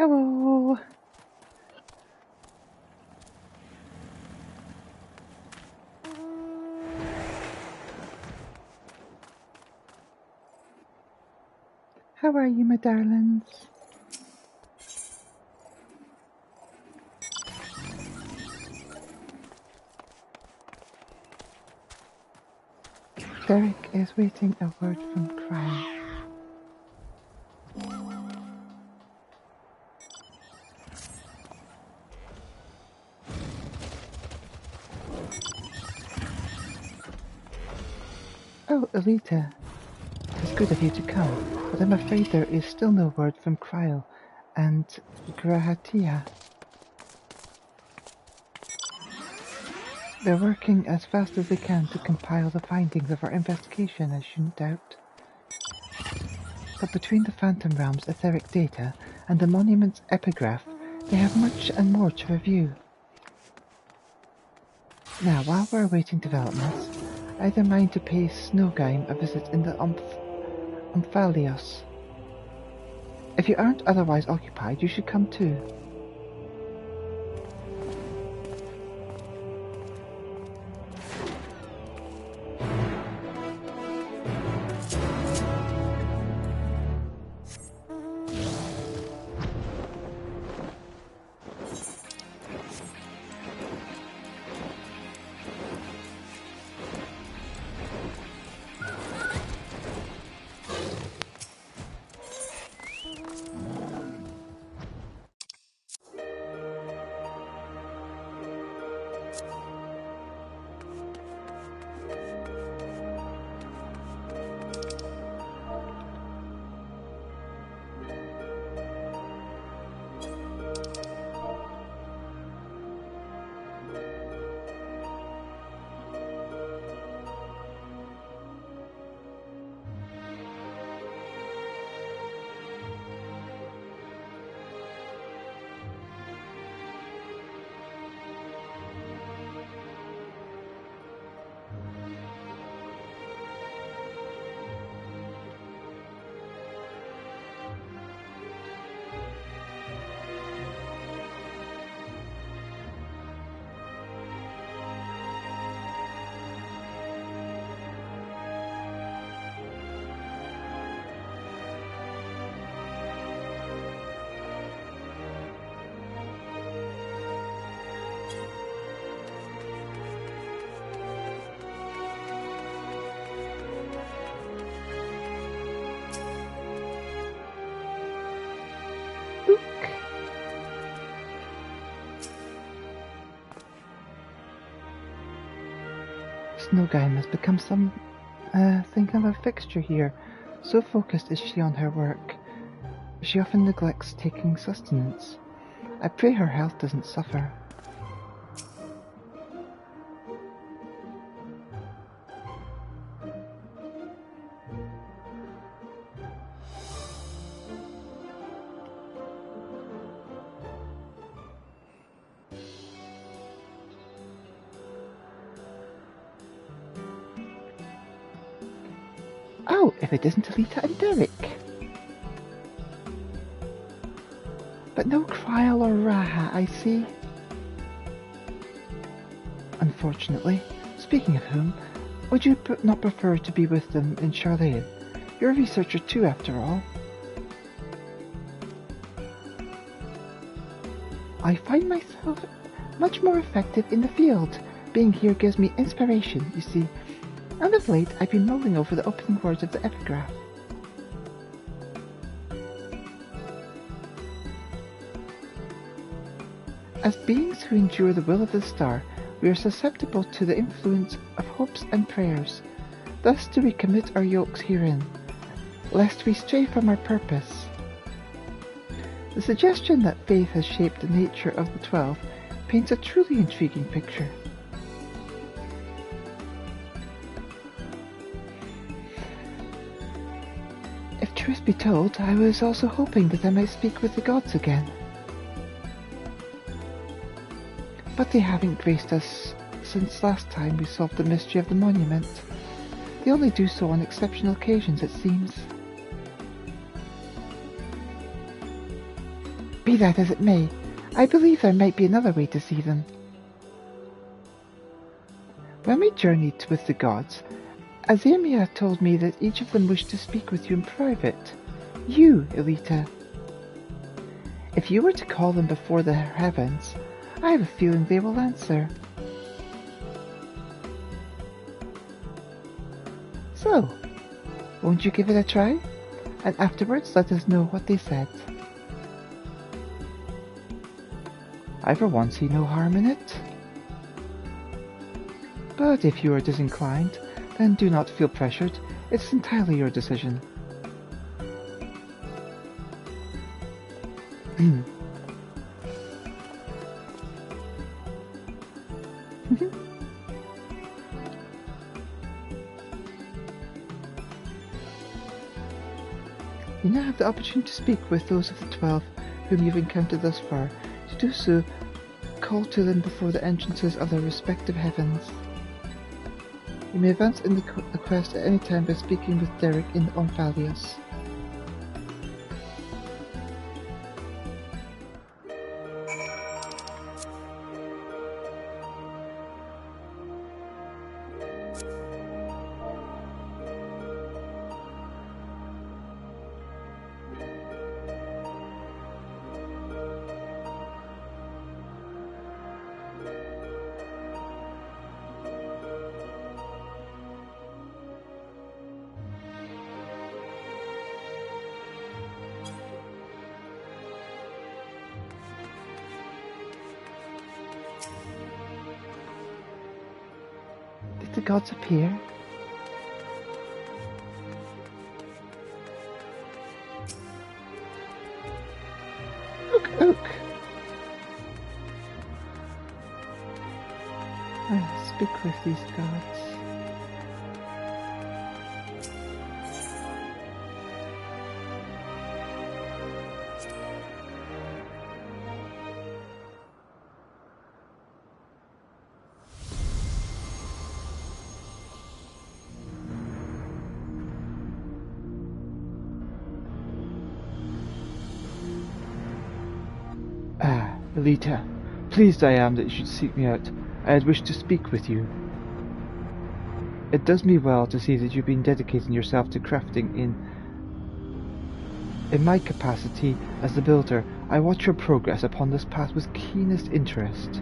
Hello. How are you, my darlings? Derek is waiting a word from Crime. Oh, Elita, it's good of you to come, but I'm afraid there is still no word from Cryle and Grahatia. They're working as fast as they can to compile the findings of our investigation, I shouldn't doubt. But between the Phantom Realm's etheric data and the monument's epigraph, they have much and more to review. Now, while we're awaiting developments, I'd a mind to pay Snowgime a visit in the Omphalios. If you aren't otherwise occupied, you should come too. Snowgime has become something of a fixture here. So focused is she on her work, she often neglects taking sustenance. I pray her health doesn't suffer. Oh, if it isn't Elita and Derek! But no Cryle or Raha, I see. Unfortunately. Speaking of whom, would you not prefer to be with them in Charlayan? You're a researcher too, after all. I find myself much more effective in the field. Being here gives me inspiration, you see. And of late, I've been mulling over the opening words of the epigraph. As beings who endure the will of the star, we are susceptible to the influence of hopes and prayers. Thus do we commit our yokes herein, lest we stray from our purpose. The suggestion that faith has shaped the nature of the 12 paints a truly intriguing picture. If truth be told, I was also hoping that I might speak with the gods again. But they haven't graced us since last time we solved the mystery of the monument. They only do so on exceptional occasions, it seems. Be that as it may, I believe there might be another way to see them. When we journeyed with the gods, Azemia told me that each of them wished to speak with you in private. You, Elita. If you were to call them before the heavens, I have a feeling they will answer. So, won't you give it a try? And afterwards let us know what they said. I for one see no harm in it. But if you are disinclined, then do not feel pressured. It's entirely your decision. You now have the opportunity to speak with those of the 12 whom you've encountered thus far. To do so, call to them before the entrances of their respective heavens. You may advance in the quest at any time by speaking with Derek in Omphalios. Did the gods appear? Look! I'll speak with these gods. Elita, pleased I am that you should seek me out. I had wished to speak with you. It does me well to see that you've been dedicating yourself to crafting in my capacity as the builder. I watch your progress upon this path with keenest interest.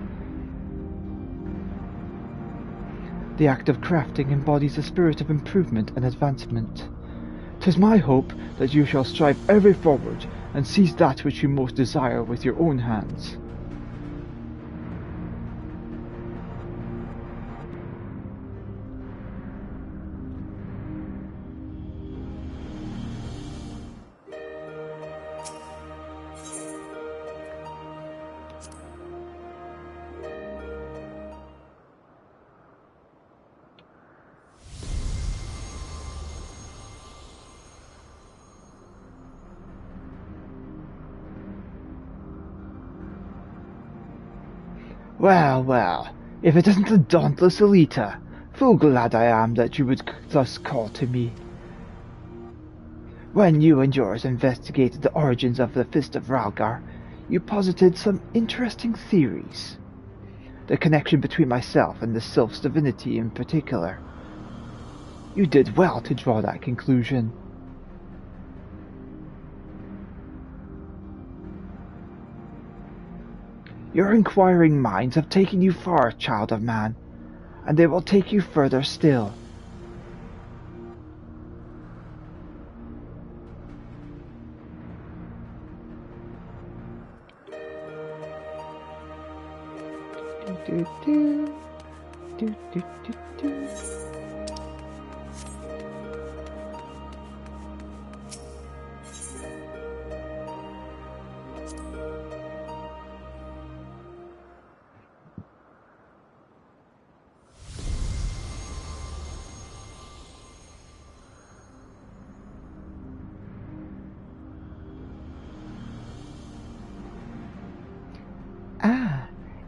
The act of crafting embodies a spirit of improvement and advancement. 'Tis my hope that you shall strive ever forward and seize that which you most desire with your own hands. Well, if it isn't the dauntless Elita, full glad I am that you would thus call to me. When you and yours investigated the origins of the Fist of Ralgar, you posited some interesting theories. The connection between myself and the Sylph's divinity in particular. You did well to draw that conclusion. Your inquiring minds have taken you far, child of man, and they will take you further still.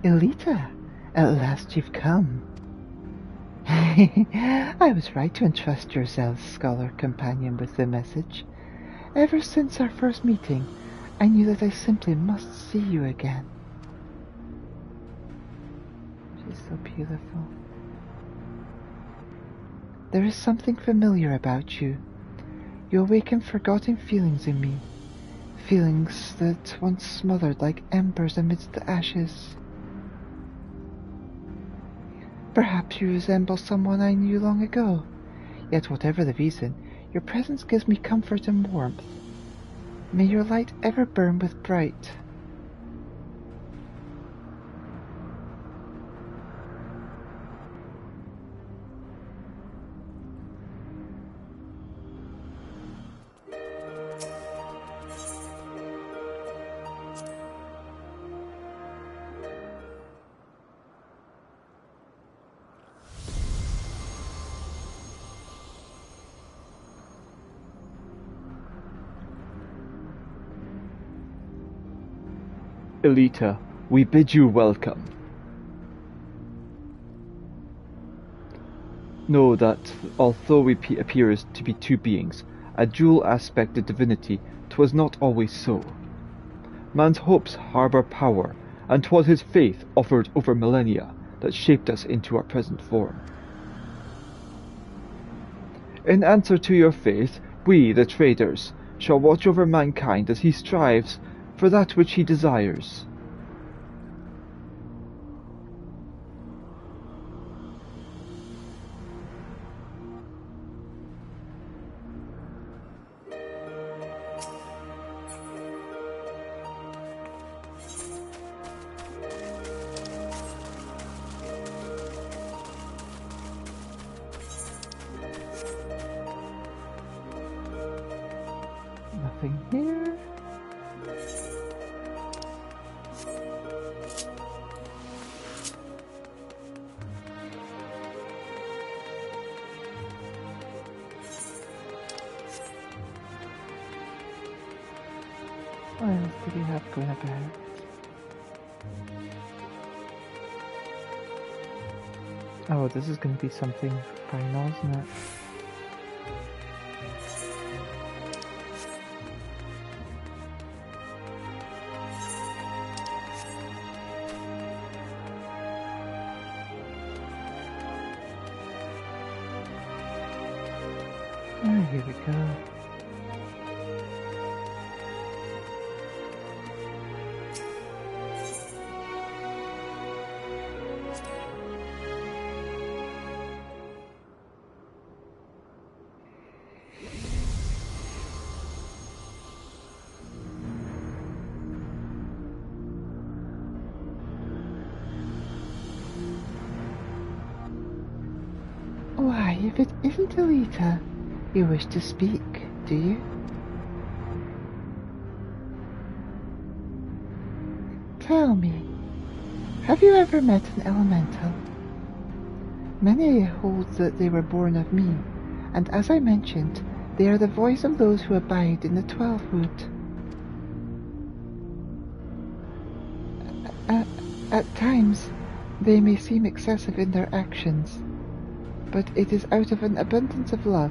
Elita, at last you've come. I was right to entrust your zealous scholar companion with the message. Ever since our first meeting, I knew that I simply must see you again. She's so beautiful. There is something familiar about you. You awaken forgotten feelings in me. Feelings that once smothered like embers amidst the ashes. Perhaps you resemble someone I knew long ago. Yet whatever the reason, your presence gives me comfort and warmth. May your light ever burn with bright. Elita, we bid you welcome. Know that although we appear to be two beings, a dual-aspected divinity, 'twas not always so. Man's hopes harbour power, and 'twas his faith offered over millennia that shaped us into our present form. In answer to your faith, we, the traders, shall watch over mankind as he strives for that which he desires. Nothing here. What else do we have going about? Oh, this is going to be something final, isn't it? Oh, here we go. Why, if it isn't Elita, you wish to speak, do you? Tell me, have you ever met an elemental? Many hold that they were born of me, and as I mentioned, they are the voice of those who abide in the 12-wood. At times, they may seem excessive in their actions, but it is out of an abundance of love,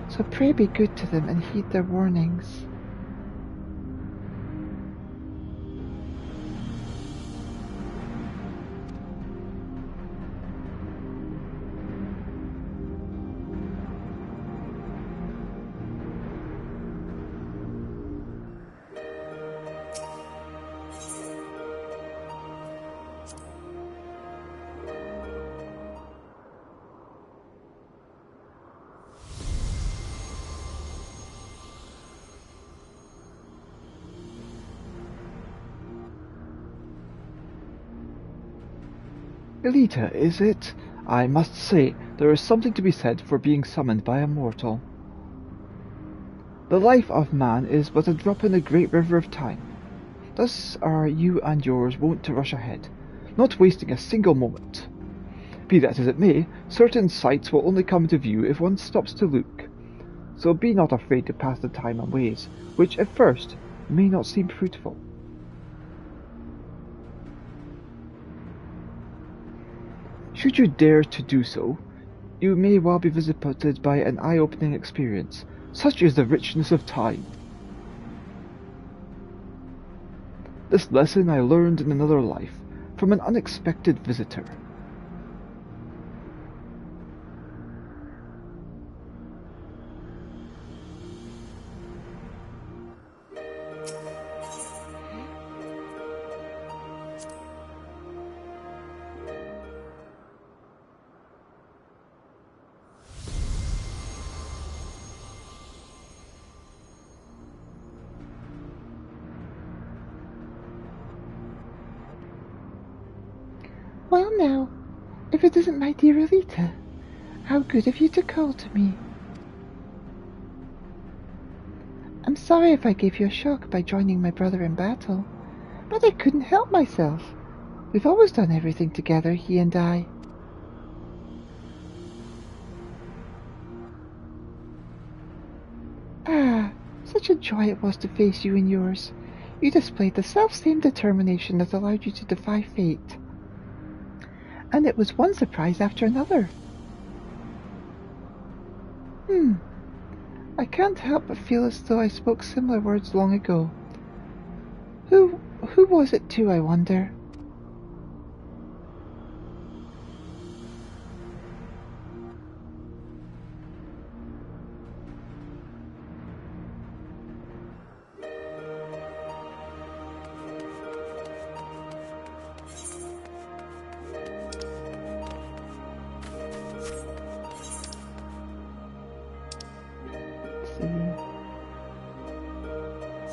so pray be good to them and heed their warnings. Elita, is it? I must say, there is something to be said for being summoned by a mortal. The life of man is but a drop in the great river of time. Thus are you and yours wont to rush ahead, not wasting a single moment. Be that as it may, certain sights will only come into view if one stops to look. So be not afraid to pass the time on ways which at first may not seem fruitful. Should you dare to do so, you may well be visited by an eye-opening experience. Such is the richness of time. This lesson I learned in another life, from an unexpected visitor. Well now, if it isn't my dear Elita, how good of you to call to me. I'm sorry if I gave you a shock by joining my brother in battle, but I couldn't help myself. We've always done everything together, he and I. Ah, such a joy it was to face you and yours. You displayed the self-same determination that allowed you to defy fate. And it was one surprise after another. I can't help but feel as though I spoke similar words long ago. Who was it to, I wonder?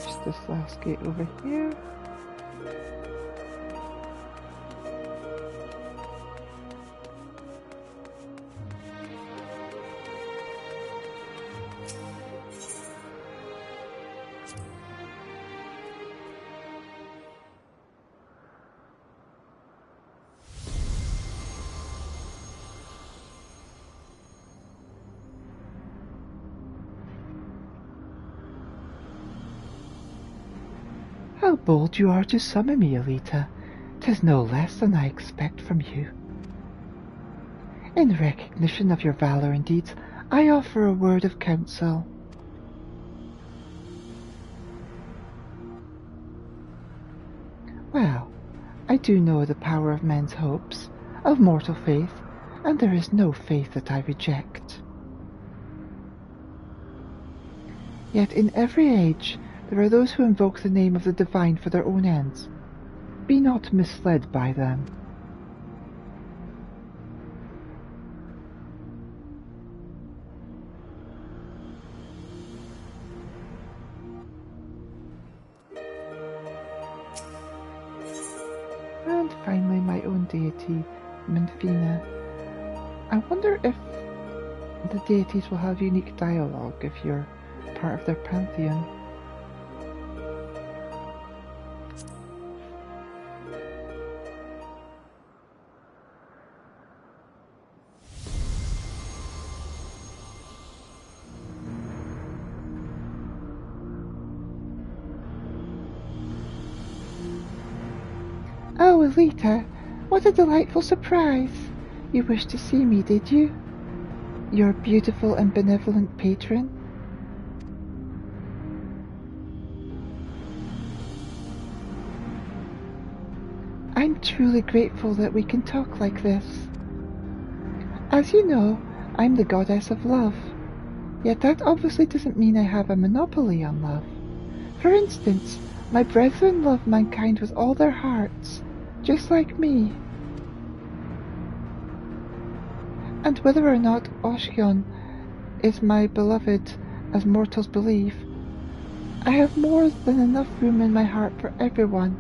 Just this last gate over here. How bold you are to summon me, Elita. 'Tis no less than I expect from you. In recognition of your valor and deeds, I offer a word of counsel. Well, I do know the power of men's hopes, of mortal faith, and there is no faith that I reject. Yet in every age there are those who invoke the name of the divine for their own ends. Be not misled by them. And finally, my own deity, Minfina. I wonder if the deities will have unique dialogue if you're part of their pantheon. Oh, Elita, what a delightful surprise! You wished to see me, did you? Your beautiful and benevolent patron? I'm truly grateful that we can talk like this. As you know, I'm the goddess of love. Yet that obviously doesn't mean I have a monopoly on love. For instance, my brethren love mankind with all their hearts, just like me. And whether or not Oshkion is my beloved, as mortals believe, I have more than enough room in my heart for everyone,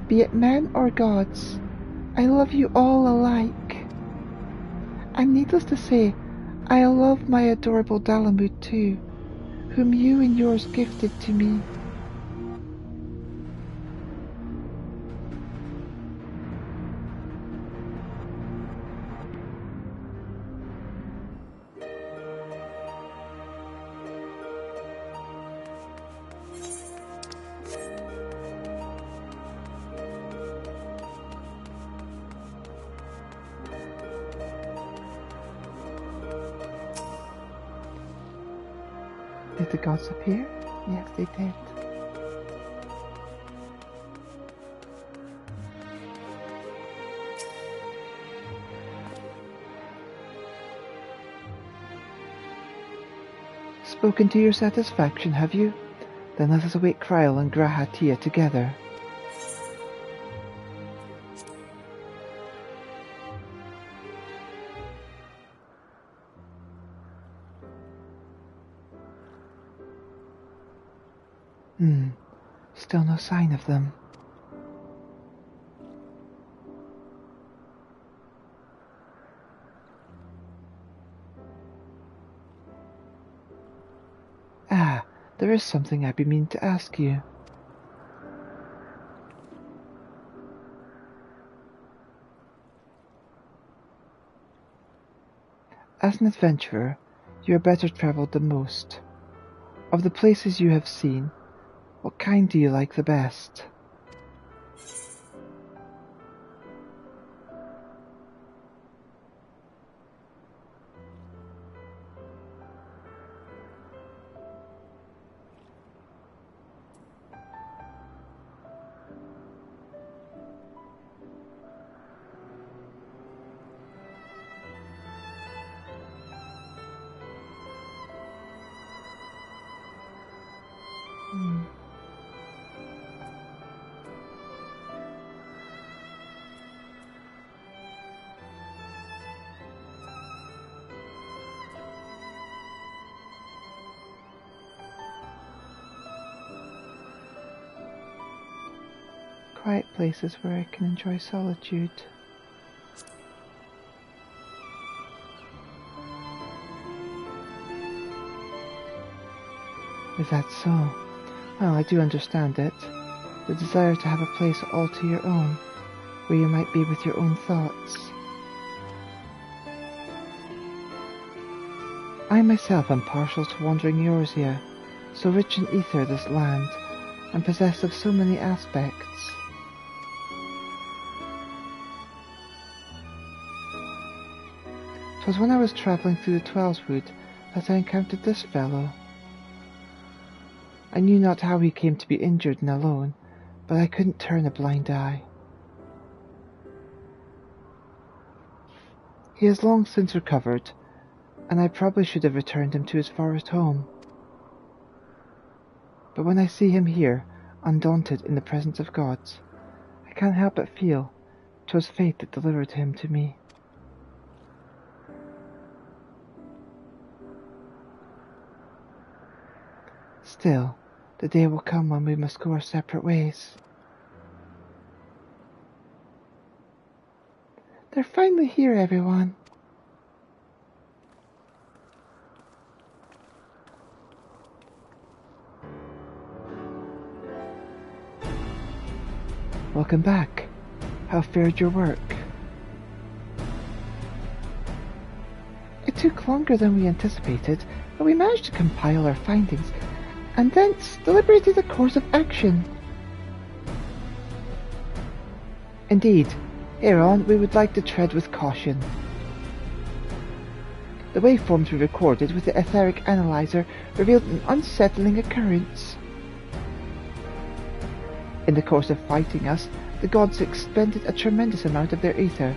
be it men or gods. I love you all alike. And needless to say, I love my adorable Dalamud too, whom you and yours gifted to me. Did the gods appear? Yes, they did. spoken to your satisfaction, have you? Then let us await Kryl and Grahatia together. Still no sign of them. Ah, there is something I'd be meaning to ask you. As an adventurer, you are better travelled than most. Of the places you have seen, what kind do you like the best? Quiet places where I can enjoy solitude. Is that so? Well, I do understand it. The desire to have a place all to your own, where you might be with your own thoughts. I myself am partial to wandering Eorzea, so rich in ether this land, and possessed of so many aspects. 'Twas when I was travelling through the Twelswood that I encountered this fellow. I knew not how he came to be injured and alone, but I couldn't turn a blind eye. He has long since recovered, and I probably should have returned him to his forest home. But when I see him here, undaunted in the presence of gods, I can't help but feel 'twas fate that delivered him to me. Still, the day will come when we must go our separate ways. They're finally here, everyone. Welcome back. How fared your work? It took longer than we anticipated, but we managed to compile our findings and thence deliberated a course of action. Indeed, hereon we would like to tread with caution. The waveforms we recorded with the etheric analyzer revealed an unsettling occurrence. In the course of fighting us, the gods expended a tremendous amount of their ether,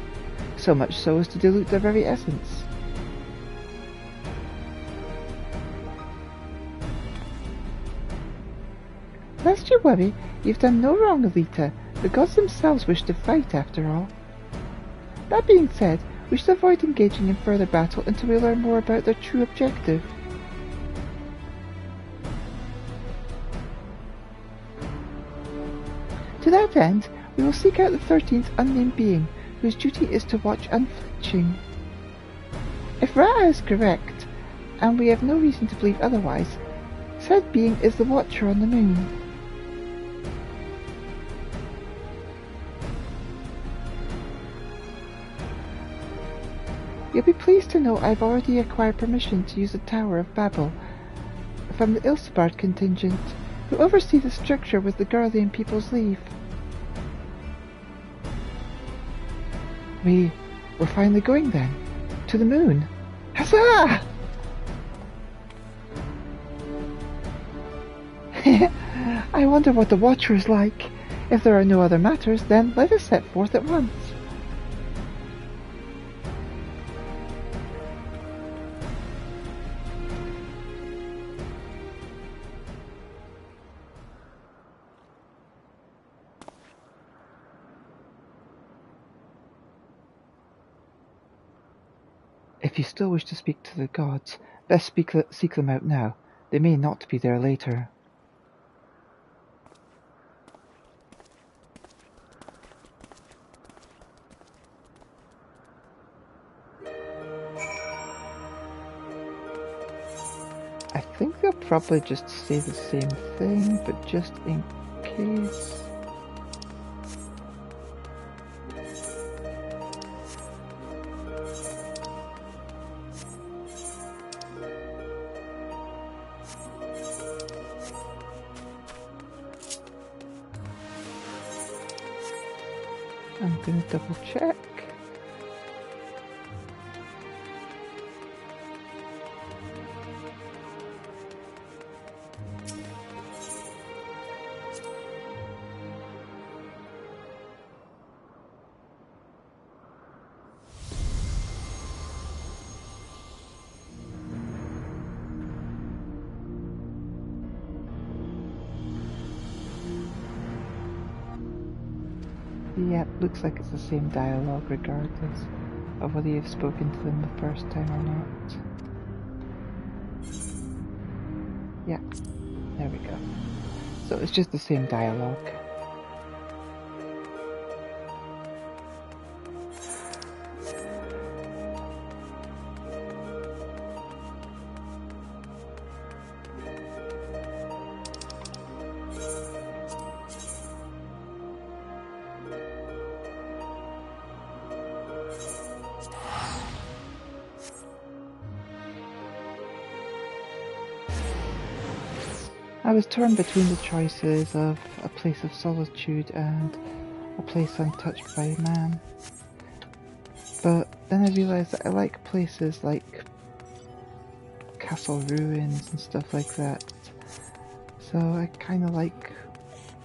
so much so as to dilute their very essence. Lest you worry, you've done no wrong, Elita. The gods themselves wish to fight, after all. That being said, we should avoid engaging in further battle until we learn more about their true objective. To that end, we will seek out the 13th unnamed being, whose duty is to watch unflinching. If Ra is correct, and we have no reason to believe otherwise, said being is the Watcher on the moon. You'll be pleased to know I've already acquired permission to use the Tower of Babel from the Ilsebard contingent, who oversee the structure with the Garlean people's leave. We're finally going then, to the moon. Huzzah! I wonder what the Watcher is like. If there are no other matters, then let us set forth at once. If you still wish to speak to the gods, best seek them out now. They may not be there later. I think they'll probably just say the same thing, but just in case... I'm gonna double check. Yep, looks like it's the same dialogue regardless of whether you've spoken to them the first time or not. Yeah, there we go. So it's just the same dialogue. I was torn between the choices of a place of solitude and a place untouched by man. But then I realised that I like places like castle ruins and stuff like that. So I kind of like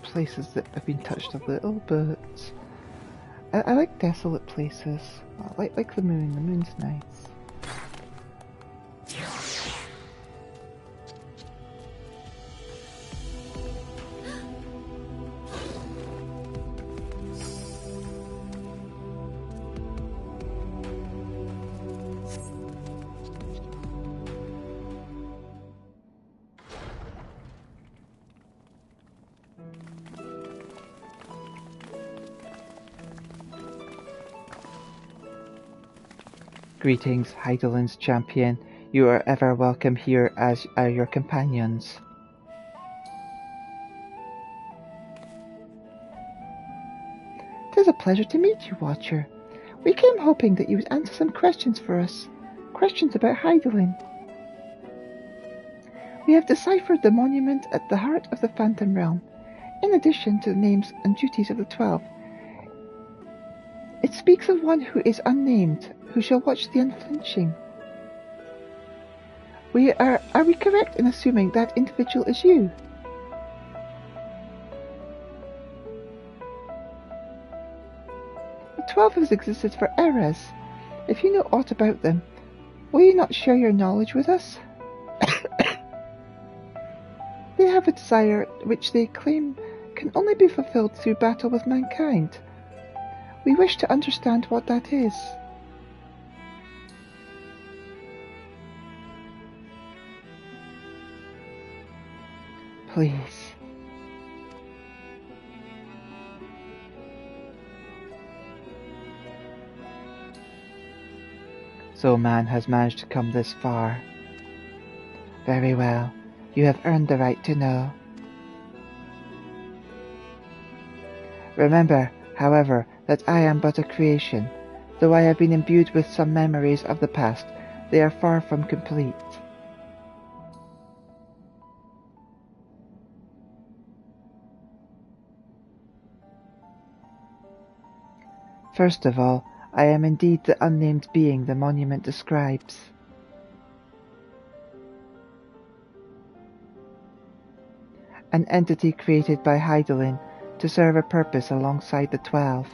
places that have been touched a little, but I like desolate places. I like the moon. The moon's nice. Greetings, Heidelin's champion. You are ever welcome here, as are your companions. "'Tis a pleasure to meet you, Watcher. We came hoping that you would answer some questions for us. Questions about Heidelin. We have deciphered the monument at the heart of the Phantom Realm, in addition to the names and duties of the 12. It speaks of one who is unnamed, who shall watch the unflinching. Are we correct in assuming that individual is you?" "The 12 has existed for eras. If you know aught about them, will you not share your knowledge with us?" "They have a desire which they claim can only be fulfilled through battle with mankind. We wish to understand what that is." "Please." "So man has managed to come this far. Very well. You have earned the right to know. Remember, however, that I am but a creation. Though I have been imbued with some memories of the past, they are far from complete. First of all, I am indeed the unnamed being the monument describes. An entity created by Heidelin to serve a purpose alongside the 12.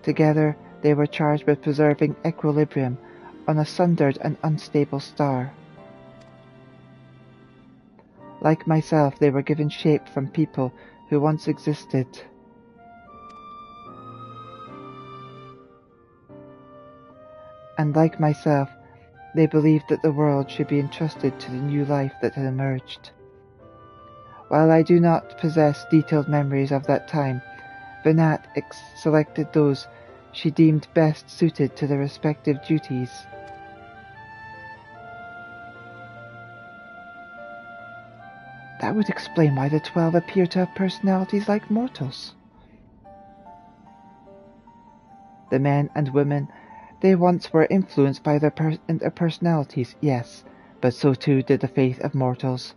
Together, they were charged with preserving equilibrium on a sundered and unstable star. Like myself, they were given shape from people who once existed. and like myself, they believed that the world should be entrusted to the new life that had emerged. While I do not possess detailed memories of that time, Vinat selected those she deemed best suited to their respective duties. That would explain why the 12 appear to have personalities like mortals. The men and women, they once were influenced by their personalities, yes, but so too did the faith of mortals.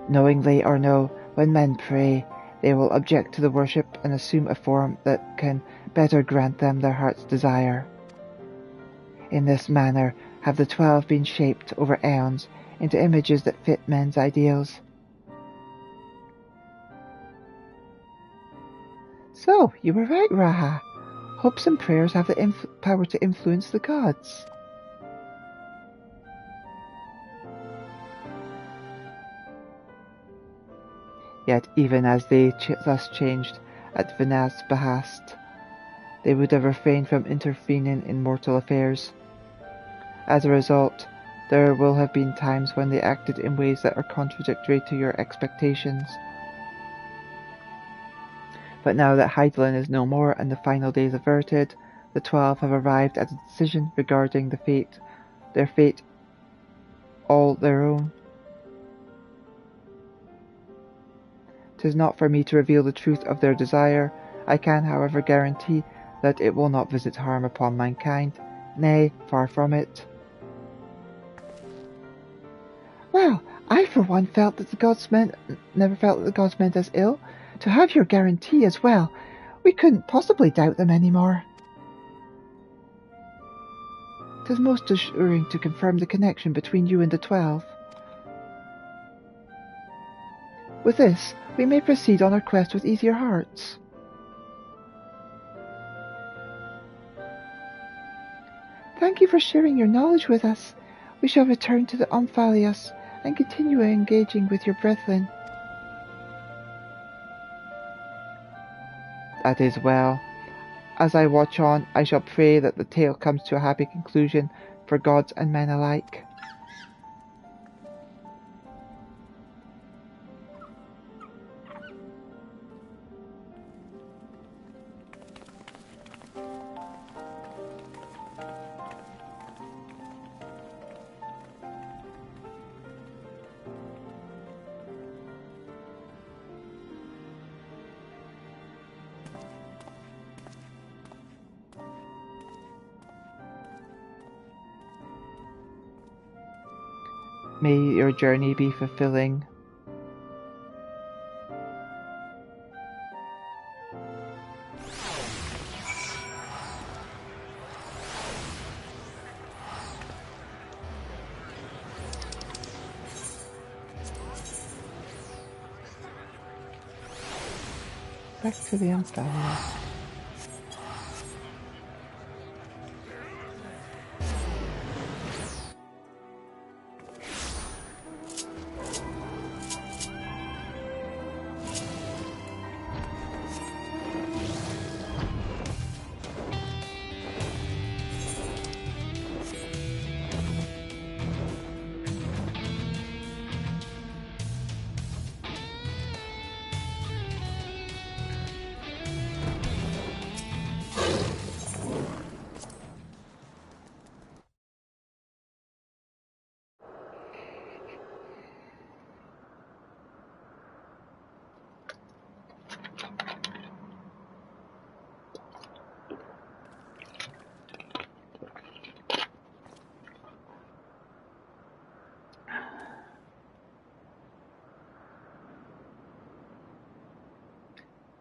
Knowingly or no, when men pray, they will object to the worship and assume a form that can better grant them their heart's desire. In this manner have the 12 been shaped over aeons into images that fit men's ideals. So, you were right, Raha. Hopes and prayers have the power to influence the gods. Yet even as they thus changed at Vinat's behest, they would have refrained from intervening in mortal affairs. As a result, there will have been times when they acted in ways that are contradictory to your expectations. But now that Hydaelyn is no more and the final days averted, the 12 have arrived at a decision regarding their fate all their own. 'Tis not for me to reveal the truth of their desire. I can, however, guarantee that it will not visit harm upon mankind. Nay, far from it. Well, I for one felt that never felt that the gods meant us ill. To have your guarantee as well, we couldn't possibly doubt them anymore. 'Tis most assuring to confirm the connection between you and the 12. With this, we may proceed on our quest with easier hearts. Thank you for sharing your knowledge with us. We shall return to the Omphalios and continue engaging with your brethren. That is well. As I watch on, I shall pray that the tale comes to a happy conclusion for gods and men alike. May your journey be fulfilling. Back to the Omphalios.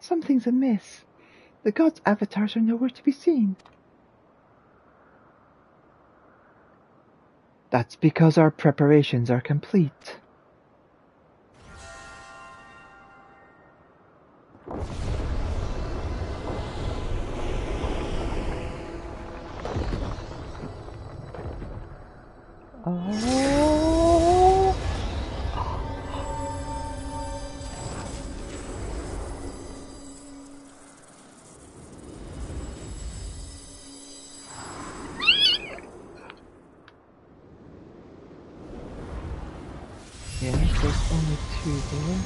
Something's amiss. The gods' avatars are nowhere to be seen. That's because our preparations are complete. Oh. there's only two there,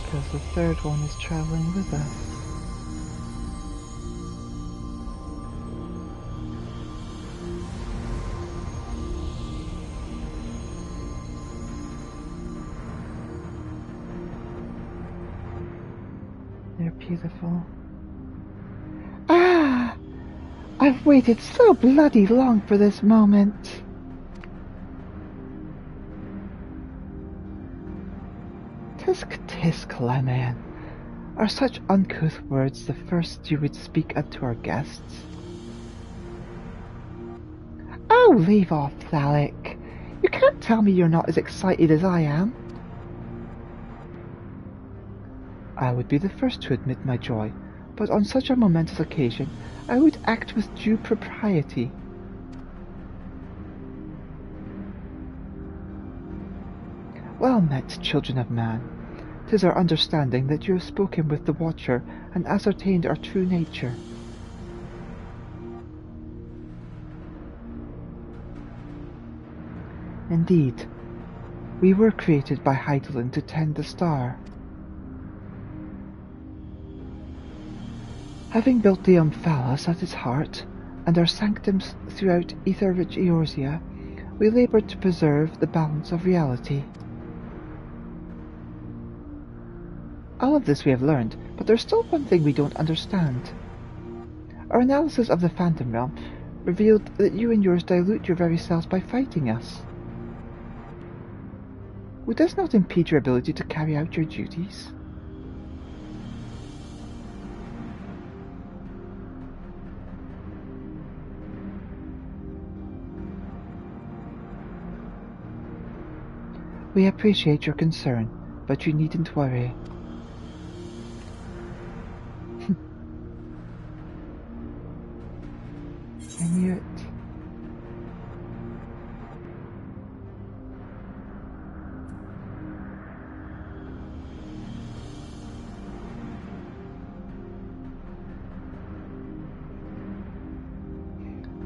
because the third one is traveling with us. They're beautiful. Ah! I've waited so bloody long for this moment. Tisk tisk, Lemon. Are such uncouth words the first you would speak unto our guests? Oh, leave off, Thalic. You can't tell me you're not as excited as I am. I would be the first to admit my joy, but on such a momentous occasion I would act with due propriety. Well met, children of man. 'Tis our understanding that you have spoken with the Watcher and ascertained our true nature. Indeed, we were created by Heidelin to tend the star. Having built the Omphalos at its heart, and our sanctums throughout ether-rich Eorzea, we laboured to preserve the balance of reality. All of this we have learned, but there's still one thing we don't understand. Our analysis of the Phantom Realm revealed that you and yours dilute your very selves by fighting us. Would this not impede your ability to carry out your duties? We appreciate your concern, but you needn't worry. I knew it.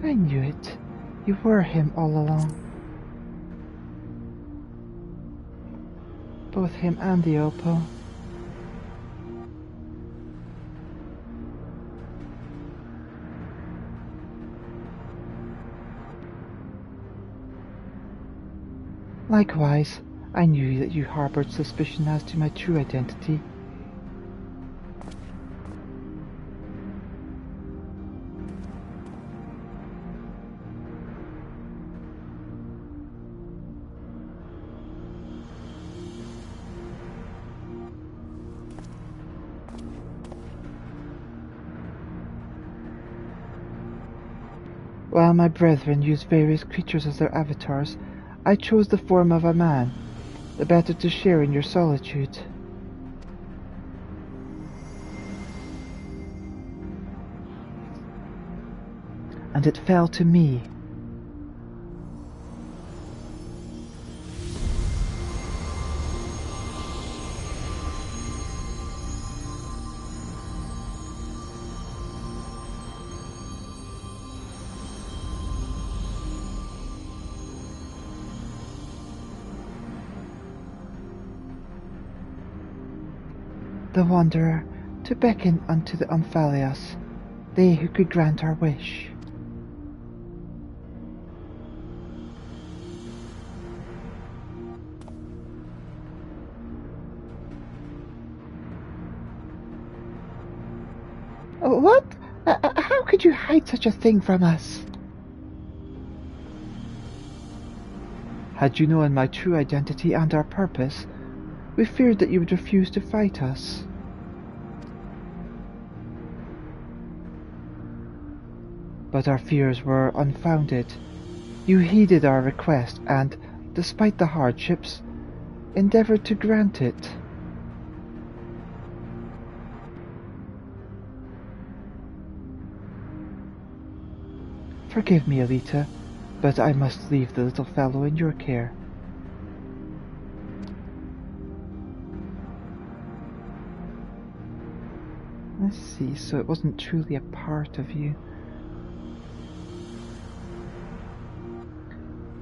I knew it. You were him all along. Both him and the Opal. Likewise, I knew that you harbored suspicion as to my true identity. While my brethren used various creatures as their avatars, I chose the form of a man, the better to share in your solitude. And it fell to me. The Wanderer, to beckon unto the Omphalios, they who could grant our wish. What? How could you hide such a thing from us? Had you known my true identity and our purpose, we feared that you would refuse to fight us. But our fears were unfounded. You heeded our request and, despite the hardships, endeavoured to grant it. Forgive me, Elita, but I must leave the little fellow in your care. Let's see, so it wasn't truly a part of you.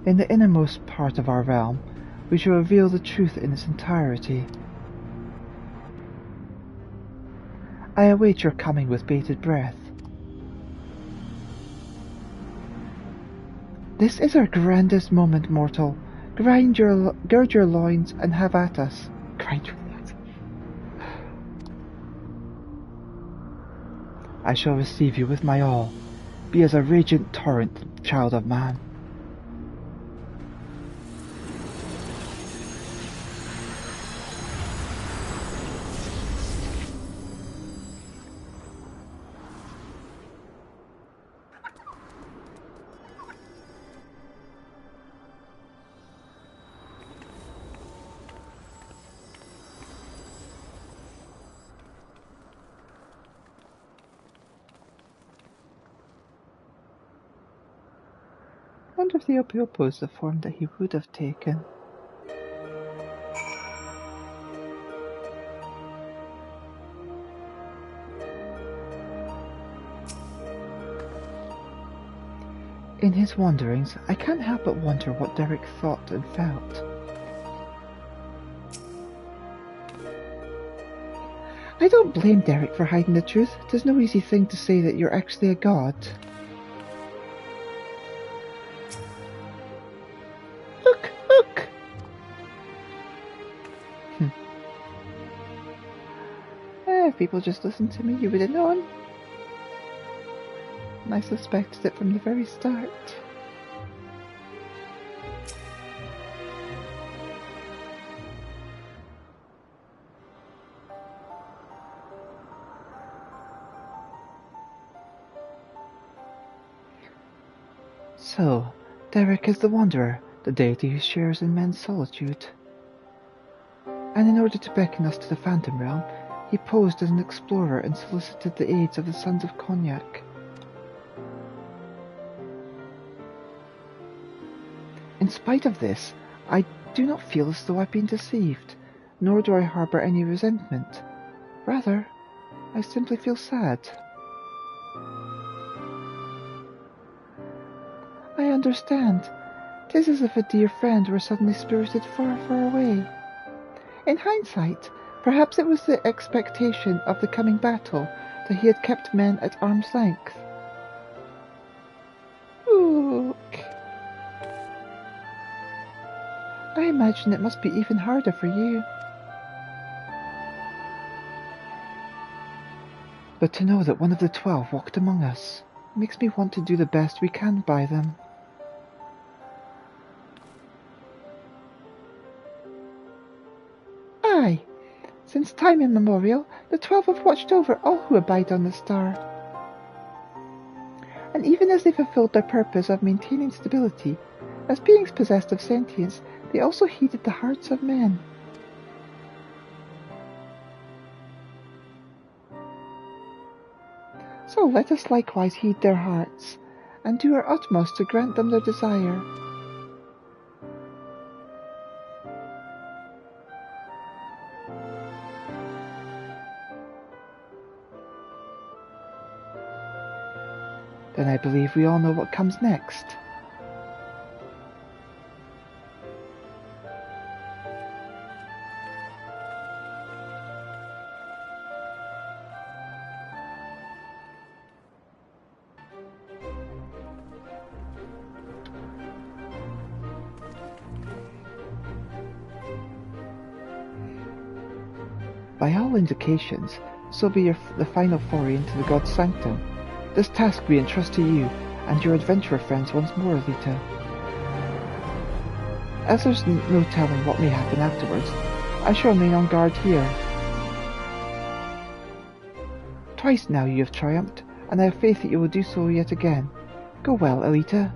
In the innermost part of our realm, we shall reveal the truth in its entirety. I await your coming with bated breath. This is our grandest moment, mortal. Gird your loins and have at us. Grind your loins. I shall receive you with my all. Be as a radiant torrent, child of man. I wonder if the Opiopo is the form that he would have taken. In his wanderings, I can't help but wonder what Derek thought and felt. I don't blame Derek for hiding the truth. It's no easy thing to say that you're actually a god. Look! If people just listened to me, you would have known. And I suspected it from the very start. So, Derek is the Wanderer, the deity who shares in men's solitude. And in order to beckon us to the Phantom Realm, he posed as an explorer and solicited the aids of the Sons of Cognac. In spite of this, I do not feel as though I've been deceived, nor do I harbour any resentment. Rather, I simply feel sad. I understand. 'Tis as if a dear friend were suddenly spirited far, far away. In hindsight, perhaps it was the expectation of the coming battle that he had kept men at arm's length. Look. I imagine it must be even harder for you. But to know that one of the 12 walked among us makes me want to do the best we can by them. Aye, since time immemorial, the 12 have watched over all who abide on the star. And even as they fulfilled their purpose of maintaining stability, as beings possessed of sentience, they also heeded the hearts of men. So let us likewise heed their hearts, and do our utmost to grant them their desire. Then I believe we all know what comes next. By all indications, this will be the final foray into the God's Sanctum. This task we entrust to you and your adventurer friends once more, Elita. As there's no telling what may happen afterwards, I shall remain on guard here. Twice now you have triumphed, and I have faith that you will do so yet again. Go well, Elita.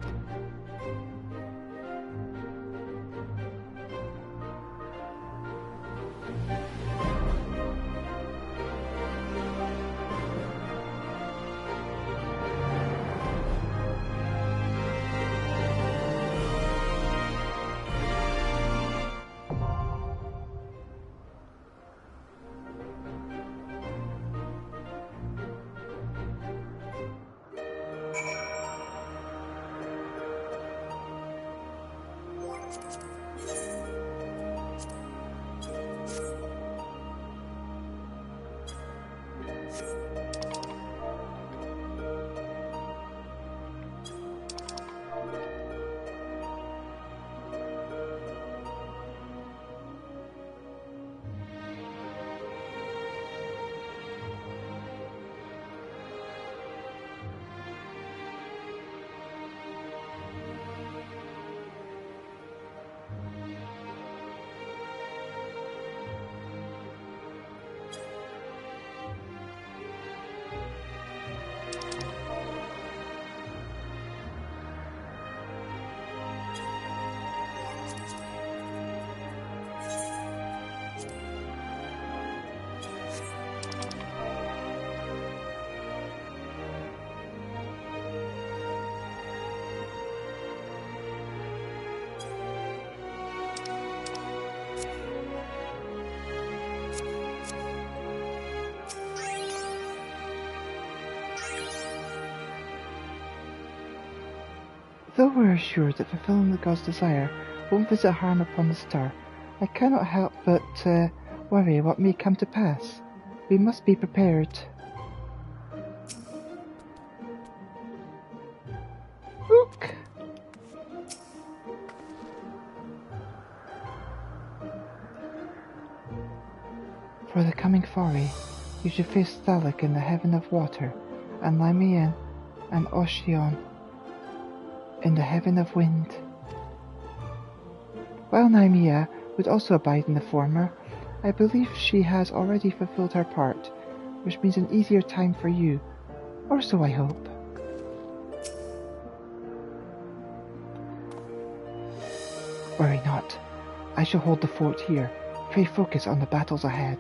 Though we're assured that fulfilling the god's desire won't visit harm upon the star, I cannot help but worry what may come to pass. We must be prepared. Look! For the coming foray, you should face Thalak in the heaven of water, and Lymean and Ocean in the heaven of wind. While Nymea would also abide in the former, I believe she has already fulfilled her part, which means an easier time for you, or so I hope. Worry not. I shall hold the fort here. Pray focus on the battles ahead.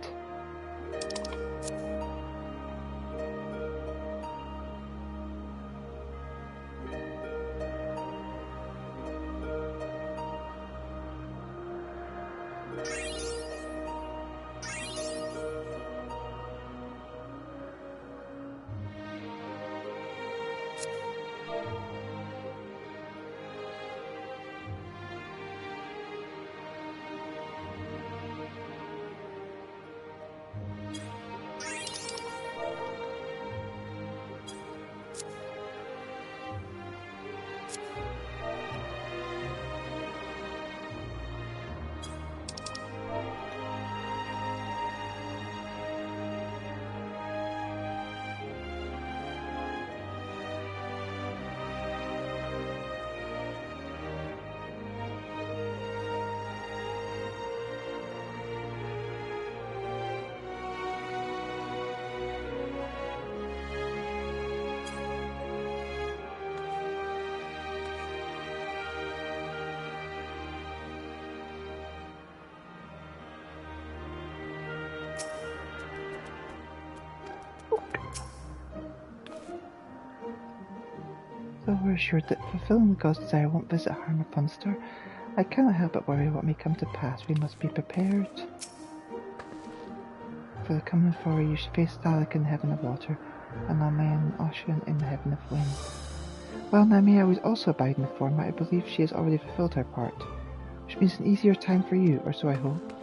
Though we're assured that fulfilling the god's desire won't visit harm upon the star, I cannot help but worry what may come to pass. We must be prepared. For the coming foray, you should face Thalak in the heaven of water, and Nymea and Ocean in the heaven of wind. While Nymea would also abide in the former, I believe she has already fulfilled her part, which means an easier time for you, or so I hope.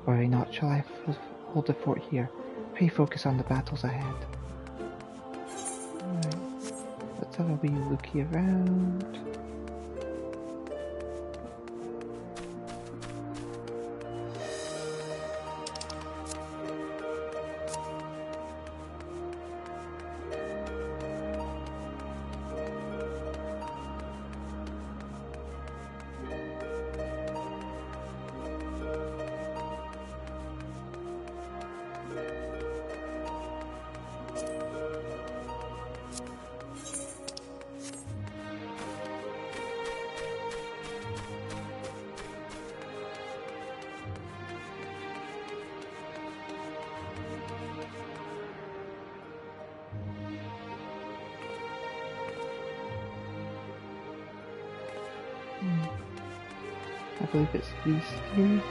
Worry not, shall I hold the fort here. Pray focus on the battles ahead. Alright, let's have a wee looky around. I believe it's these three.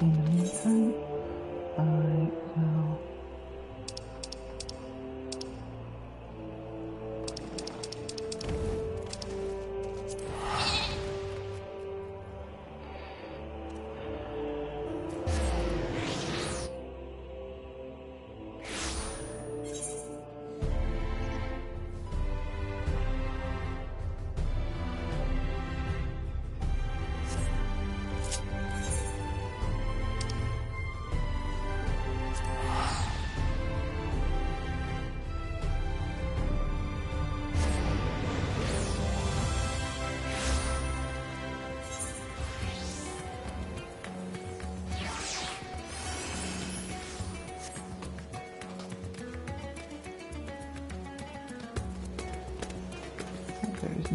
In the meantime, I will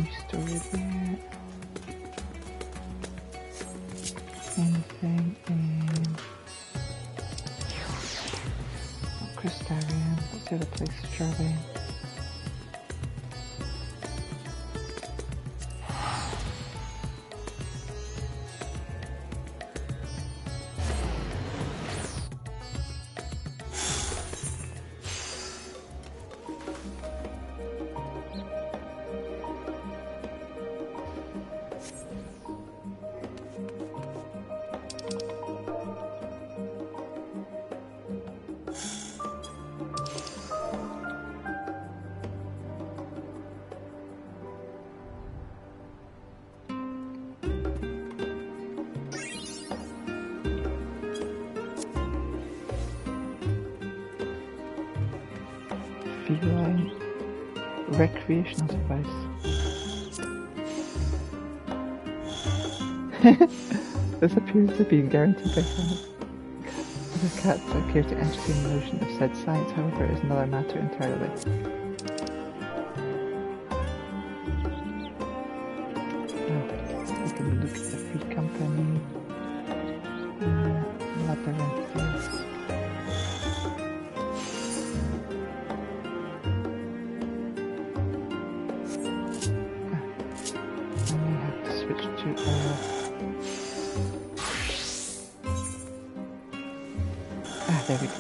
new story there. Anything in Crystarium? What's the other place? Charlie. Feline recreational device. This appears to be guaranteed by science. The cats appear to entertain the notion of said science, however, is another matter entirely. We can look at the Free Company. Labyrinthus. There we go.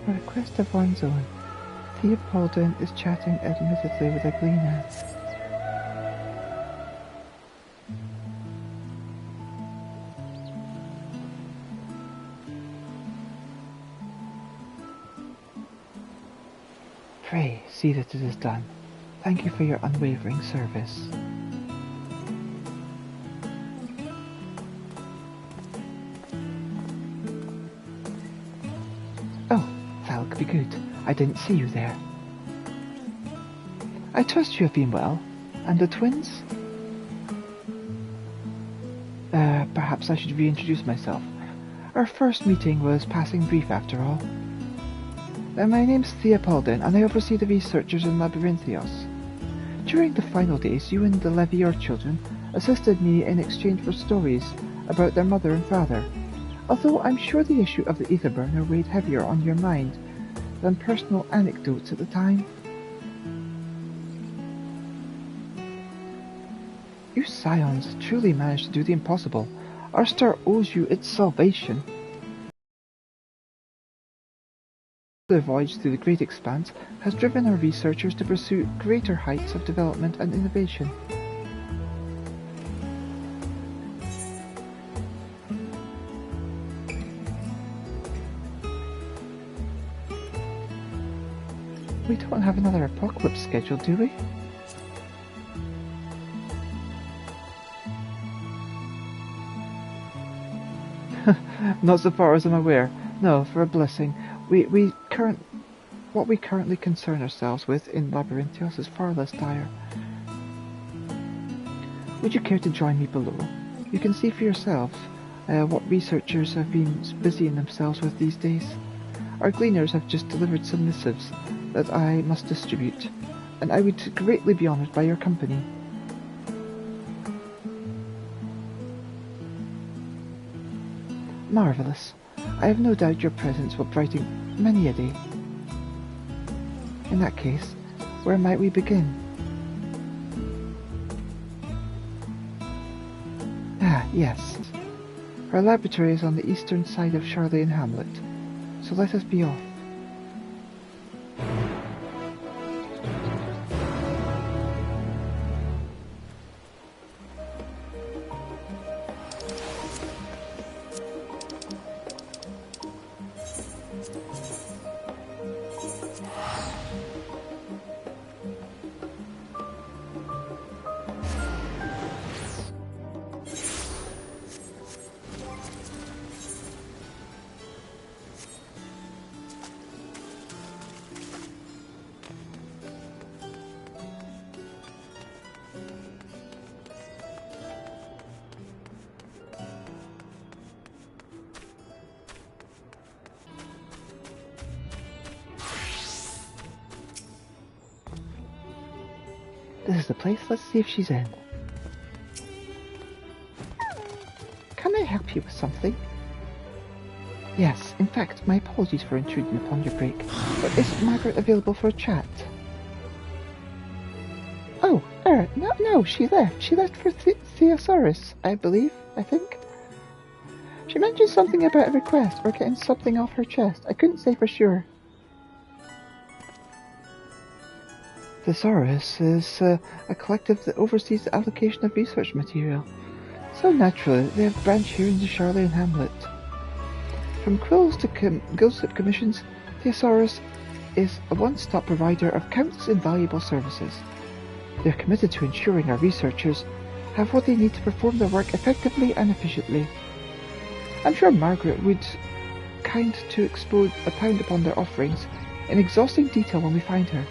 A request of one's own. Theopoldin is chatting admittedly with a gleaner. Pray, see that it is done. Thank you for your unwavering service. Be good. I didn't see you there. I trust you have been well. And the twins? Perhaps I should reintroduce myself. Our first meeting was passing brief after all. My name's Theopoldin, and I oversee the researchers in Labyrinthios. During the final days, you and the Levior children assisted me in exchange for stories about their mother and father, although I'm sure the issue of the Etherburner weighed heavier on your mind than personal anecdotes at the time. You scions truly managed to do the impossible. Our star owes you its salvation. The voyage through the Great Expanse has driven our researchers to pursue greater heights of development and innovation. We don't have another apocalypse scheduled, do we? Not so far as I'm aware. No, for a blessing. What we currently concern ourselves with in Labyrinthios is far less dire. Would you care to join me below? You can see for yourselves what researchers have been busying themselves with these days. Our gleaners have just delivered some missives that I must distribute, and I would greatly be honoured by your company. Marvellous. I have no doubt your presence will brighten many a day. In that case, where might we begin? Ah, yes. Our laboratory is on the eastern side of Charlayan Hamlet, so let us be off. This is the place. Let's see if she's in. Can I help you with something? Yes, in fact, my apologies for intruding upon your break, but is Margaret available for a chat? Oh, no, she left. She left for Theosaurus, I think. She mentioned something about a request or getting something off her chest. I couldn't say for sure. Thesaurus is a collective that oversees the allocation of research material. So naturally, they have branch here in the Charlayan hamlet. From quills to ghost commissions, Thesaurus is a one-stop provider of countless invaluable services. They are committed to ensuring our researchers have what they need to perform their work effectively and efficiently. I'm sure Margaret would kind to expound upon their offerings in exhausting detail when we find her.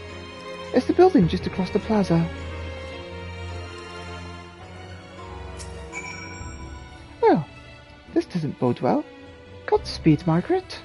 It's the building just across the plaza. Well, this doesn't bode well. Godspeed, Margaret.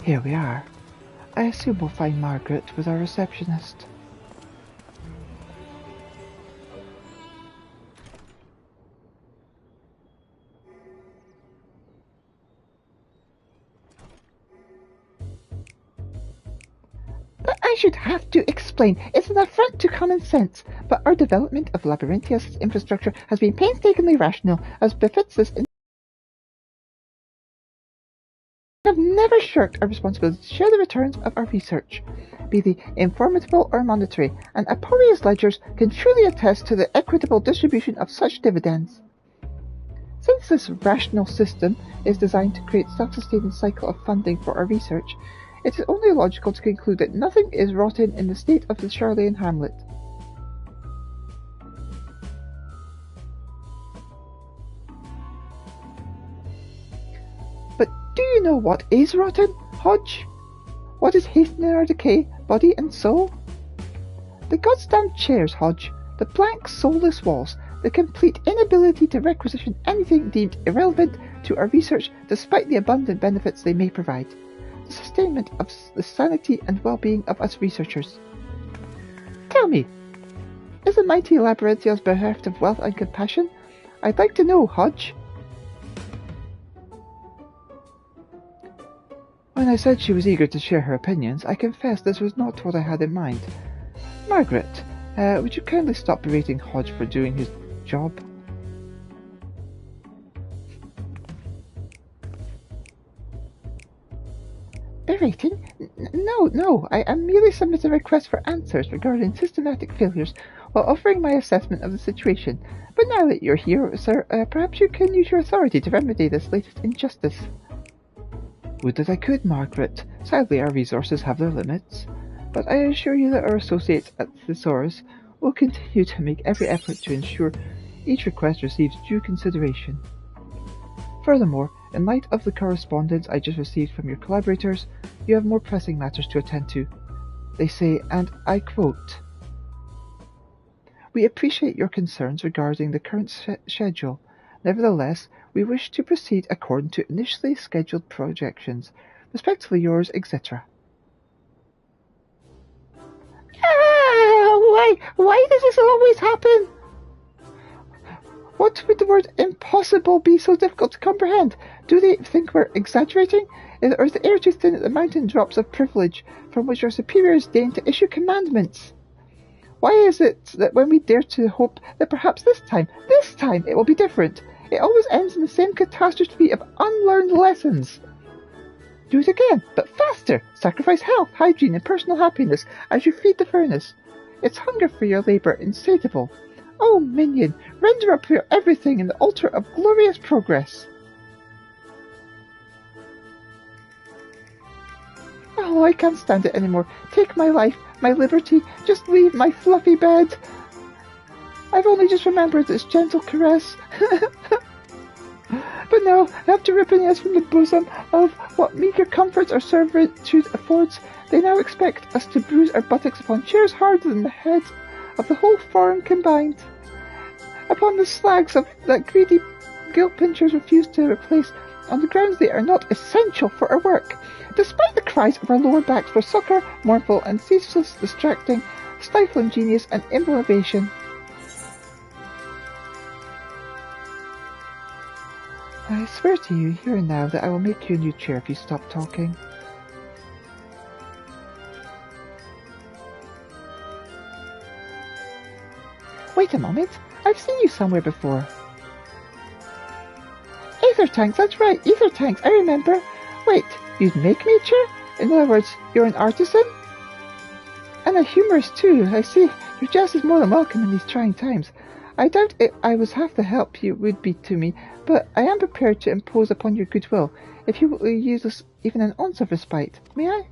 Here we are. I assume we'll find Margaret with our receptionist. I should have to explain. It's an affront to common sense, but our development of Labyrinthia's infrastructure has been painstakingly rational, as befits this. We have never shirked our responsibility to share the returns of our research, be they informative or monetary, and Aporia's ledgers can truly attest to the equitable distribution of such dividends. Since this rational system is designed to create a self-sustaining cycle of funding for our research, it is only logical to conclude that nothing is rotten in the state of the Charlayan hamlet. But do you know what is rotten, Hodge? What is hastening our decay, body and soul? The goddamn chairs, Hodge, the blank, soulless walls, the complete inability to requisition anything deemed irrelevant to our research despite the abundant benefits they may provide. The sustainment of the sanity and well-being of us researchers. Tell me, is the mighty Labyrinthia's bereft of wealth and compassion? I'd like to know, Hodge. When I said she was eager to share her opinions, I confess this was not what I had in mind. Margaret, would you kindly stop berating Hodge for doing his job? Berating? No, I am merely submitting a request for answers regarding systematic failures while offering my assessment of the situation. But now that you're here, sir, perhaps you can use your authority to remedy this latest injustice. Would that I could, Margaret. Sadly, our resources have their limits. But I assure you that our associates at Thesaurus will continue to make every effort to ensure each request receives due consideration. Furthermore, in light of the correspondence I just received from your collaborators, you have more pressing matters to attend to. They say, and I quote, "We appreciate your concerns regarding the current schedule. Nevertheless, we wish to proceed according to initially scheduled projections. Respectfully yours, etc." Why does this always happen? What would the word impossible be so difficult to comprehend? Do they think we're exaggerating? Or is the air too thin at the mountain drops of privilege from which our superiors deign to issue commandments? Why is it that when we dare to hope that perhaps this time, it will be different, it always ends in the same catastrophe of unlearned lessons? Do it again, but faster! Sacrifice health, hygiene, and personal happiness as you feed the furnace. Its hunger for your labour insatiable. Oh, minion, render up your everything in the altar of glorious progress. Oh, I can't stand it anymore. Take my life, my liberty. Just leave my fluffy bed. I've only just remembered its gentle caress. But now I have to rip an S from the bosom of what meagre comforts our servitude affords. They now expect us to bruise our buttocks upon chairs harder than the heads of the whole forum combined. Upon the slags of that greedy guilt pinchers refuse to replace, on the grounds they are not essential for our work. Despite the cries of our lower backs for succour, mournful and ceaseless distracting, stifling genius and innovation. I swear to you, here and now, that I will make you a new chair if you stop talking. Wait a moment, I've seen you somewhere before. Ether tanks, that's right, ether tanks, I remember. Wait, you'd make me a chair? In other words, you're an artisan? And a humorist too, I see. Your jest is more than welcome in these trying times. I doubt I was half the help you would be to me, but I am prepared to impose upon your goodwill, if you will use us even an ounce of respite. May I?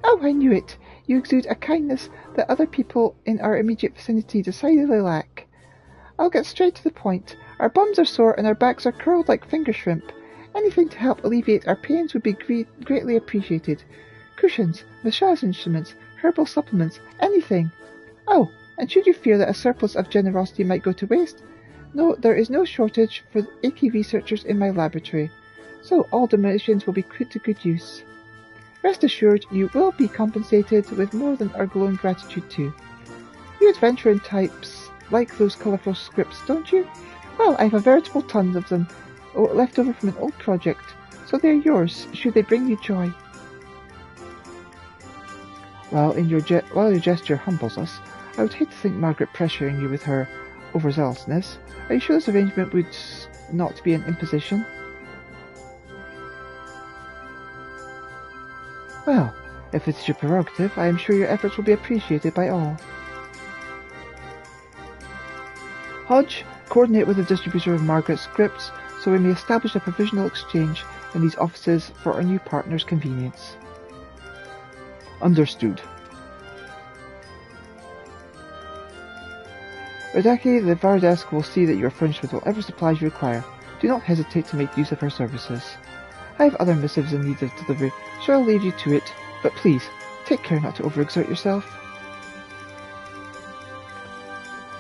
Oh, I knew it. You exude a kindness that other people in our immediate vicinity decidedly lack. I'll get straight to the point. Our bums are sore and our backs are curled like finger shrimp. Anything to help alleviate our pains would be greatly appreciated. Cushions, massage instruments, herbal supplements, anything. Oh, and should you fear that a surplus of generosity might go to waste? No, there is no shortage for achy researchers in my laboratory, so all donations will be put to good use. Rest assured, you will be compensated with more than our glowing gratitude too. You adventuring types like those colourful scripts, don't you? Well, I have a veritable ton of them, left over from an old project, so they are yours, should they bring you joy. While your gesture humbles us, I would hate to think Margaret pressuring you with her overzealousness. Are you sure this arrangement would not be an imposition? Well, if it's your prerogative, I am sure your efforts will be appreciated by all. Hodge, coordinate with the distributor of Margaret's scripts so we may establish a provisional exchange in these offices for our new partner's convenience. Understood. Radaki, the Vardesk will see that you are furnished with whatever supplies you require. Do not hesitate to make use of her services. I have other missives in need of delivery, so I'll leave you to it, but please, take care not to overexert yourself.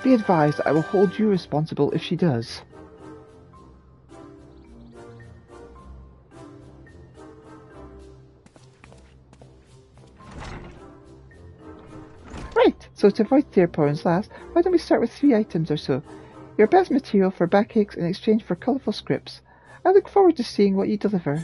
Be advised that I will hold you responsible if she does. Right, so to avoid tear porns last, why don't we start with 3 items or so? Your best material for backaches in exchange for colourful scripts. I look forward to seeing what you deliver.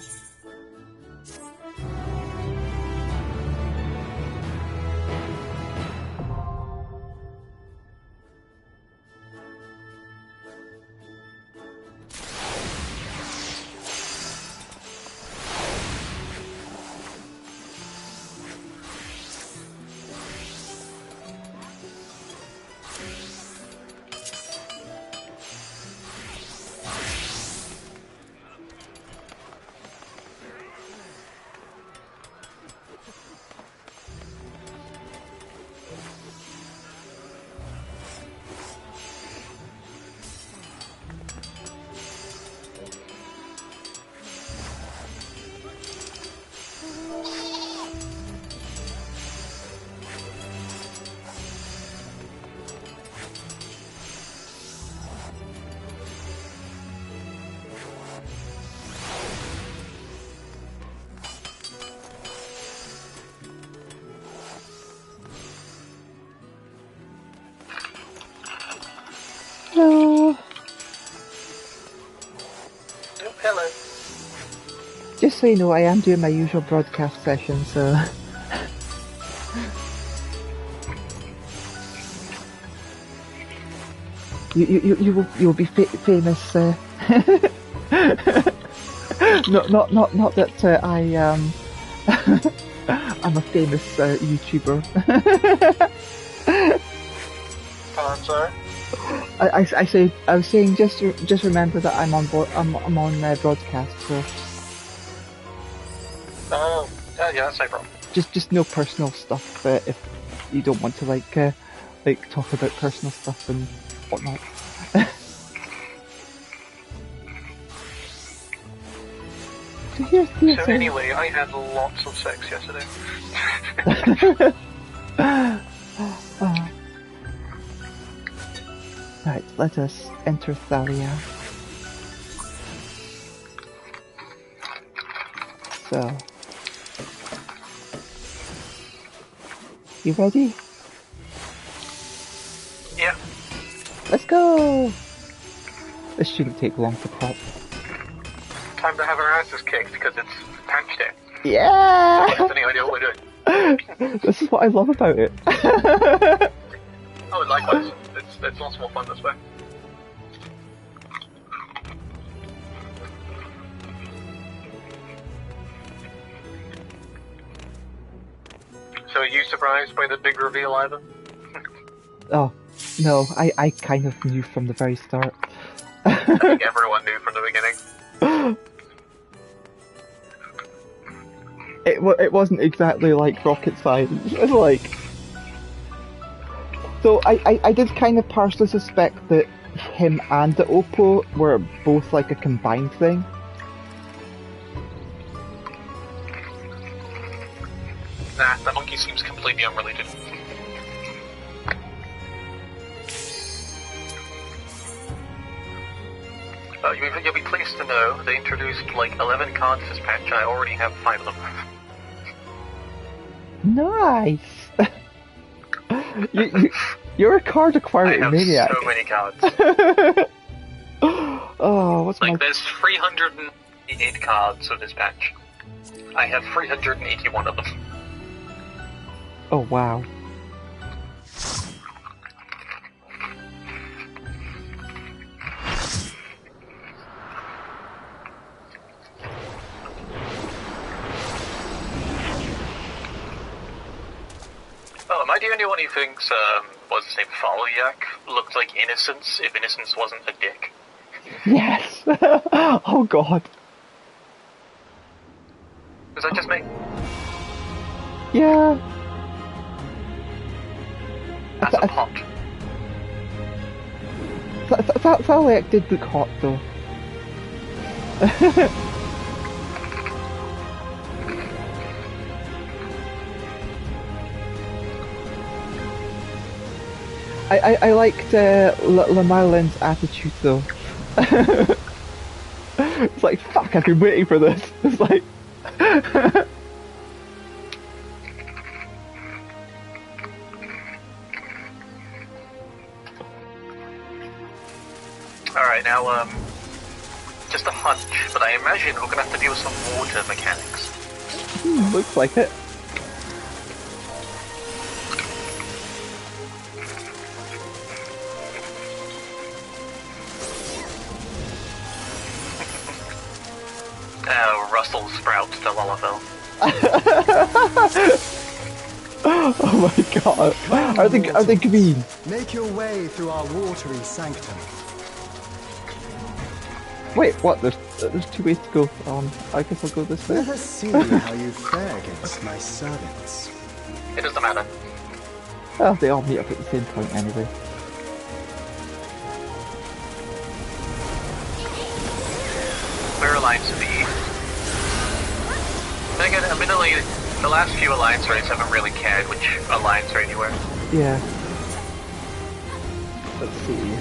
Hello. Hello. Just so you know, I am doing my usual broadcast session, so... you will be famous. Not that I'm a famous YouTuber. I'm sorry. I was saying just remember that I'm on broadcast. So. Oh, Yeah, that's no problem. Just no personal stuff if you don't want to like talk about personal stuff and whatnot. So anyway, I had lots of sex yesterday. Right, let us enter Thalia. So, you ready? Yeah. Let's go! This shouldn't take long to prep. Time to have our asses kicked because it's patch day. Yeah! So that's any idea what we're doing. This is what I love about it. Oh, likewise. It's lots more fun this way. So are you surprised by the big reveal either? Oh, no, I kind of knew from the very start. I think everyone knew from the beginning. It wasn't exactly like rocket science. It was like... So I did kind of partially suspect that him and the Oppo were both like a combined thing. Nah, the monkey seems completely unrelated. You'll be pleased to know they introduced like 11 cards this patch and I already have 5 of them. Nice! You're a card acquiring maniac. I have so many cards. Oh, what's like, my... there's 388 cards of this patch. I have 381 of them. Oh, wow. Oh, am I the only one who thinks, what's his name, Folliac looked like Innocence if Innocence wasn't a dick? Yes! Oh, God. Was that just me? Yeah. That's a pot. Thaliac did look hot, though. I liked Lamarlin's attitude, though. It's like, fuck, I've been waiting for this. It's like... Alright, now, just a hunch, but I imagine we're gonna have to deal with some water mechanics. Looks like it. Russell Sprout to Lullabill. Oh my god. Are they green? Make your way through our watery sanctum. Wait, what? There's 2 ways to go. I guess I'll go this way. Let us see how you fare against my servants. It doesn't matter. Oh, they all meet up at the same point anyway. We're aligned to the east. Then again, admittedly, the last few alliance raids haven't really cared which alliance raid you were. Yeah. Let's see.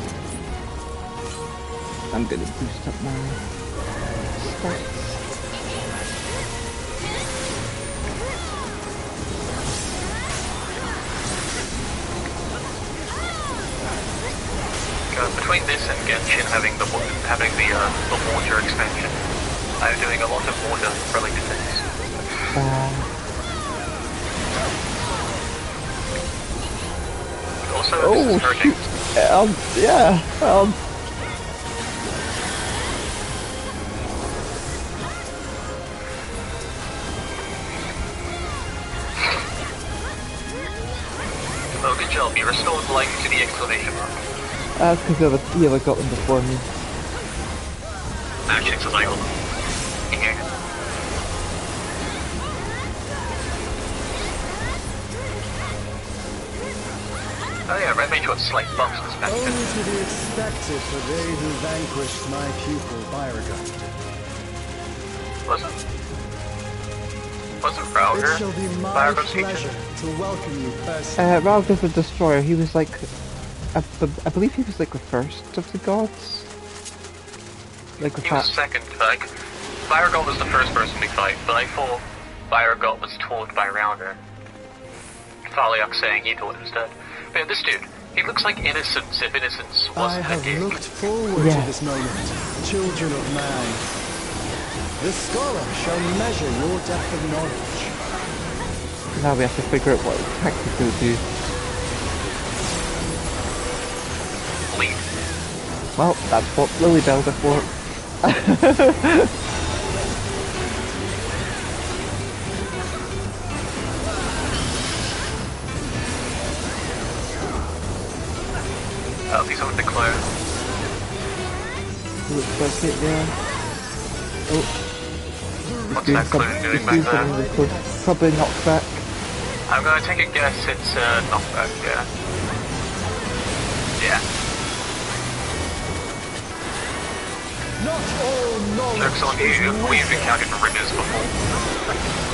I'm gonna boost up my stats. Between this and Genshin having the water expansion, I'm doing a lot of water related things. Also, this is hurting. Yeah. Oh, good job. You restored life to the exclamation mark. That's because the other got them before me. Actually, because I got them. Yeah. Mage got slight buffs this match. Only to be expected for they who vanquished my pupil, Byragon. Wasn't Rauger It shall be my Byragon's pleasure teacher? to welcome you personally. Ralgr the Destroyer, he was like, I believe he was like the first of the gods. Like with He was that. second, like, Byragon was the first person to fight, but I thought Byragon was taught by Rauger. Thaliok saying he thought it was dead. But yeah, this dude, he looks like Innocence if Innocence I wasn't a have dick. looked forward Yeah. to this moment, children of man. The scholar shall measure your depth of knowledge. Now we have to figure out what tactic to do. Lead. Well, that's what Lily Bell's are for. These are declare. Looks like it, yeah. Oh, What's doing that clue some- doing it's back doing there? something really cool. Probably knockback. I'm gonna take a guess it's knockback, yeah. Yeah. Not all knowledge Looks like is we've wisdom. encountered riggers before.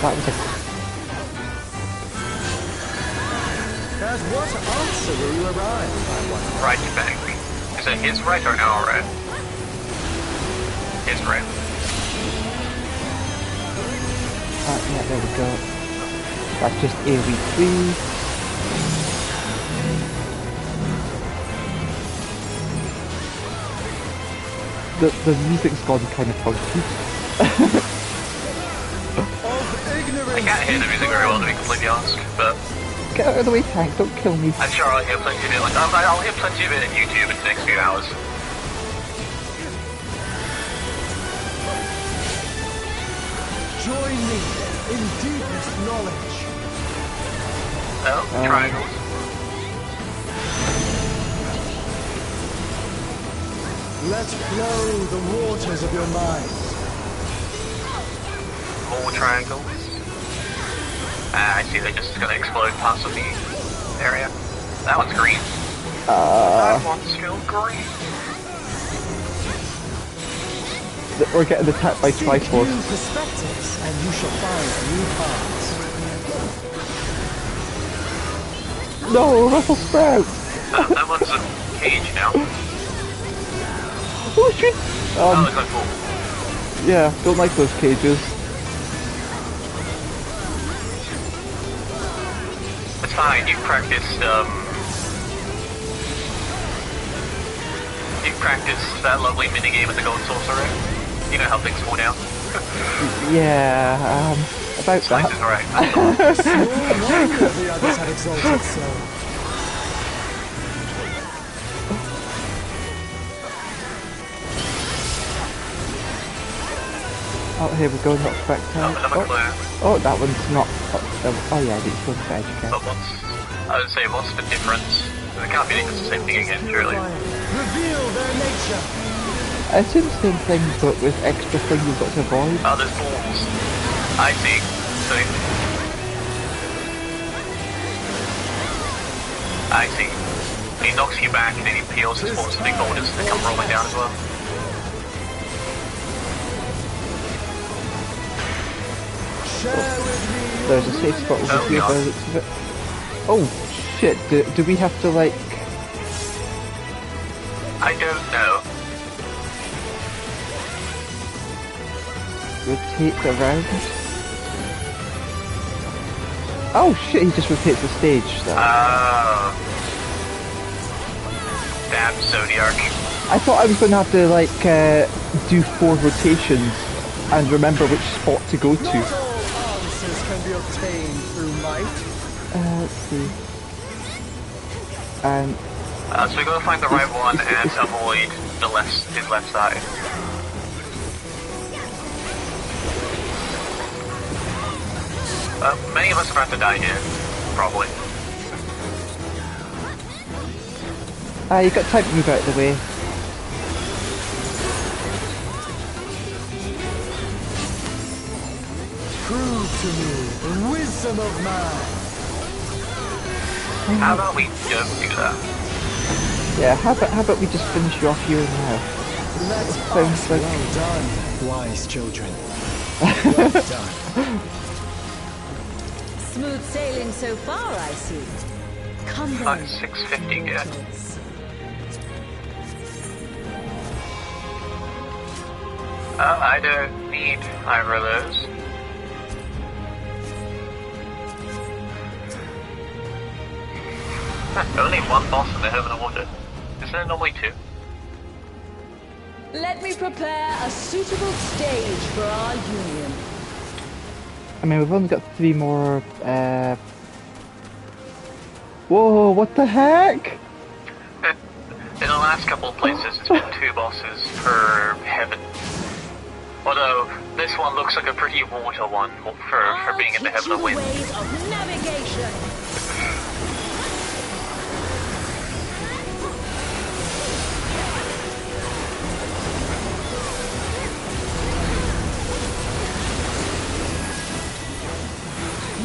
That was a At what answer will you arrive, I wonder? Right bank. Is it his right or our right? His right. yeah, there we go. That's just AoE 3. The music's gone kind of funky. I can't hear the music very well to be completely honest, but Get out of the way, tank, don't kill me. I'm sure I'll hear plenty of it. Like, I'll hear plenty of it in YouTube in the next few hours. Join me in deepest knowledge. Oh, triangles. Let flow the waters of your mind. More triangles. I see they're just gonna explode past the area. That one's green. That one's still green. We're getting attacked by Seek Triforce. new perspectives, and you shall find new paths. No, Russell Sprout! That one's a cage now. Oh shit! That looks like cool. Yeah, don't like those cages. It's fine, you've practiced that lovely minigame at the Gold Sorcerer. You know how things fall down. Yeah, about Slice that. is right. No wonder the others had exalted so. Oh, here we go, knockback time. Another clue. Oh, that one's not... Oh yeah, it's going to edge again. But I would say, what's the difference? It can't be the same thing again, surely. Reveal their nature. It's the same thing, but with extra things you've got to avoid. Oh, there's balls. I see. I see. He knocks you back and then he peels his balls and big boulders that come rolling down as well. Share with me. There's a safe spot over Oh, here by God. the looks of it. Oh, shit, do we have to, like... I don't know. rotate around? Oh shit, he just rotates the stage there. Damn Zodiac. I thought I was going to have to, like, do 4 rotations and remember which spot to go Not to. all answers can be obtained through might. Let's see. And So we gotta find the right one and avoid his left side. Many of us are about to die here, probably. you got time to move out of the way. Prove to me, wisdom of man. How about we don't do that? Yeah, how about we just finish you off here and now? Let's Sounds like... Well done, wise children. Well done. Smooth sailing so far, I see. Come then. Like 650 gear. I don't need either of those. Only one boss in the Heaven of Water. Is there normally two? Let me prepare a suitable stage for our union. I mean, we've only got 3 more, Whoa, what the heck? In the last couple of places, it's been 2 bosses per heaven. Although, this one looks like a pretty water one for being in the Heaven of Wind. Ways of navigation.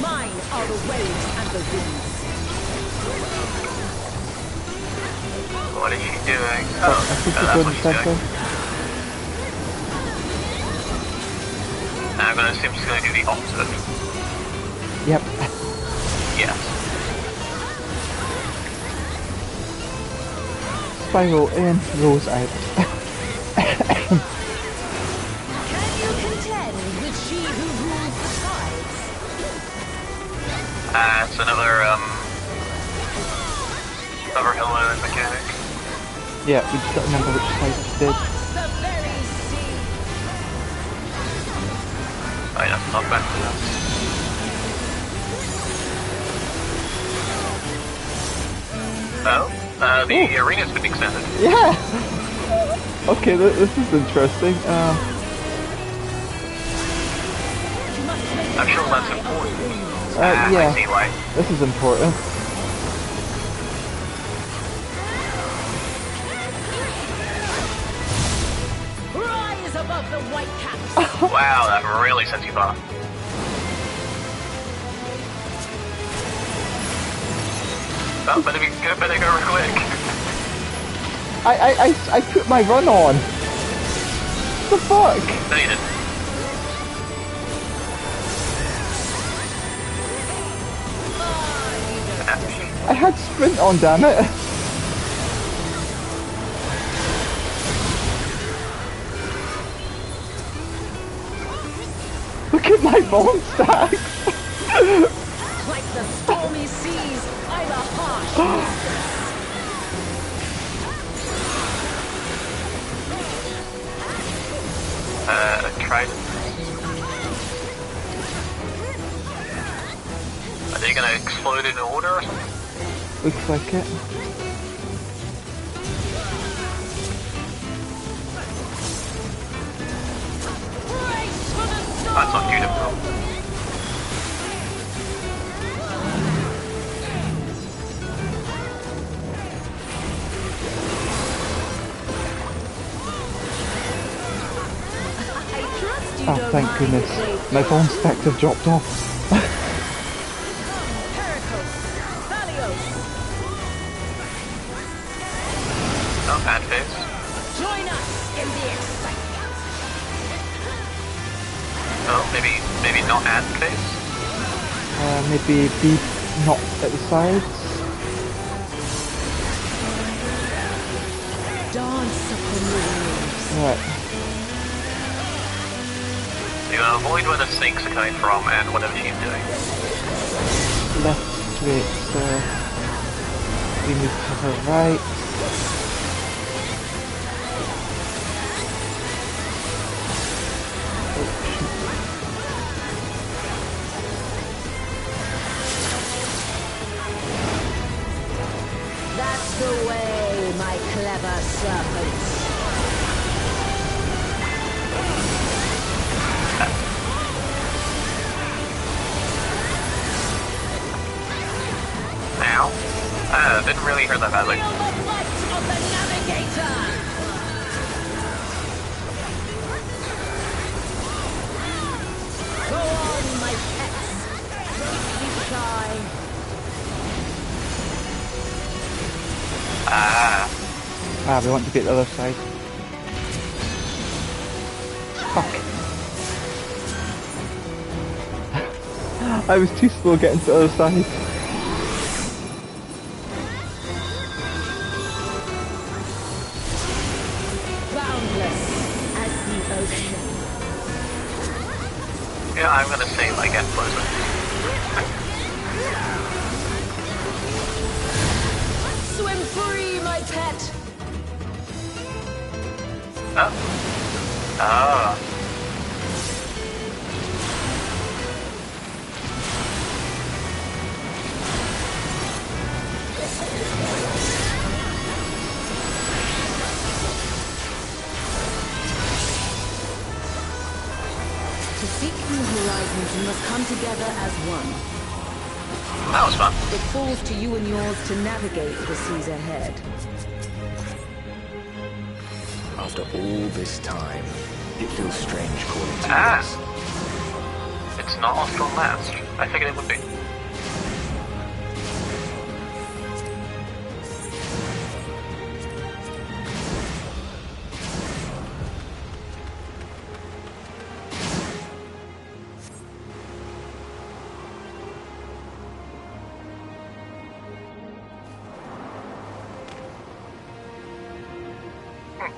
Mine are the waves and the winds. What is she doing? I think that's we're what going she's to doing. I'm gonna assume she's gonna do the opposite. Yep. Yes. Spiral in, rolls out. Can you contend with she who rules the skies? It's another hello mechanic. Yeah, we just got to remember which side it did. The very sea. Oh yeah, not back to that. Oh, the arena's been extended. Yeah! Okay, this is interesting. I'm sure that's important. Yeah, I see why. this is important. Rise above the white caps. Wow, that really sets you off. Oh, better go real quick. I put my run on. What the fuck? No, you didn't. I had sprint on, damn it. Look at my bone stacks. Like the stormy seas, I'm a harsh. Trident. Are they gonna explode in order or something? Looks like it. That's not too difficult. Oh, thank goodness. My bone stacks have dropped off. Oh, bad face. Join us in the excitement. Oh, maybe not ad face? Maybe be not at the sides. Dance upon the waves. Right. You're gonna avoid where the snakes are coming from and whatever she's doing. Left, straight, so we move to her right. That's the way, my clever serpents. Ow. Didn't really hear that badly. Feel the light of the navigator. Go on, my pet. Ah, we want to be at the other side. Fuck. I was too slow getting to the other side. Boundless as the ocean. Yeah, I'm gonna say like get closer. Swim free, my pet. Oh. Ah. To seek new horizons, you must come together as one. That was fun. It falls to you and yours to navigate the seas ahead. After all this time, it feels strange calling to Ah. us. It's not off from last. I figured it would be.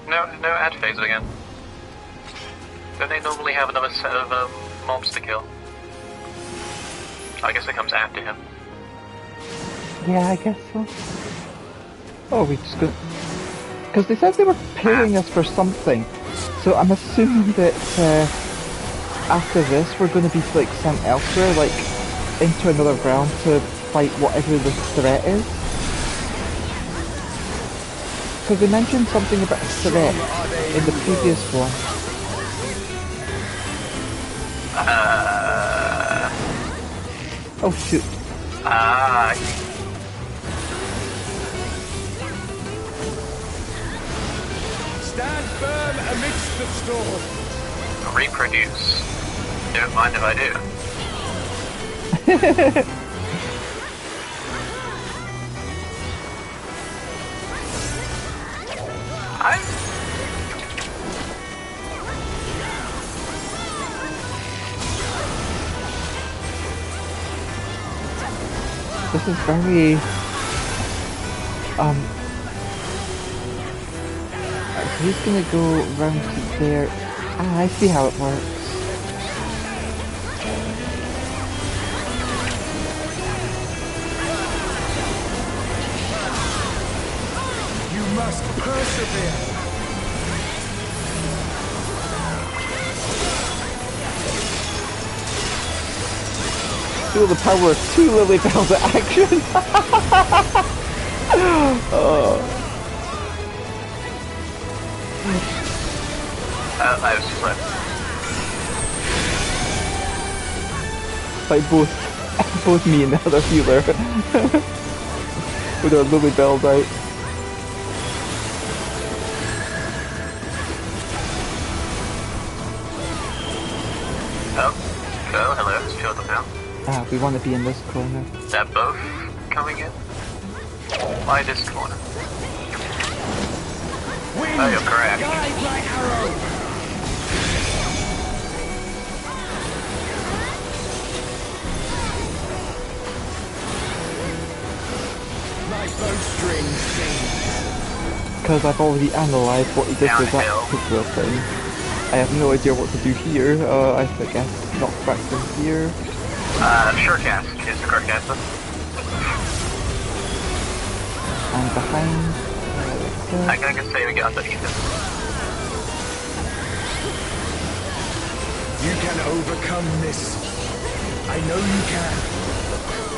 No ad phase again. Don't they normally have another set of mobs to kill? I guess it comes after him. Yeah, I guess so. Oh, we just got... Because they said they were paying us for something. So I'm assuming that after this we're going to be like sent elsewhere, like into another realm to fight whatever the threat is. Because they mentioned something about a threat in the previous one. Oh shoot. Stand firm amidst the storm. Reproduce. Don't mind if I do. This is very... he's gonna go round to there. Ah, I see how it works. You must persevere. Feel the power of 2 lily bells at action. Oh. I was flipped. Like both me and the other healer with our lily bells out. Oh, hello, it's children now. Ah, we want to be in this corner. They're both coming in? Why this corner? Wind, Oh, you're correct. guide my arrow. My bowstring sings. Because I've already analysed what he did with that Downhill. particular thing. I have no idea what to do here. I guess knock back from here. Sure cast is the correct answer. And behind. I'm gonna say we get underneath it. You can overcome this. I know you can.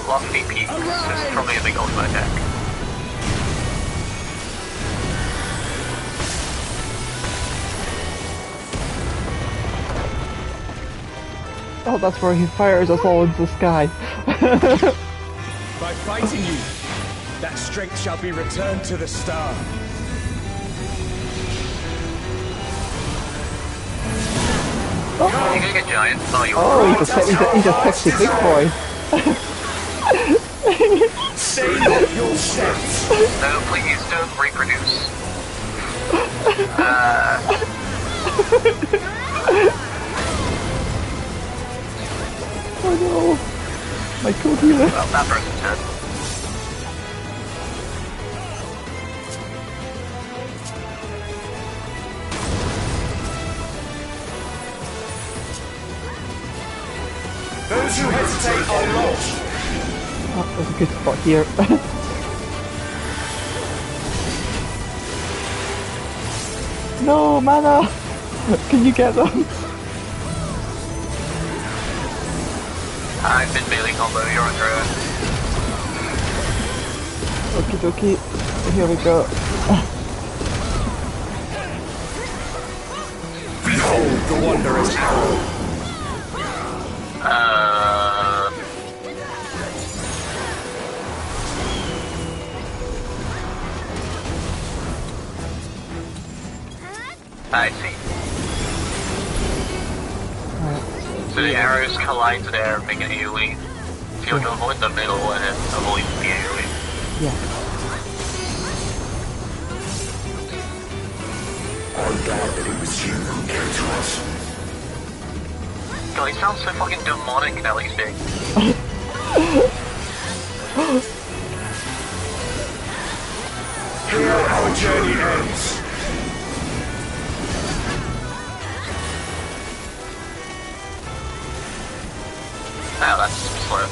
Lofty Peaks is probably a big ultimate attack. Oh, that's where he fires us all into the sky. By fighting you, that strength shall be returned to the star. Are you gonna get giant? Oh, you Oh, are. he's a sexy big boy. Say not your sense. No, please don't reproduce. Oh no! My co-healer! Well, that person's dead. Those who hesitate are lost. Oh, there's a good spot here. No, mana! Can you get them? I've been melee combo, you're under it. Okie dokie, here we go. Behold the wondrous arrow. I see. So the arrows collide there, making an AoE. If you want to avoid the middle and then avoid the AoE. Yeah. I'm glad that it was you who came to us. God, he sounds so fucking demonic now that he's big. Here our journey ends. Wow, that's slow.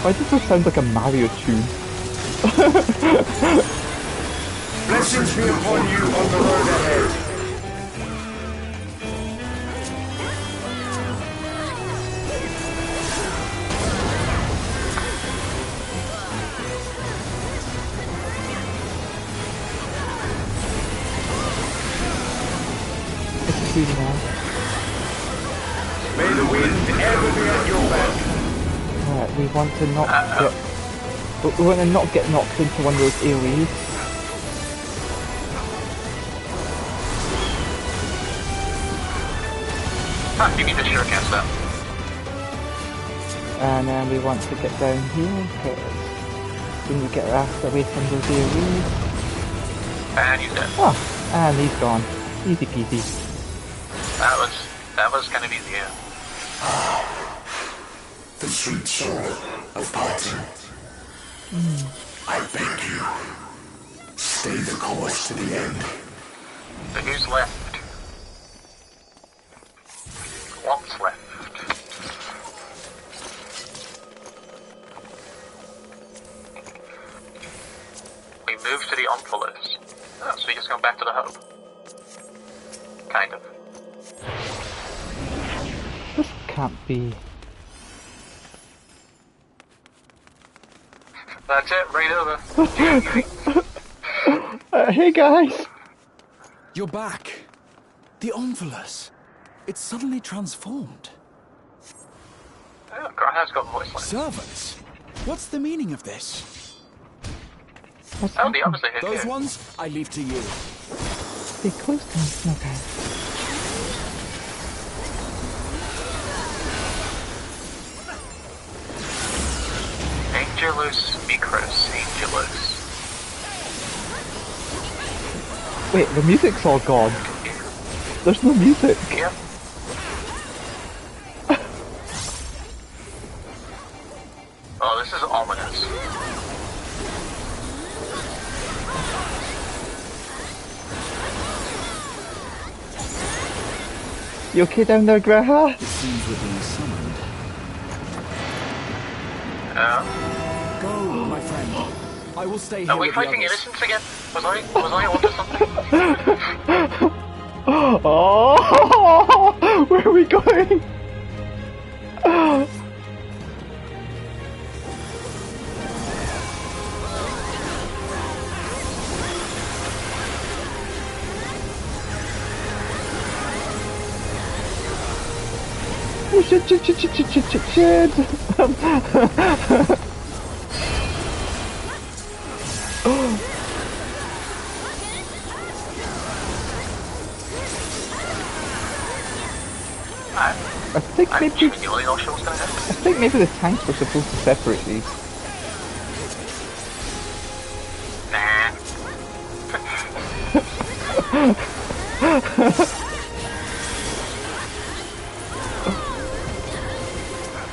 Why does this sound like a Mario tune? Blessings be upon you on the road ahead. It's too now. May the wind ever be at your back. Alright, we want to not get... We want to not get knocked into one of those AoEs. Fuck, you need to sure cast that. And then we want to get down here, because we need to get our ass away from those AoEs. And he's dead. Oh, and he's gone. Easy peasy. That was kind of easy, yeah. The sweet sorrow of parting. I beg you, stay the course to the end. But who's left? What's left? We moved to the Omphalos. Oh, so we just go back to the hub. Kind of. This can't be... That's it, right over. Hey guys! You're back. The Omphalos. It's suddenly transformed. Oh, Grana's got voice lines. Servants? What's the meaning of this? Oh, the opposite hit Those here. ones, I leave to you. Stay close to me, okay. Angelus Micros, Angelus. Wait, the music's all gone. There's no music. Yep. Oh, this is ominous. You okay down there, Graha? It seems we're being summoned. Yeah. Go, my friend. I will stay here Are we with the fighting others. innocents again? Was I onto something? Oh, where are we going? Shit. I think I'm maybe genuinely not sure what's going to happen. I think maybe the tanks were supposed to separate these.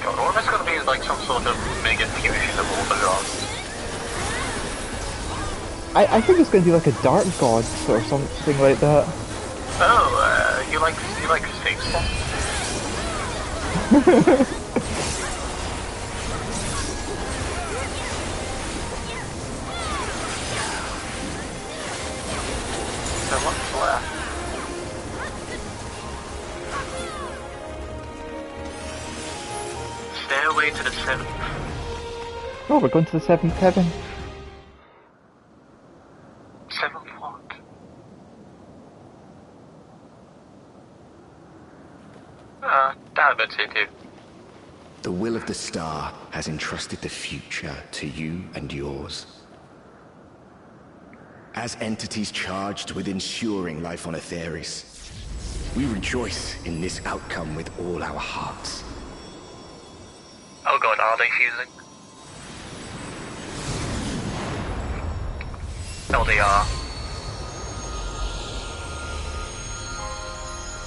God, or if it's gonna be like some sort of mega fusion of all the gods. I think it's going to be like a dark god or something like that. Oh, you like space stuff? So what's left? Stairway to the 7th. Oh, we're going to the 7th heaven. 7th what? Damn it, too. The will of the star has entrusted the future to you and yours. As entities charged with ensuring life on Aetheris, we rejoice in this outcome with all our hearts. Oh god, are they fusing? Oh, they are.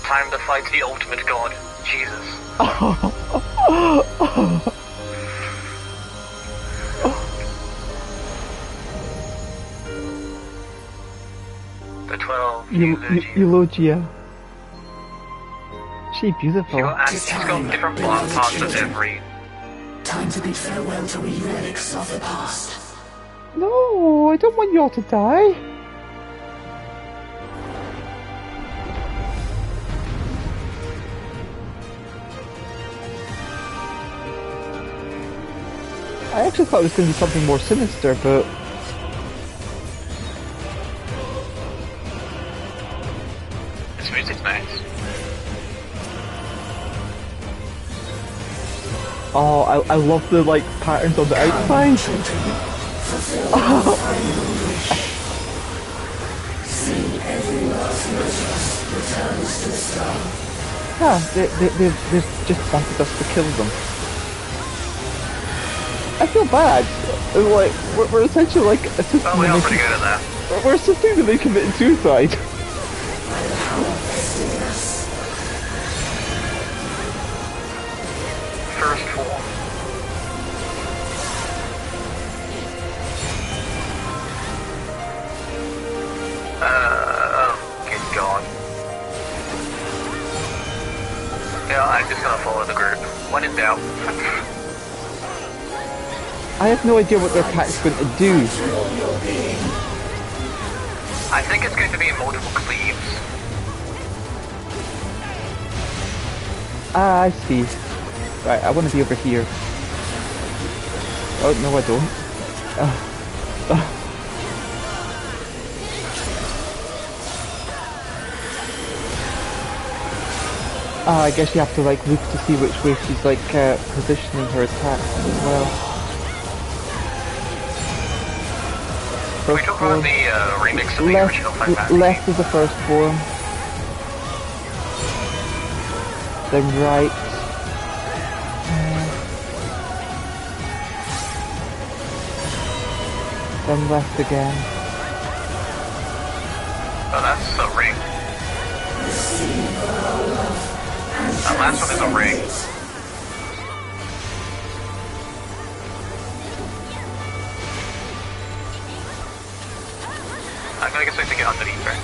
Time to fight the ultimate god, Jesus. The 12 Eulogia. She beautiful. She's got different parts of every. Time to bid farewell to we relics of the past. No, I don't want you all to die. I actually thought it was going to be something more sinister, but... This music's nice. Oh, I love the, like, patterns on the outside. Yeah, they've just wanted us to kill them. I feel bad. Like, we're essentially like assisting Oh, we them. are pretty good at that. We're assisting them in committing suicide. First form. Oh, good god. Yeah, I'm just gonna follow the group. When in doubt. I have no idea what their attack's going to do. I think it's going to be multiple cleaves. Ah, I see. Right, I want to be over here. Oh, no I don't. I guess you have to like look to see which way she's like positioning her attacks as well. Can we talk about the remix of the original Fight Back? Left is the first form. Then right. Then left again. Oh, that's a ring. That last one is a ring. I guess I have to get underneath her.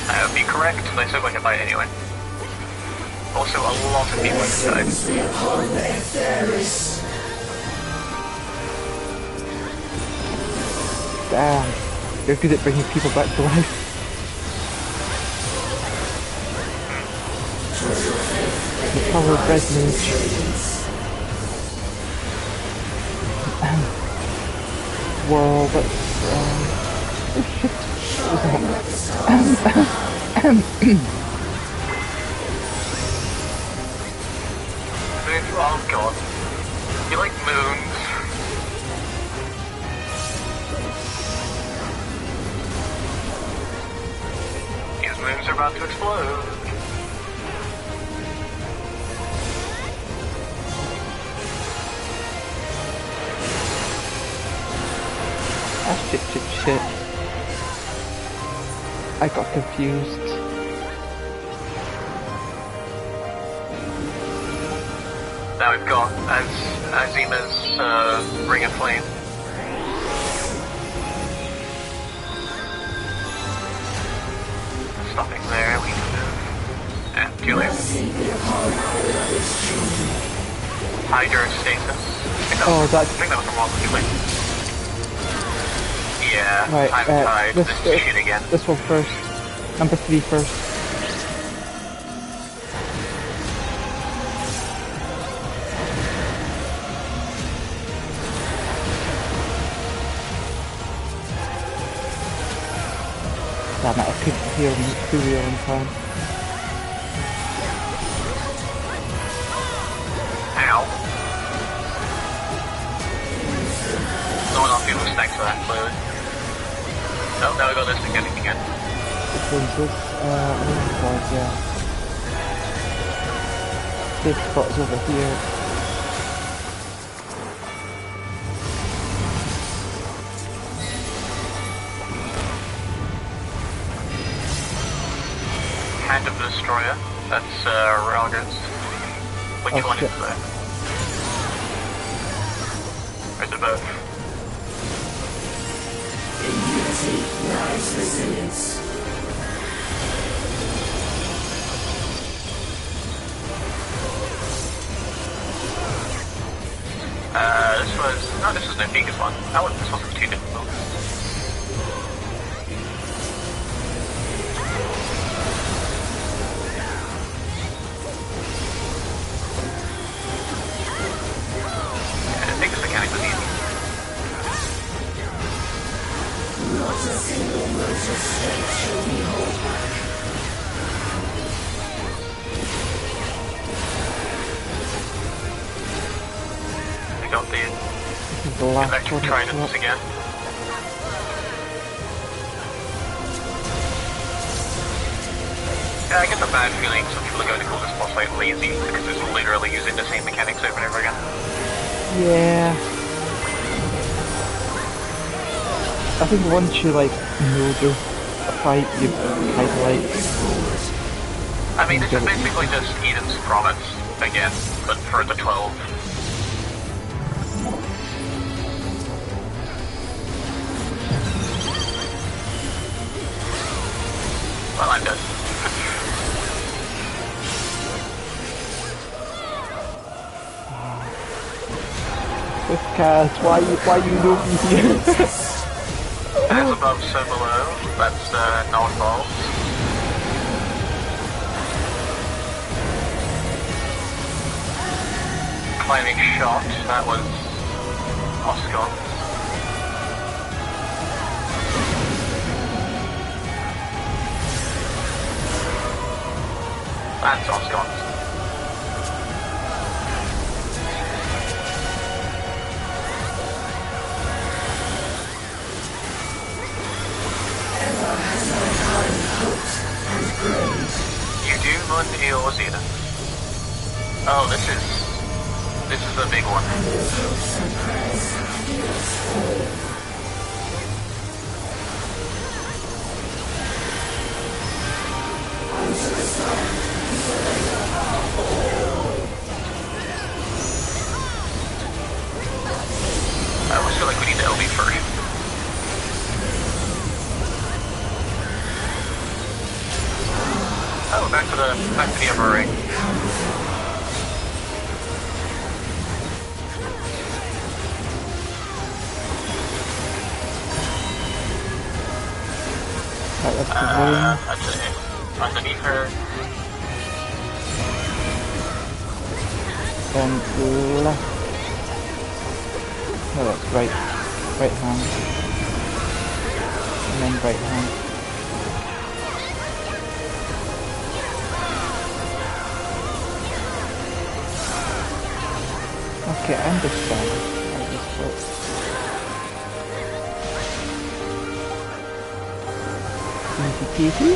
That would be correct, but I still got hit by it anyway. Also, a lot of people inside. Damn, you're good at bringing people back to life. The power of red mage. World, oh shit, Oh god. You like moons. These moons are about to explode. Shit. I got confused. Now we've got Azima's Ring of Flame. Stopping there, we can move. And Julian. Hydrostasis. I think that was the wrong Julian. Yeah, Right, I'm tied. This is shit again. This one first. Number 3 first. Damn it, I couldn't hear him too real in time. Ow. Someone else people thanks for that, clearly. Oh, now we got this again. Which one's this? Oh god, yeah. Safe spot's over here. Hand of the Destroyer. That's Rogers. Which one is that? Or is it both? In unity lies resilience. This was no biggest one. This wasn't too difficult. I think this mechanic was easy. Not a single motor state shall be held back. We got The last electric one tridents again. Yeah, I get the bad feeling some people are going to call this boss fight lazy because it's literally using the same mechanics over and over again. Yeah. I think once you like know the fight, you kind of like. I mean, this is basically just Eden's Promise again, but for the 12. Well, I'm dead. Cat, why you know me here? As above, so below. That's not involved. Climbing shot. That was Oscar. That's Oscar. You do Mun Eozina. Oh, this is the big one. I almost feel like we need the LB first. Oh, back to the upper ring. That's it. Underneath her. And left. No, that's right. Right hand. And then right hand. Okay, I understand how this works. Easy peasy.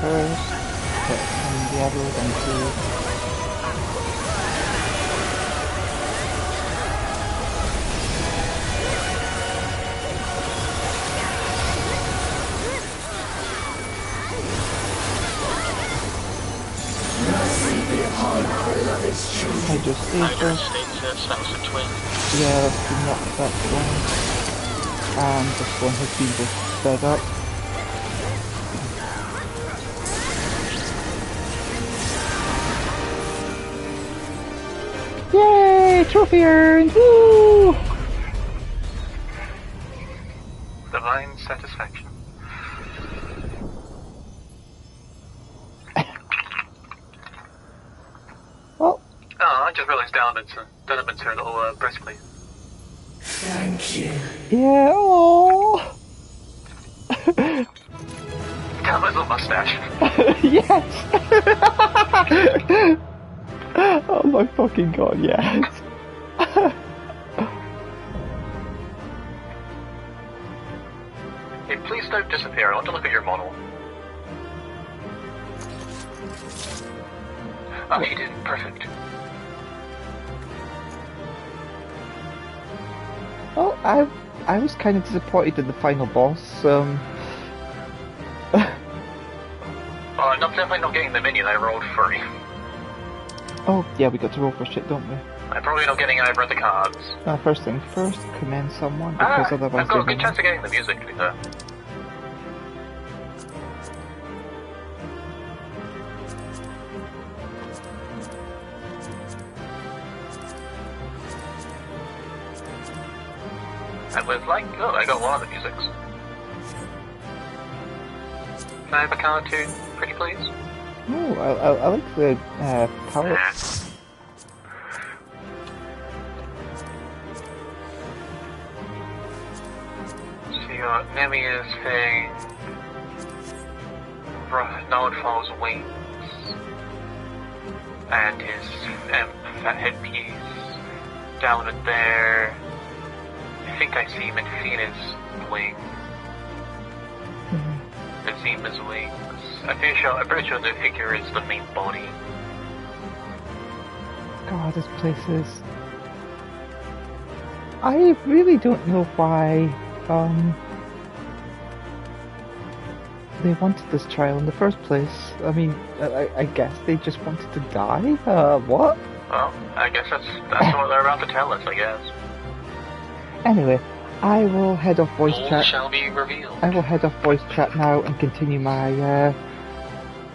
first. Hit some Diablo, then 2. I just saved this. That was a twin. Yeah, let's do not that one. And this one has been just sped up. Yay! Trophy earned! Woo! Divine satisfaction. Well, Oh, I just realised Donovan's her little breastplate. Thank you. yeah, aww. That was a mustache. Yes! Oh my fucking god, yes! Hey, please don't disappear. I want to look at your model. Oh, she did. Perfect. Well, I was kind of disappointed in the final boss. I'm definitely not getting the minion I rolled free. Oh, yeah, we got to roll for shit, don't we? I'm probably not getting either of the cards. First thing first, commend someone, because otherwise I've got a they good chance of getting the music, to be fair. And with like, oh, I got one of the musics. Can I have a card too, pretty please? Oh, I like the palette. So you got Nemia's thing, Nightfall's wings, and his fat headpiece down in there. I think I see Menfina's wing. Zima's wings. I'm pretty sure the figure is the main body. God, this place is... I really don't know why, they wanted this trial in the first place. I mean, I guess they just wanted to die? What? Well, I guess that's what they're about to tell us, I guess. Anyway, I will head off voice All chat. shall be revealed. I will head off voice chat now and continue my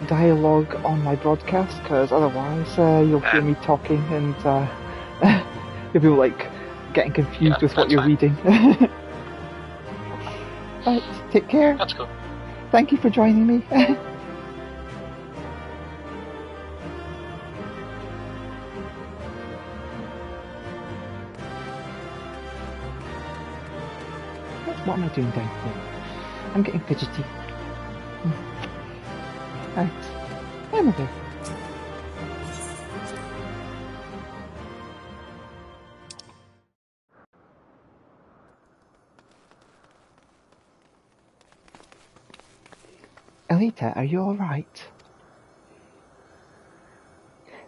dialogue on my broadcast, because otherwise you'll hear me talking and you'll be like getting confused with what you're reading. Right, take care. That's cool. Thank you for joining me. What am I doing down here? I'm getting fidgety. Right. Anyway. Elita, are you alright?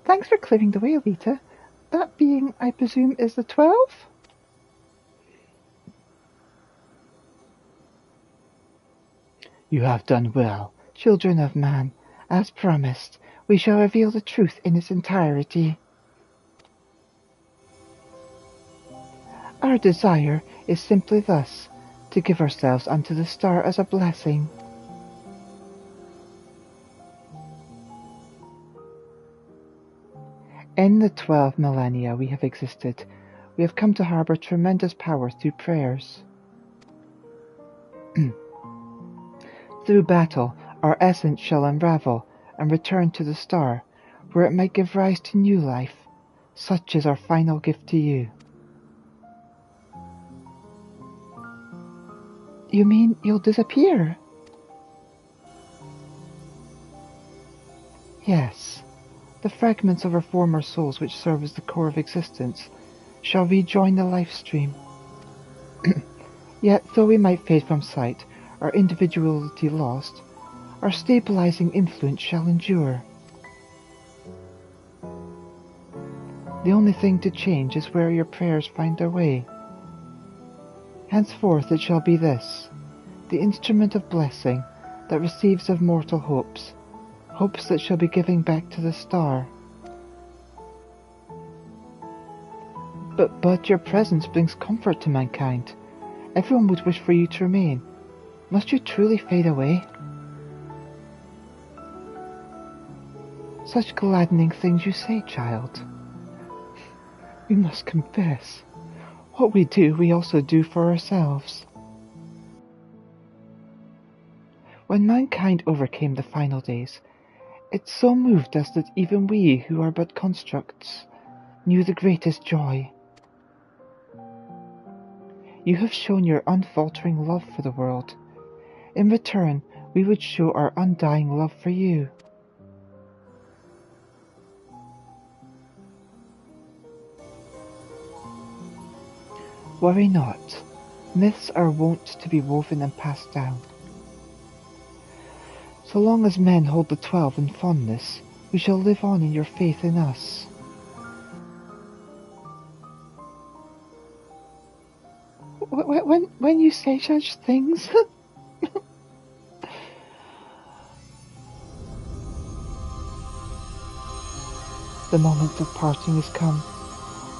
Thanks for clearing the way, Elita. That being, I presume, is the 12? You have done well, children of man. As promised, we shall reveal the truth in its entirety. Our desire is simply thus, to give ourselves unto the star as a blessing. In the 12 millennia we have existed, we have come to harbour tremendous power through prayers. Through battle, our essence shall unravel and return to the star, where it might give rise to new life. Such is our final gift to you. You mean you'll disappear? Yes. The fragments of our former souls which serve as the core of existence shall rejoin the life stream. Yet, though we might fade from sight, our individuality lost, Our stabilizing influence shall endure. The only thing to change is where your prayers find their way. Henceforth it shall be this, the instrument of blessing that receives of mortal hopes, hopes that shall be giving back to the star. But your presence brings comfort to mankind. Everyone would wish for you to remain. Must you truly fade away? Such gladdening things you say, child. We must confess, what we do, we also do for ourselves. When mankind overcame the final days, it so moved us that even we, who are but constructs, knew the greatest joy. You have shown your unfaltering love for the world. In return, we would show our undying love for you. Worry not. Myths are wont to be woven and passed down. So long as men hold the 12 in fondness, we shall live on in your faith in us. When you say such things... The moment of parting is come.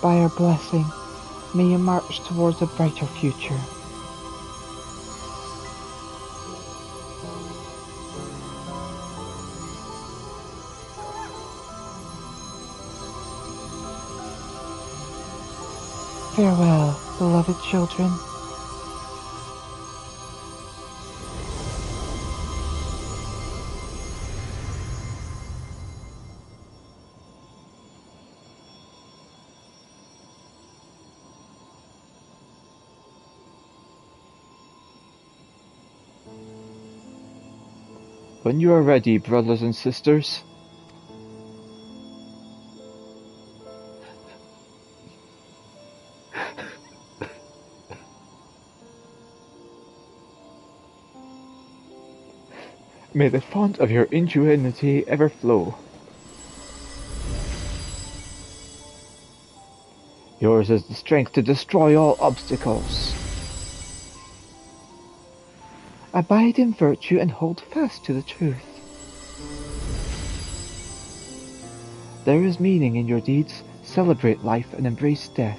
By our blessing, may you march towards a brighter future. Farewell, beloved children. When you are ready, brothers and sisters. May the font of your ingenuity ever flow. Yours is the strength to destroy all obstacles. Abide in virtue and hold fast to the truth. There is meaning in your deeds. Celebrate life and embrace death.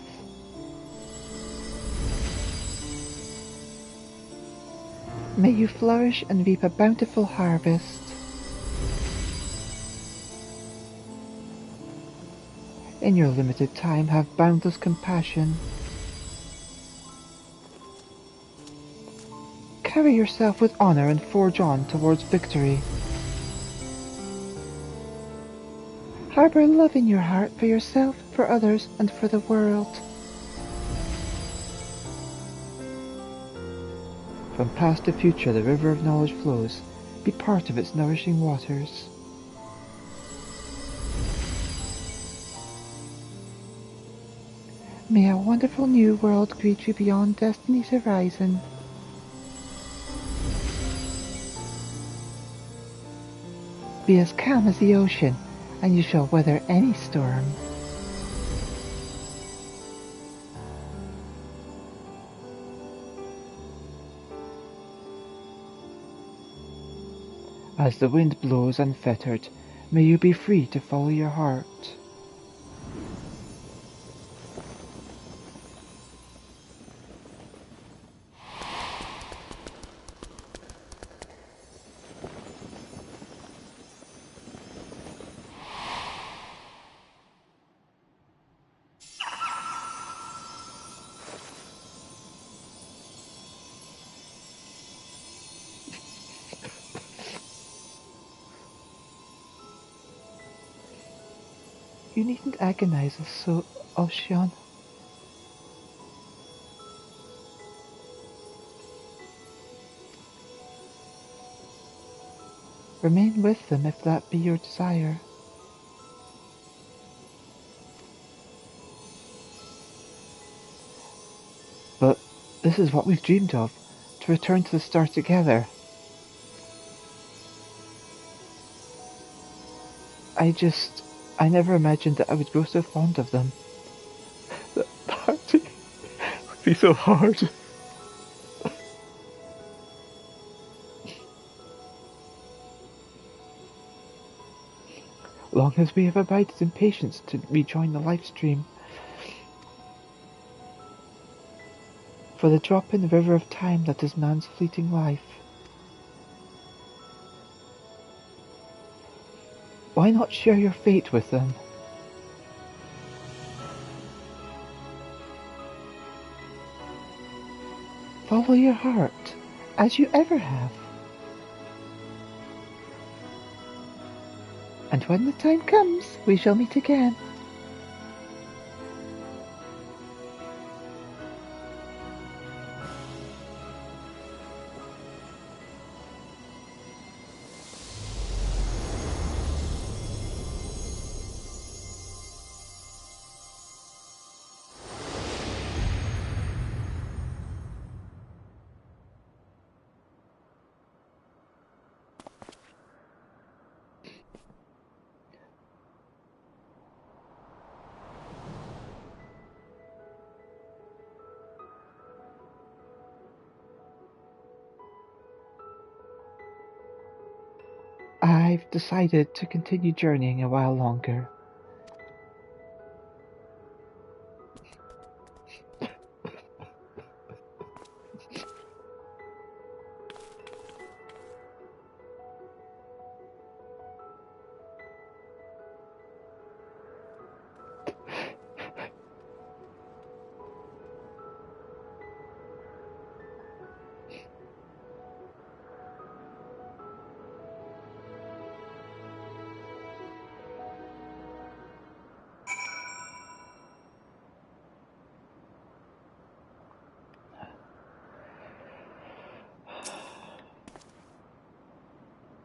May you flourish and reap a bountiful harvest. In your limited time, have boundless compassion. Carry yourself with honor and forge on towards victory. Harbor love in your heart for yourself, for others, and for the world. From past to future the river of knowledge flows. Be part of its nourishing waters. May a wonderful new world greet you beyond destiny's horizon. Be as calm as the ocean, and you shall weather any storm. As the wind blows unfettered, may you be free to follow your heart. You needn't agonize us so, Ocean. Remain with them if that be your desire. But this is what we've dreamed of, to return to the star together. I never imagined that I would grow so fond of them. The party would be so hard. Long as we have abided in patience to rejoin the life stream. For the drop in the river of time that is man's fleeting life. Why not share your fate with them? Follow your heart, as you ever have. And when the time comes, we shall meet again. I've decided to continue journeying a while longer.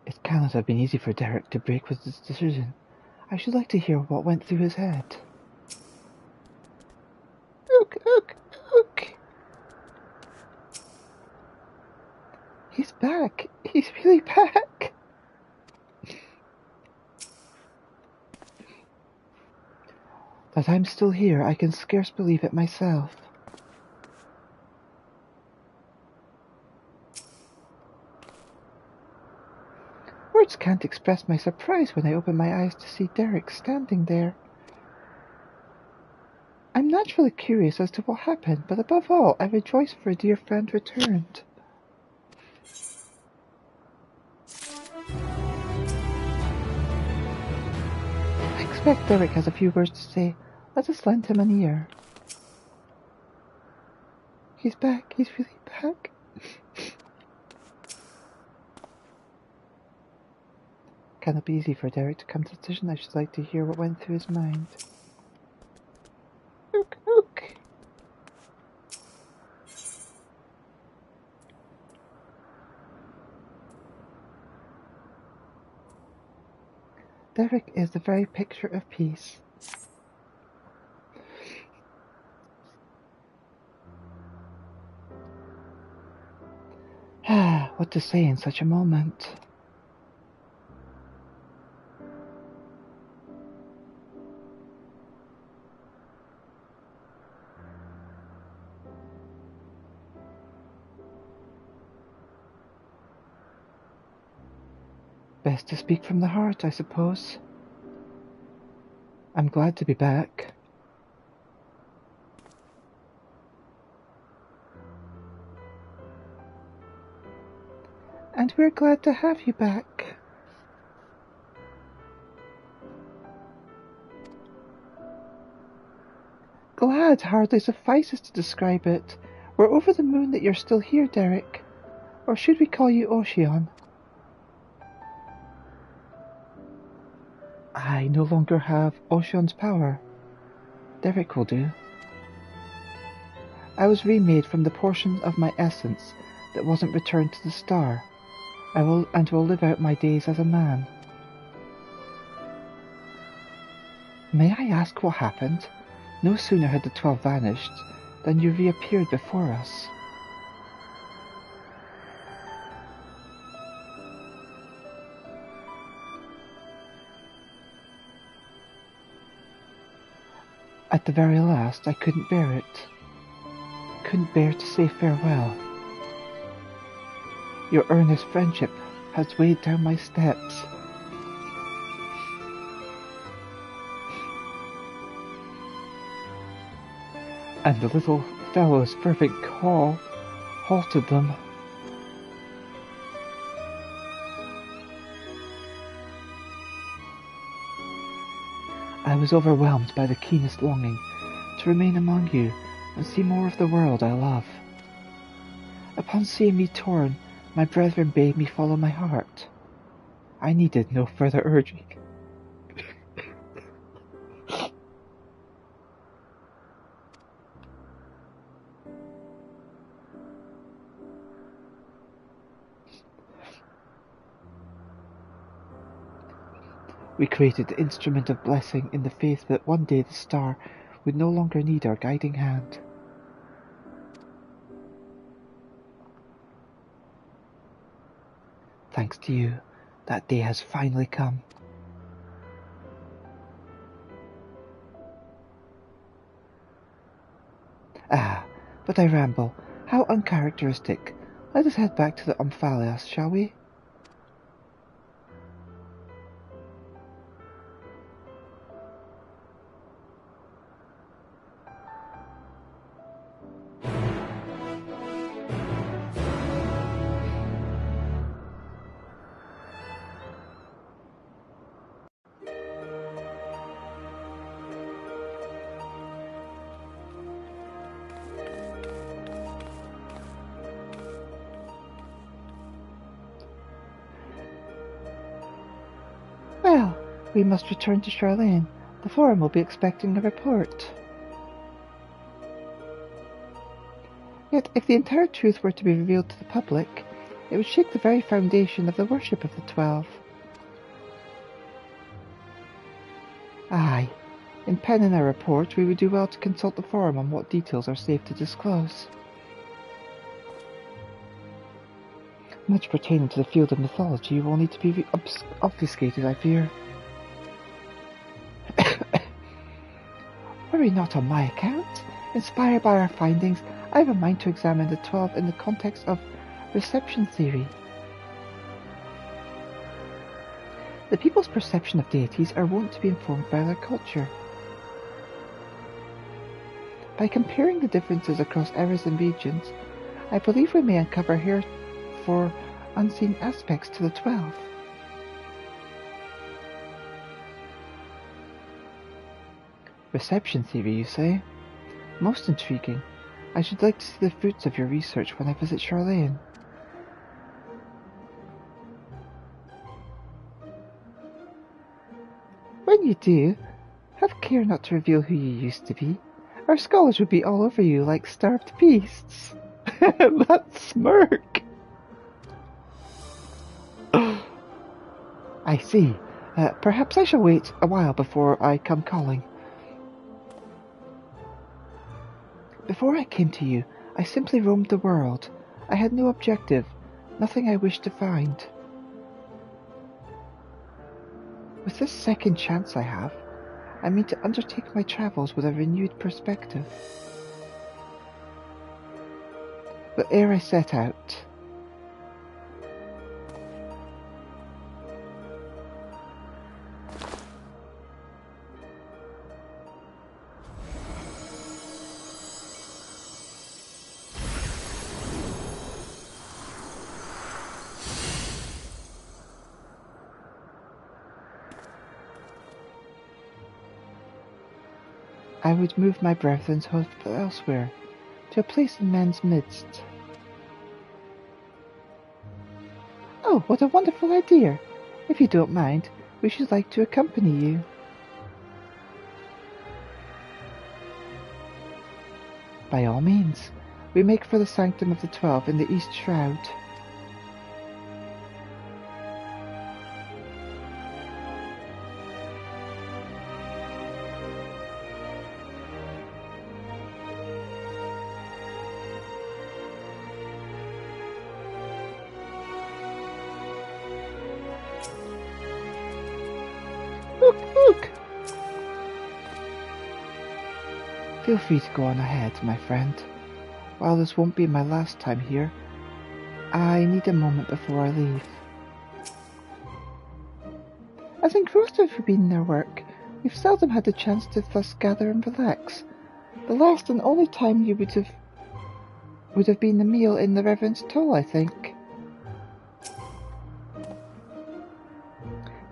It cannot have been easy for Derek to break with this decision. I should like to hear what went through his head. Ook. He's back. He's really back. That I'm still here, I can scarce believe it myself. Words can't express my surprise when I open my eyes to see Derek standing there. I'm naturally curious as to what happened, but above all, I rejoice for a dear friend returned. I expect Derek has a few words to say. Let us lend him an ear. He's back. He's really back. Cannot be easy for Derek to come to a decision. I should like to hear what went through his mind. Ook. Derek is the very picture of peace. What to say in such a moment? Best to speak from the heart, I suppose. I'm glad to be back. And we're glad to have you back. Glad hardly suffices to describe it. We're over the moon that you're still here, Derek. Or should we call you Ocean? I no longer have Ocean's power. Derek will do. I was remade from the portion of my essence that wasn't returned to the star. I will live out my days as a man. May I ask what happened? No sooner had the 12 vanished than you reappeared before us. At the very last, I couldn't bear it. Couldn't bear to say farewell. Your earnest friendship has weighed down my steps. And the little fellow's fervent call halted them. I was overwhelmed by the keenest longing to remain among you and see more of the world I love. Upon seeing me torn, my brethren bade me follow my heart. I needed no further urging. We created the instrument of blessing in the faith that one day the star would no longer need our guiding hand. Thanks to you, that day has finally come. Ah, but I ramble. How uncharacteristic. Let us head back to the Omphalios, shall we? Well, we must return to Charlene. The Forum will be expecting a report. Yet, if the entire truth were to be revealed to the public, it would shake the very foundation of the worship of the 12. Aye, in penning a report, we would do well to consult the Forum on what details are safe to disclose. Much pertaining to the field of mythology will need to be obfuscated, I fear. Worry not on my account. Inspired by our findings, I have a mind to examine the 12 in the context of reception theory. The people's perception of deities are wont to be informed by their culture. By comparing the differences across eras and regions, I believe we may uncover here for unseen aspects to the 12. Reception theory, you say? Most intriguing. I should like to see the fruits of your research when I visit Charlene. When you do, have care not to reveal who you used to be. Our scholars would be all over you like starved beasts. That smirk! I see. Perhaps I shall wait a while before I come calling. Before I came to you, I simply roamed the world. I had no objective, nothing I wished to find. With this second chance I have, I mean to undertake my travels with a renewed perspective. But ere I set out, I would move my brethren's host elsewhere, to a place in men's midst. Oh, what a wonderful idea! If you don't mind, we should like to accompany you. By all means, we make for the Sanctum of the 12 in the East Shroud. Look, look! Feel free to go on ahead, my friend. While this won't be my last time here, I need a moment before I leave. As engrossed as we've been in our work, we've seldom had the chance to thus gather and relax. The last and only time you would have been the meal in the Reverend's Toll, I think.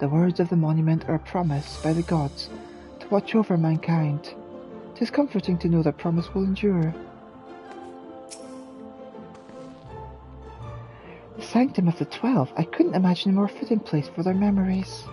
The words of the monument are a promise by the gods to watch over mankind. 'Tis comforting to know their promise will endure. The Sanctum of the 12, I couldn't imagine a more fitting place for their memories.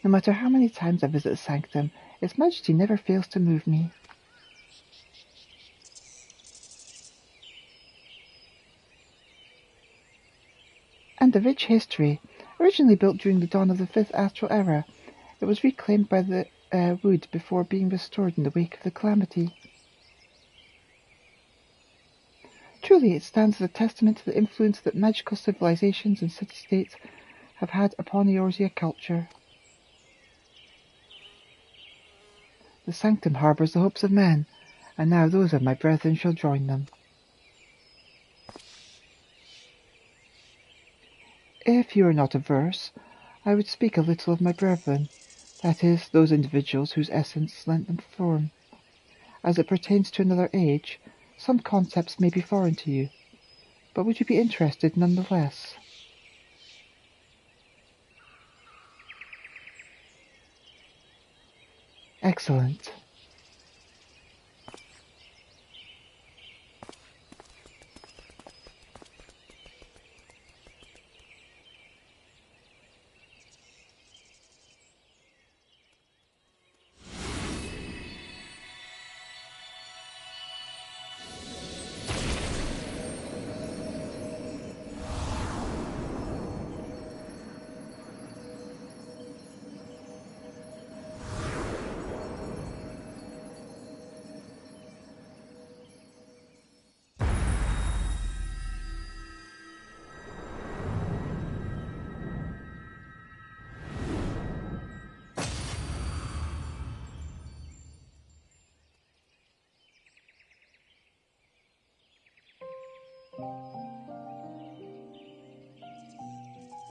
No matter how many times I visit the Sanctum, its majesty never fails to move me. And a rich history. Originally built during the dawn of the 5th Astral Era, it was reclaimed by the Wood before being restored in the wake of the Calamity. Truly, it stands as a testament to the influence that magical civilizations and city-states have had upon Eorzea culture. The Sanctum harbours the hopes of men, and now those of my brethren shall join them. If you are not averse, I would speak a little of my brethren, that is, those individuals whose essence lent them form. As it pertains to another age, some concepts may be foreign to you, but would you be interested nonetheless? Excellent.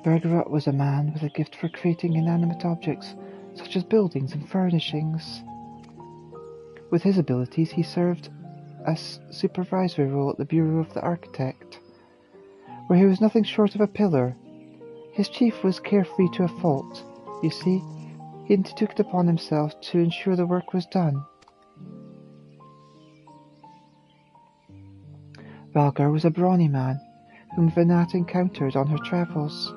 Bergerot was a man with a gift for creating inanimate objects, such as buildings and furnishings. With his abilities, he served a supervisory role at the Bureau of the Architect, where he was nothing short of a pillar. His chief was carefree to a fault. You see, he took it upon himself to ensure the work was done. Valgar was a brawny man, whom Venat encountered on her travels.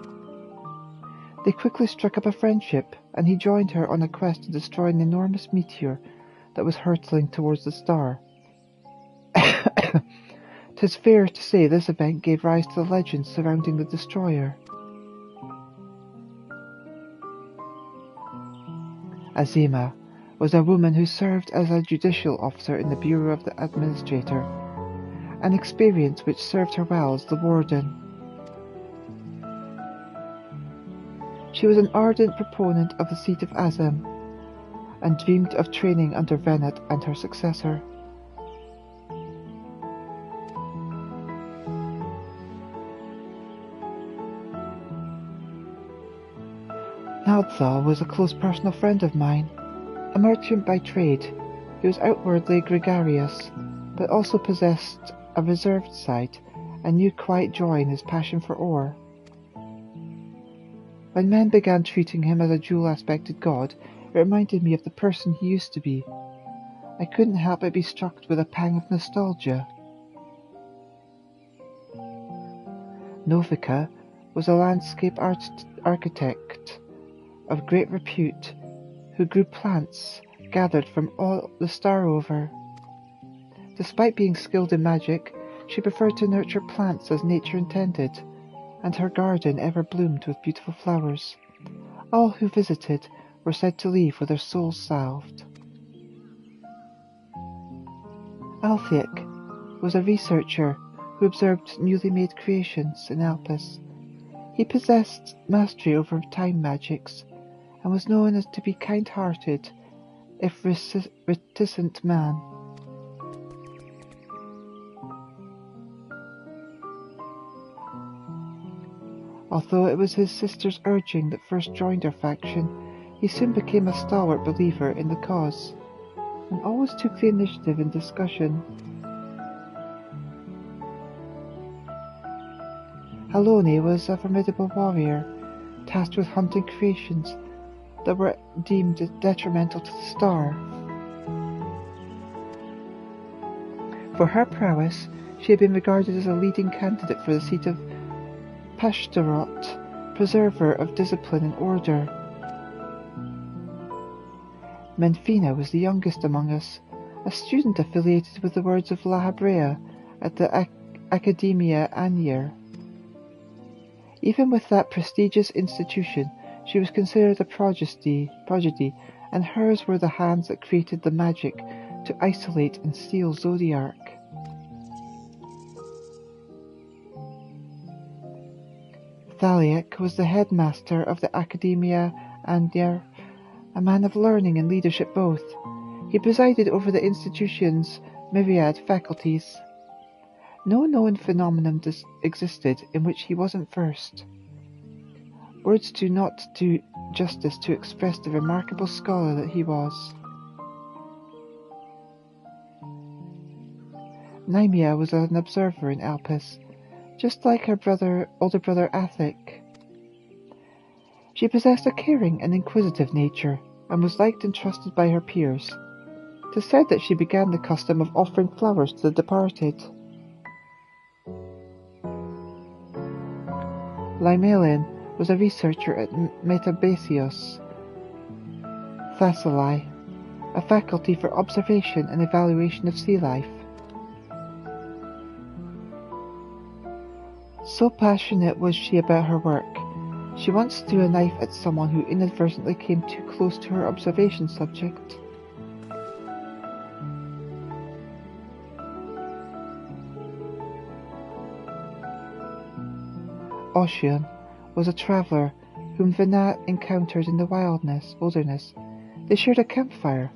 They quickly struck up a friendship, and he joined her on a quest to destroy an enormous meteor that was hurtling towards the star. 'Tis fair to say this event gave rise to the legends surrounding the destroyer. Azima was a woman who served as a judicial officer in the Bureau of the Administrator, an experience which served her well as the warden. She was an ardent proponent of the seat of Azem, and dreamed of training under Venet and her successor. Naldthal was a close personal friend of mine, a merchant by trade. He was outwardly gregarious, but also possessed a reserved side and knew quiet joy in his passion for ore. When men began treating him as a dual-aspected god, it reminded me of the person he used to be. I couldn't help but be struck with a pang of nostalgia. Novica was a landscape architect of great repute who grew plants gathered from all the star over. Despite being skilled in magic, she preferred to nurture plants as nature intended, and her garden ever bloomed with beautiful flowers. All who visited were said to leave with their souls salved. Althic was a researcher who observed newly made creations in Alpes. He possessed mastery over time magics, and was known as to be kind-hearted, if reticent man. Although it was his sister's urging that first joined our faction, he soon became a stalwart believer in the cause, and always took the initiative in discussion. Haloni was a formidable warrior, tasked with hunting creations that were deemed detrimental to the star. For her prowess, she had been regarded as a leading candidate for the seat of Pashtarot, preserver of discipline and order. Menfina was the youngest among us, a student affiliated with the Words of La Habrea at the Academia Annier. Even with that prestigious institution, she was considered a prodigy, and hers were the hands that created the magic to isolate and seal Zodiark. Thaliak was the headmaster of the Academia Annier, a man of learning and leadership both. He presided over the institution's myriad faculties. No known phenomenon existed in which he wasn't first. Words do not do justice to express the remarkable scholar that he was. Nymea was an observer in Alpes, just like her older brother Athic. She possessed a caring and inquisitive nature, and was liked and trusted by her peers. It is said that she began the custom of offering flowers to the departed. Lymalian was a researcher at Metabasios, Thessaly, a faculty for observation and evaluation of sea life. So passionate was she about her work, she once threw a knife at someone who inadvertently came too close to her observation subject. Ocean was a traveller whom Venat encountered in the wilderness. They shared a campfire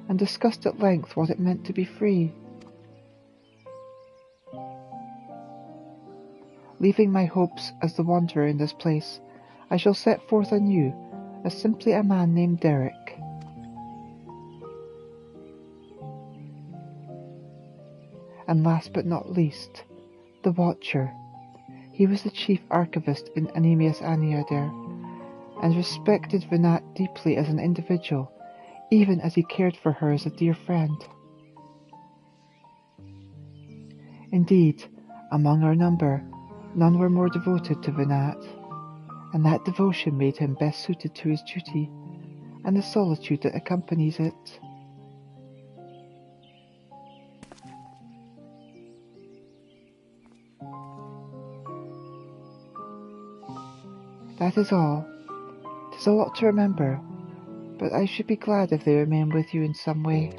and discussed at length what it meant to be free. Leaving my hopes as the wanderer in this place, I shall set forth anew as simply a man named Derek. And last but not least, the Watcher. He was the chief archivist in Anemius Aniader, and respected Venat deeply as an individual, even as he cared for her as a dear friend. Indeed, among our number, none were more devoted to Venat, and that devotion made him best suited to his duty, and the solitude that accompanies it. That is all. 'Tis a lot to remember, but I should be glad if they remain with you in some way.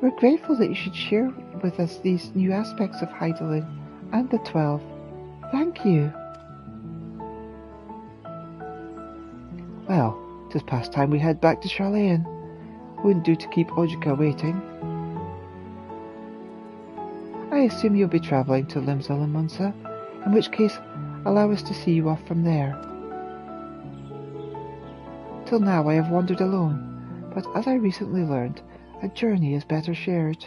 We're grateful that you should share with us these new aspects of Heidelin and the 12. Thank you. Well, 'tis past time we head back to Charlayan. Wouldn't do to keep Ojika waiting. I assume you'll be travelling to Limsal and Munsa, in which case allow us to see you off from there. Till now I have wandered alone, but as I recently learned, a journey is better shared.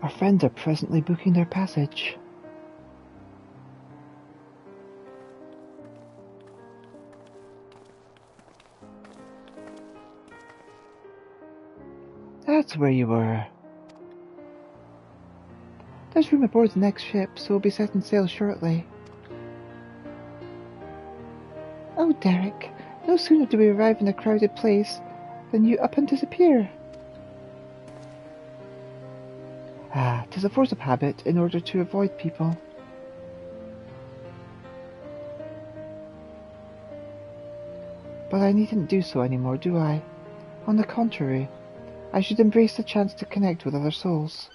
Our friends are presently booking their passage. That's where you were. There's room aboard the next ship, so we'll be setting sail shortly. Oh, Derek, no sooner do we arrive in a crowded place than you up and disappear. Ah, 'tis a force of habit in order to avoid people. But I needn't do so anymore, do I? On the contrary, I should embrace the chance to connect with other souls.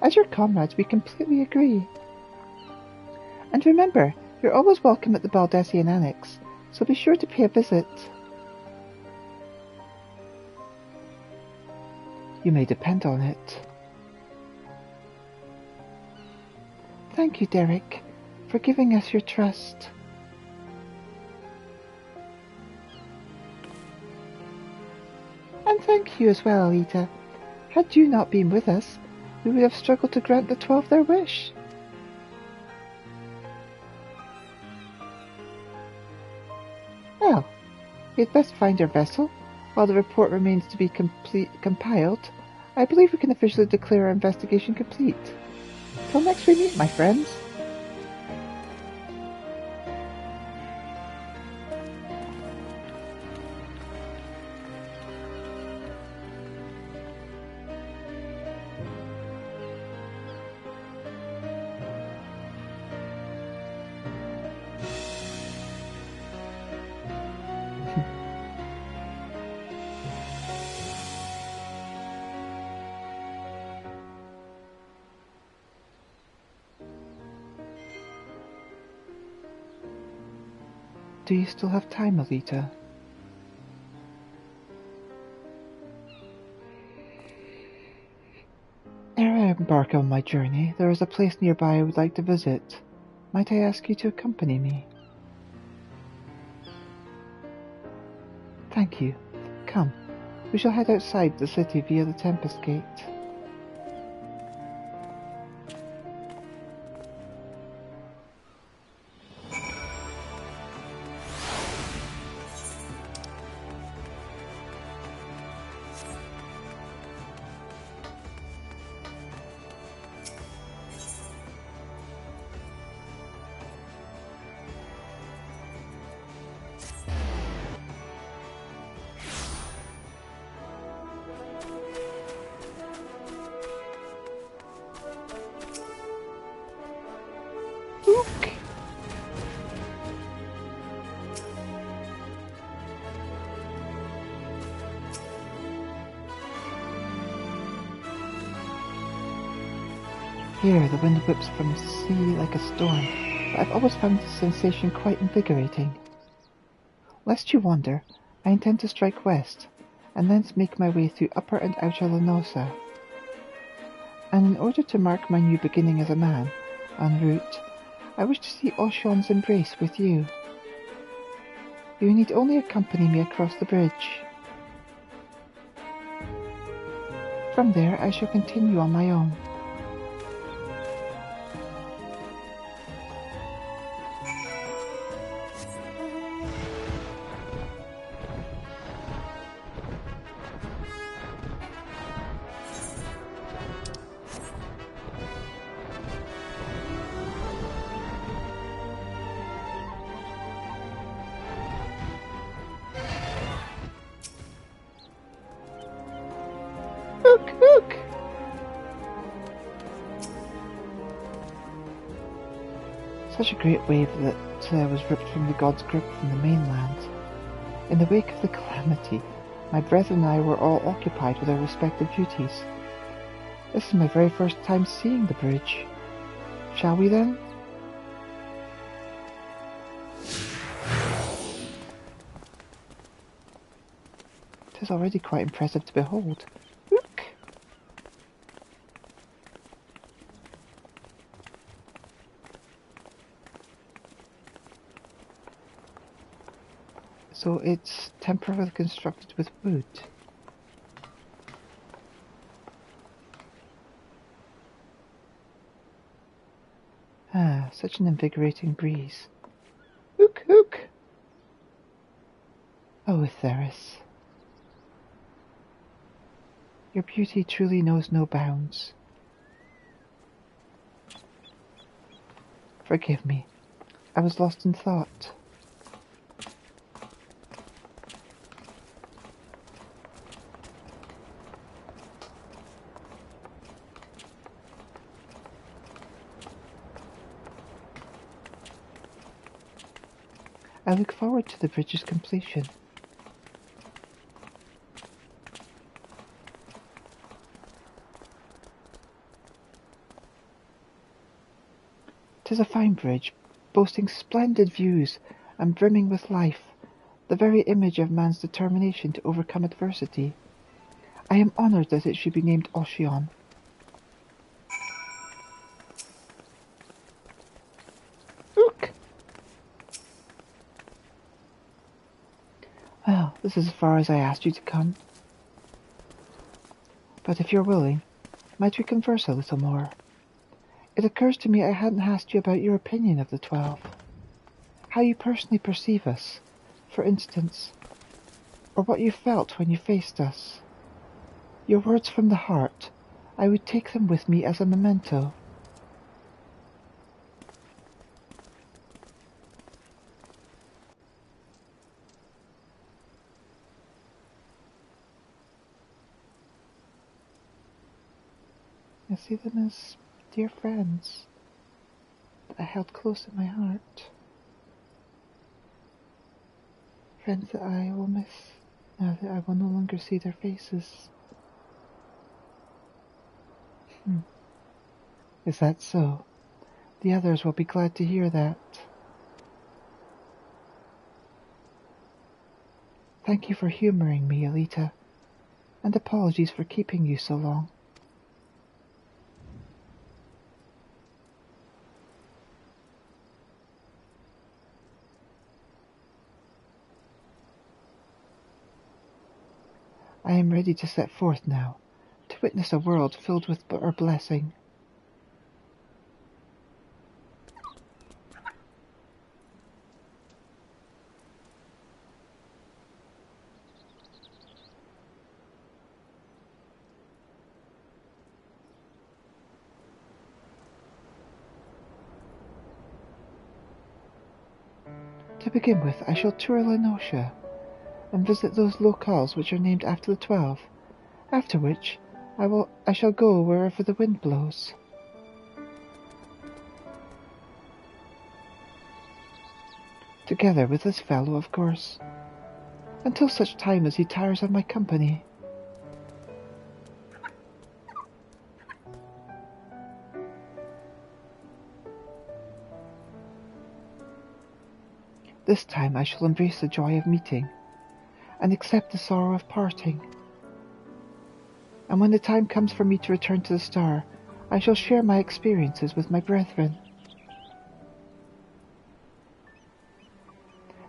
As your comrades, we completely agree. And remember, you're always welcome at the Baldessian Annex, so be sure to pay a visit. You may depend on it. Thank you, Derek, for giving us your trust. And thank you as well, Elita. Had you not been with us, we would have struggled to grant the 12 their wish. Well, we'd best find our vessel. While the report remains to be compiled, I believe we can officially declare our investigation complete. Till next we meet, my friends. Do you still have time, Elita? Ere I embark on my journey, there is a place nearby I would like to visit. Might I ask you to accompany me? Thank you. Come, we shall head outside the city via the Tempest Gate. Here, the wind whips from the sea like a storm, but I've always found the sensation quite invigorating. Lest you wonder, I intend to strike west, and thence make my way through Upper and Outer Lanosa. And in order to mark my new beginning as a man, en route, I wish to see Oshion's embrace with you. You need only accompany me across the bridge. From there I shall continue on my own. Look, look! Such a great wave that was ripped from the god's grip from the mainland. In the wake of the calamity, my brethren and I were all occupied with our respective duties. This is my very first time seeing the bridge. Shall we then? It is already quite impressive to behold. Look! So it's temporarily constructed with wood. Ah, such an invigorating breeze. Look, look! Oh, Etheris. Your beauty truly knows no bounds. Forgive me, I was lost in thought. I look forward to the bridge's completion. Tis a fine bridge, boasting splendid views and brimming with life, the very image of man's determination to overcome adversity. I am honoured that it should be named Oshion. Look! Well, this is as far as I asked you to come. But if you're willing, might we converse a little more? It occurs to me I hadn't asked you about your opinion of the 12. How you personally perceive us, for instance, or what you felt when you faced us. Your words from the heart, I would take them with me as a memento. I see them as dear friends that I held close in my heart. Friends that I will miss now that I will no longer see their faces. Is that so? The others will be glad to hear that. Thank you for humouring me, Elita, and apologies for keeping you so long. I am ready to set forth now, to witness a world filled with our blessing. To begin with, I shall tour Lanosia and visit those locales which are named after the 12, after which I shall go wherever the wind blows. Together with this fellow, of course, until such time as he tires of my company. This time I shall embrace the joy of meeting, and accept the sorrow of parting. And when the time comes for me to return to the star, I shall share my experiences with my brethren.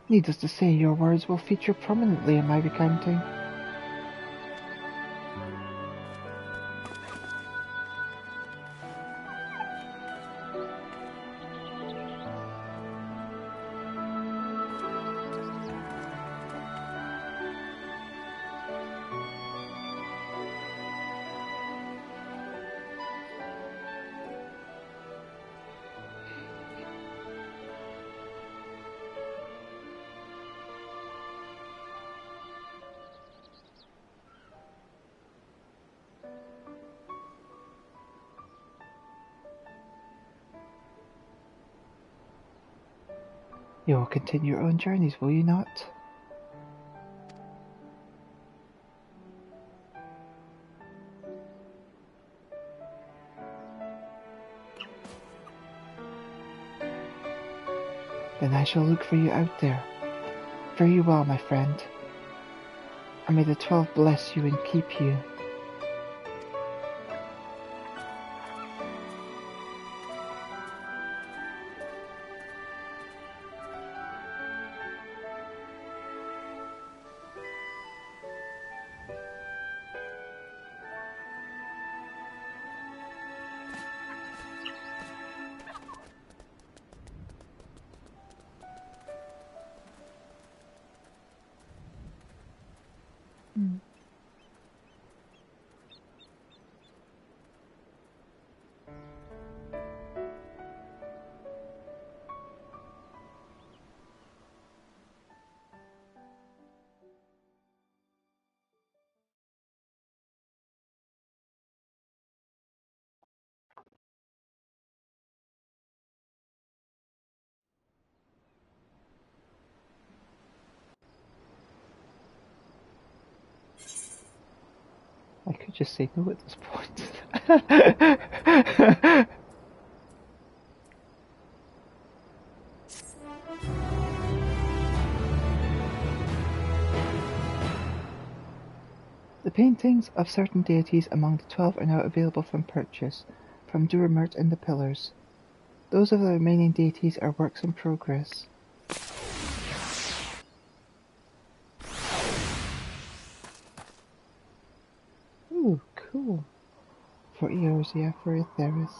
Needless to say, your words will feature prominently in my recounting. You will continue your own journeys, will you not? Then I shall look for you out there. Fare you well, my friend, and may the 12 bless you and keep you. I could just say no at this point. The paintings of certain deities among the 12 are now available from purchase, from Duramurt and the Pillars. Those of the remaining deities are works in progress. Ooh, cool. 40 hours, yeah, for Aetheris.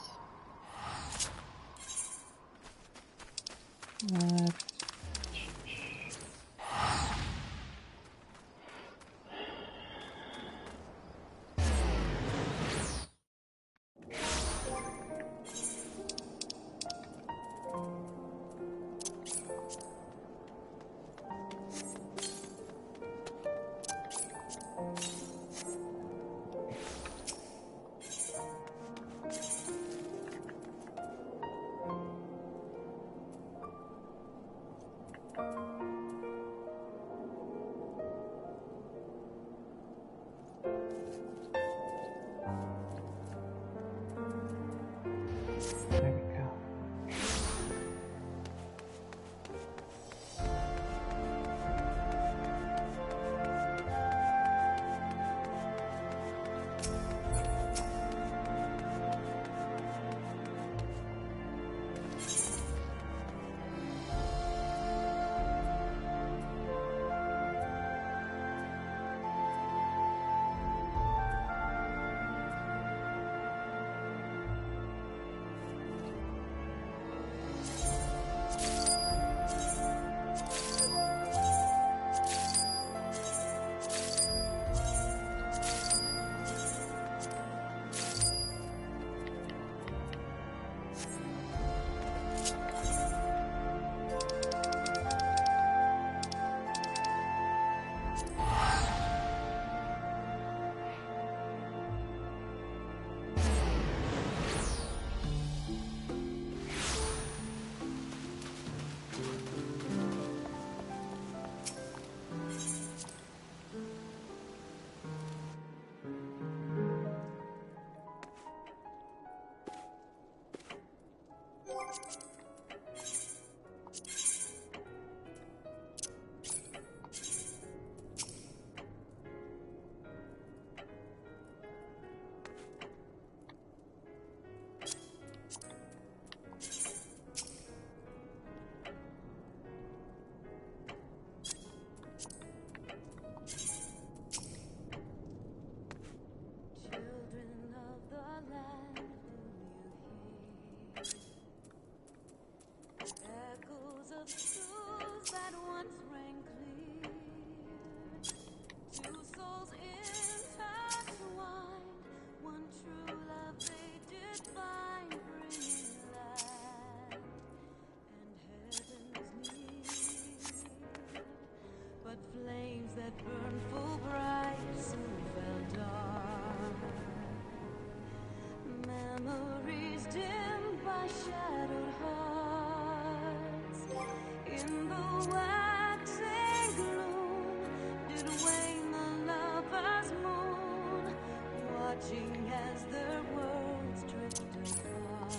watching as their worlds drift apart.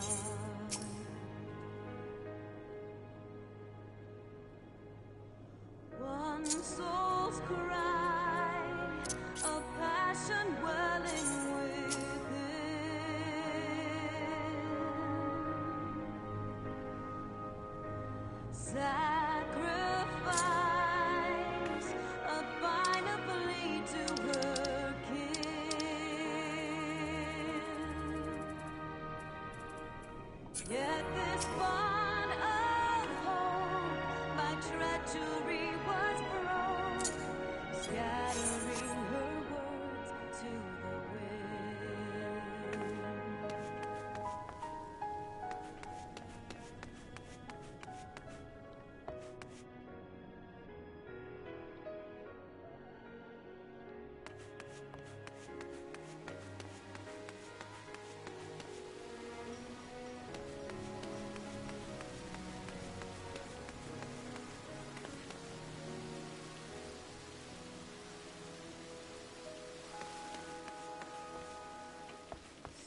One soul's cry of passion welling within. Sacrifice a bind of bleed to her kin. Yet this bond of hope by treachery was broke, scattering her words to the wind.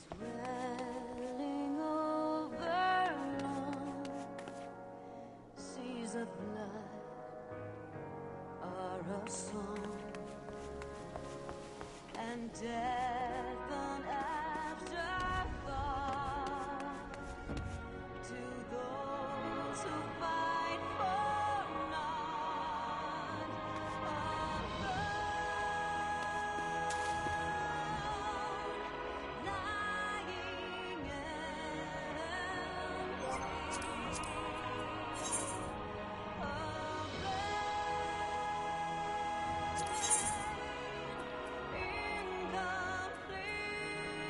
Swelling over long seas of blood are a song, and death an afterthought to those who fight for naught. Alone, lying empty, incomplete.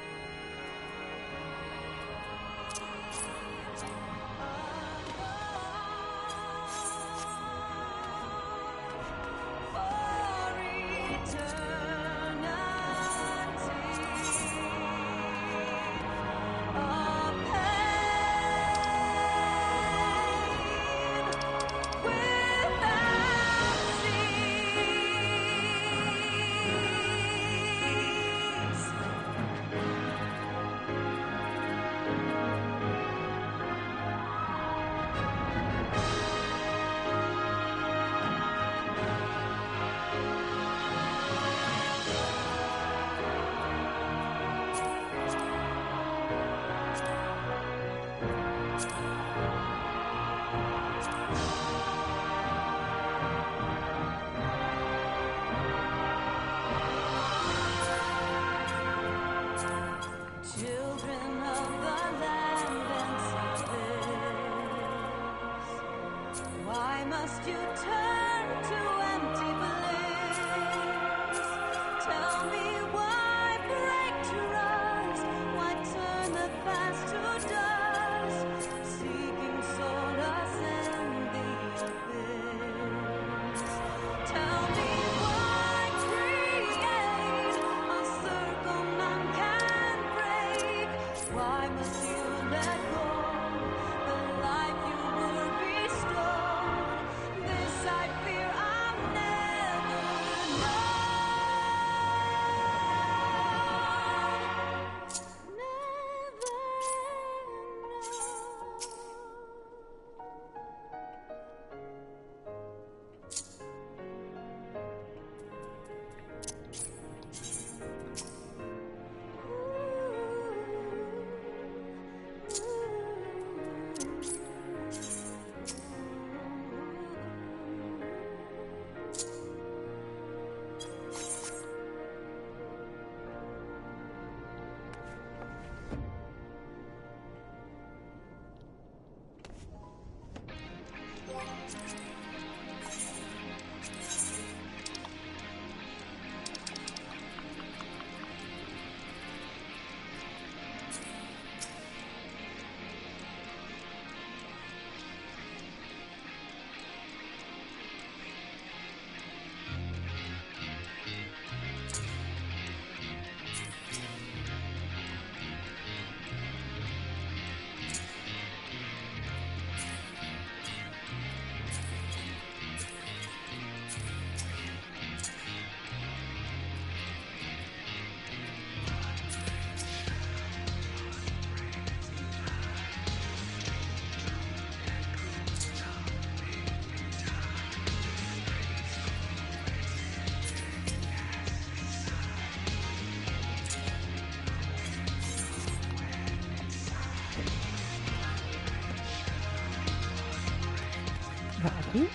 Ooh.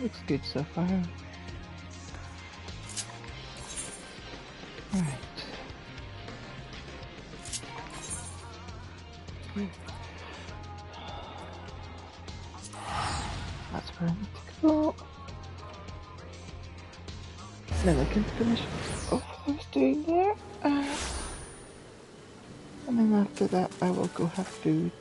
Looks good so far. Right. That's where I need to go. Then I can finish off what I was doing there. And then after that I will go have food.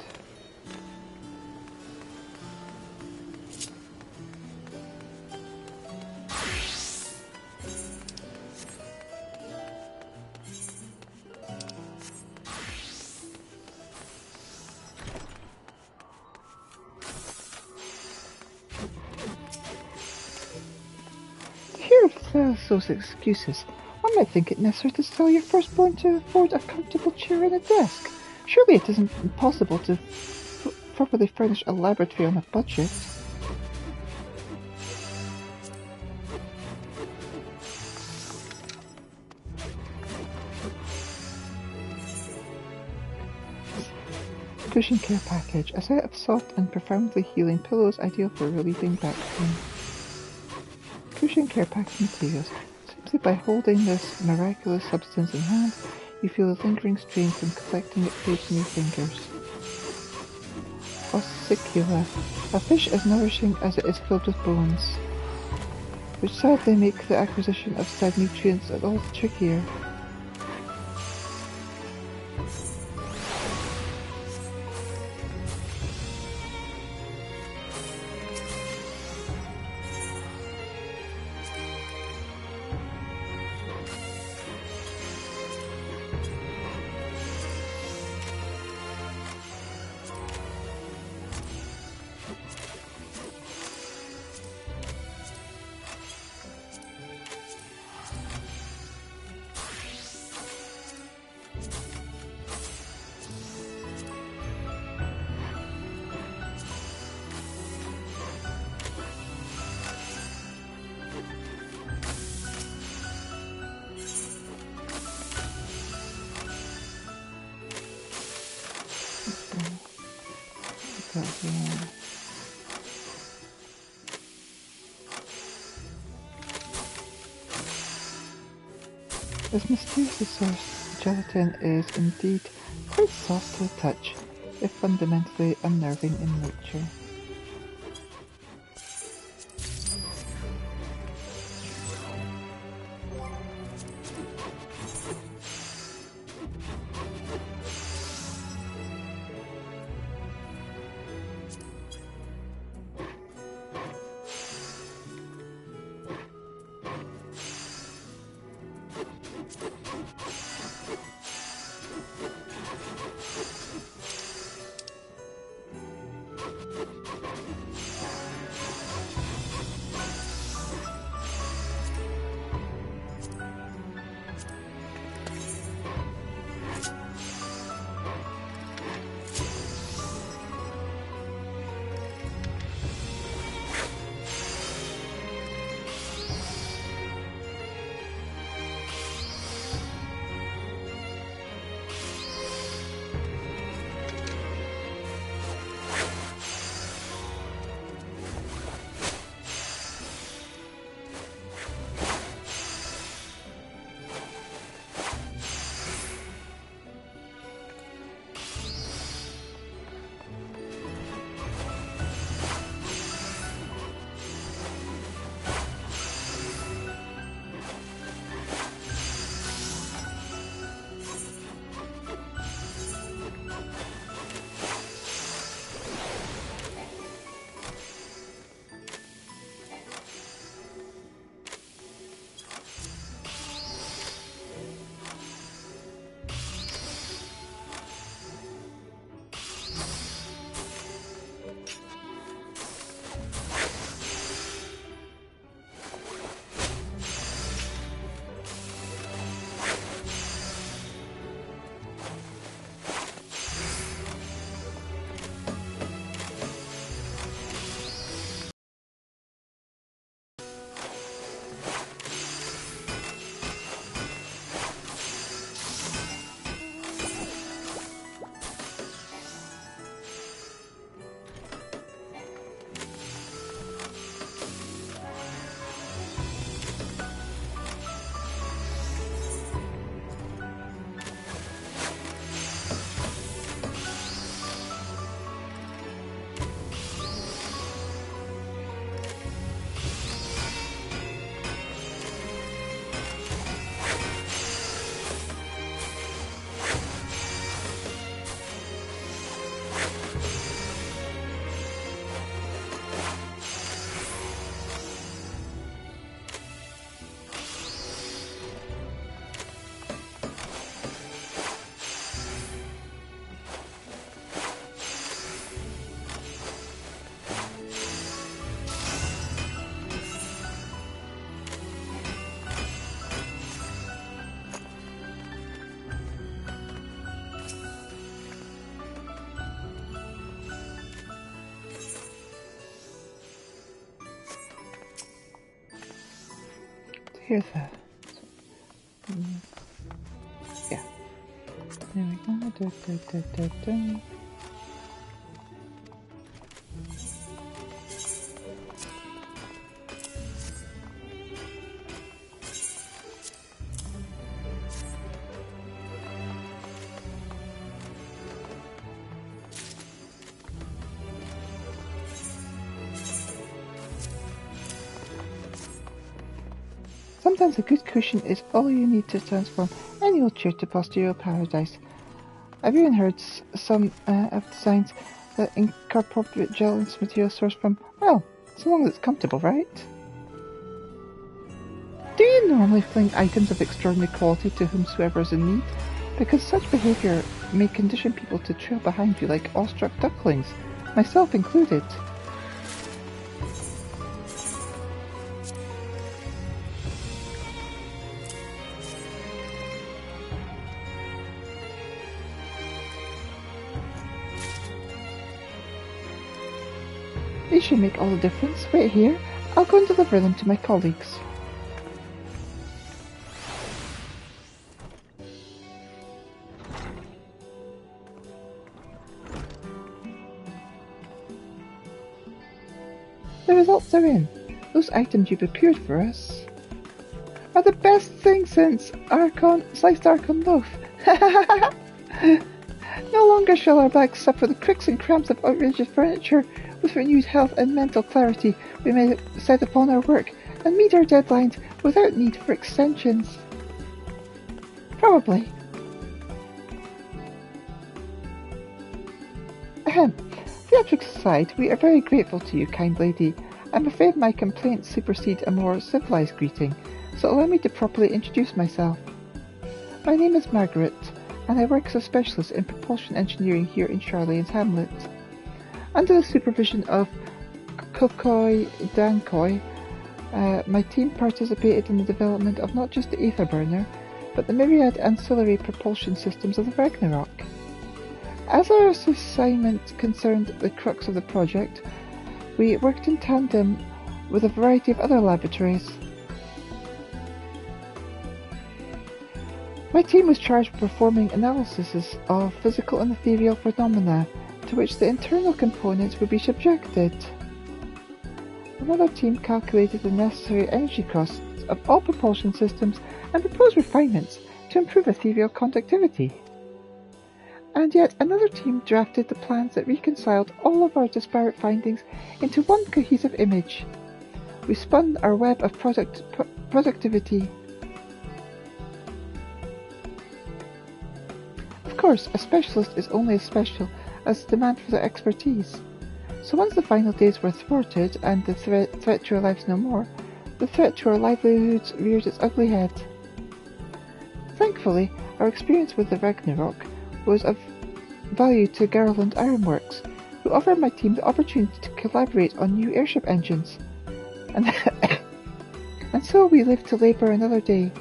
Here are those excuses. One might think it necessary to sell your firstborn to afford a comfortable chair and a desk. Surely it isn't impossible to properly furnish a laboratory on a budget. Cushion care package. A set of soft and profoundly healing pillows ideal for relieving back pain. Cushion care package materials. Simply by holding this miraculous substance in hand, you feel the lingering strain from collecting it fade from your fingers. Ossicula. A fish as nourishing as it is filled with bones, which sadly make the acquisition of said nutrients all the trickier. This mysteriously sourced gelatin is indeed quite soft to the touch, if fundamentally unnerving in nature. hear that. Yeah. There we go. Sometimes a good cushion is all you need to transform any old chair to posterior paradise. I've even heard some of designs that incorporate gelatinous material sourced from, well, so long as it's comfortable, right? Do you normally fling items of extraordinary quality to whomsoever is in need? Because such behaviour may condition people to trail behind you like awestruck ducklings, myself included. These should make all the difference. Wait here. I'll go and deliver them to my colleagues. The results are in. Those items you prepared for us are the best thing since sliced Archon loaf. No longer shall our backs suffer the cricks and cramps of outrageous furniture. With renewed health and mental clarity, we may set upon our work and meet our deadlines without need for extensions. Probably. Ahem. Theatrics aside, we are very grateful to you, kind lady. I'm afraid my complaints supersede a more civilized greeting, so allow me to properly introduce myself. My name is Margaret, and I work as a specialist in propulsion engineering here in Charlane's Hamlet. Under the supervision of Kokoi Dankoi, my team participated in the development of not just the Aether Burner, but the myriad ancillary propulsion systems of the Ragnarok. As our assignment concerned the crux of the project, we worked in tandem with a variety of other laboratories. My team was charged with performing analyses of physical and ethereal phenomena to which the internal components would be subjected. Another team calculated the necessary energy costs of all propulsion systems and proposed refinements to improve ethereal conductivity. And yet another team drafted the plans that reconciled all of our disparate findings into one cohesive image. We spun our web of productivity. Of course, a specialist is only as special as the demand for their expertise. So once the final days were thwarted and the threat to our lives no more, the threat to our livelihoods reared its ugly head. Thankfully, our experience with the Ragnarok was of value to Garland Ironworks, who offered my team the opportunity to collaborate on new airship engines. And so we lived to labour another day.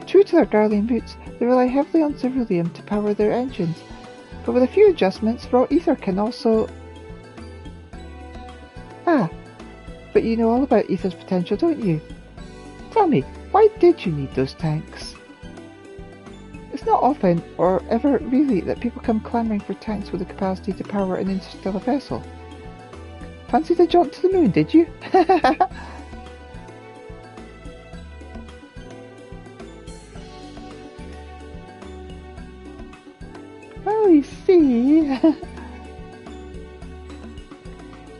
True to their Garlean roots, they rely heavily on ceruleum to power their engines, but with a few adjustments, raw ether can also... Ah, but you know all about ether's potential, don't you? Tell me, why did you need those tanks? It's not often, or ever really, that people come clamouring for tanks with the capacity to power an interstellar vessel. Fancied a jaunt to the moon, did you? Well, you see...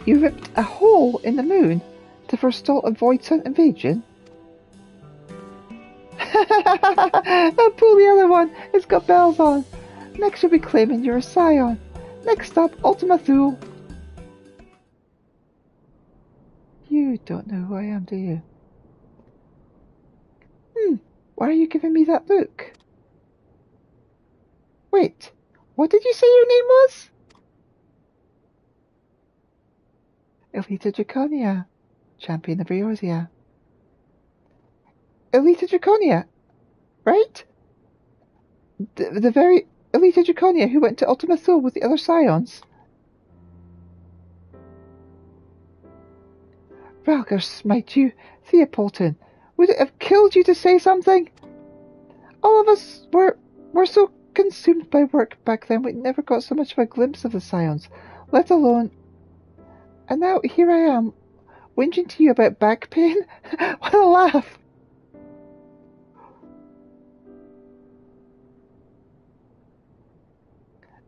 You ripped a hole in the moon to forestall a void sun invasion? Now pull the other one, it's got bells on. Next you'll be claiming you're a scion. Next up, Ultima Thule. You don't know who I am, do you? Why are you giving me that look? Wait, what did you say your name was? Elita Draconia, champion of Eorzea. Elita Draconia, right? The very Elita Draconia who went to Ultima Thule with the other scions. Ralgar smite you, Theopolitan. Would it have killed you to say something? All of us were so consumed by work back then we never got so much of a glimpse of the Scions, let alone... And now here I am, whinging to you about back pain? What a laugh!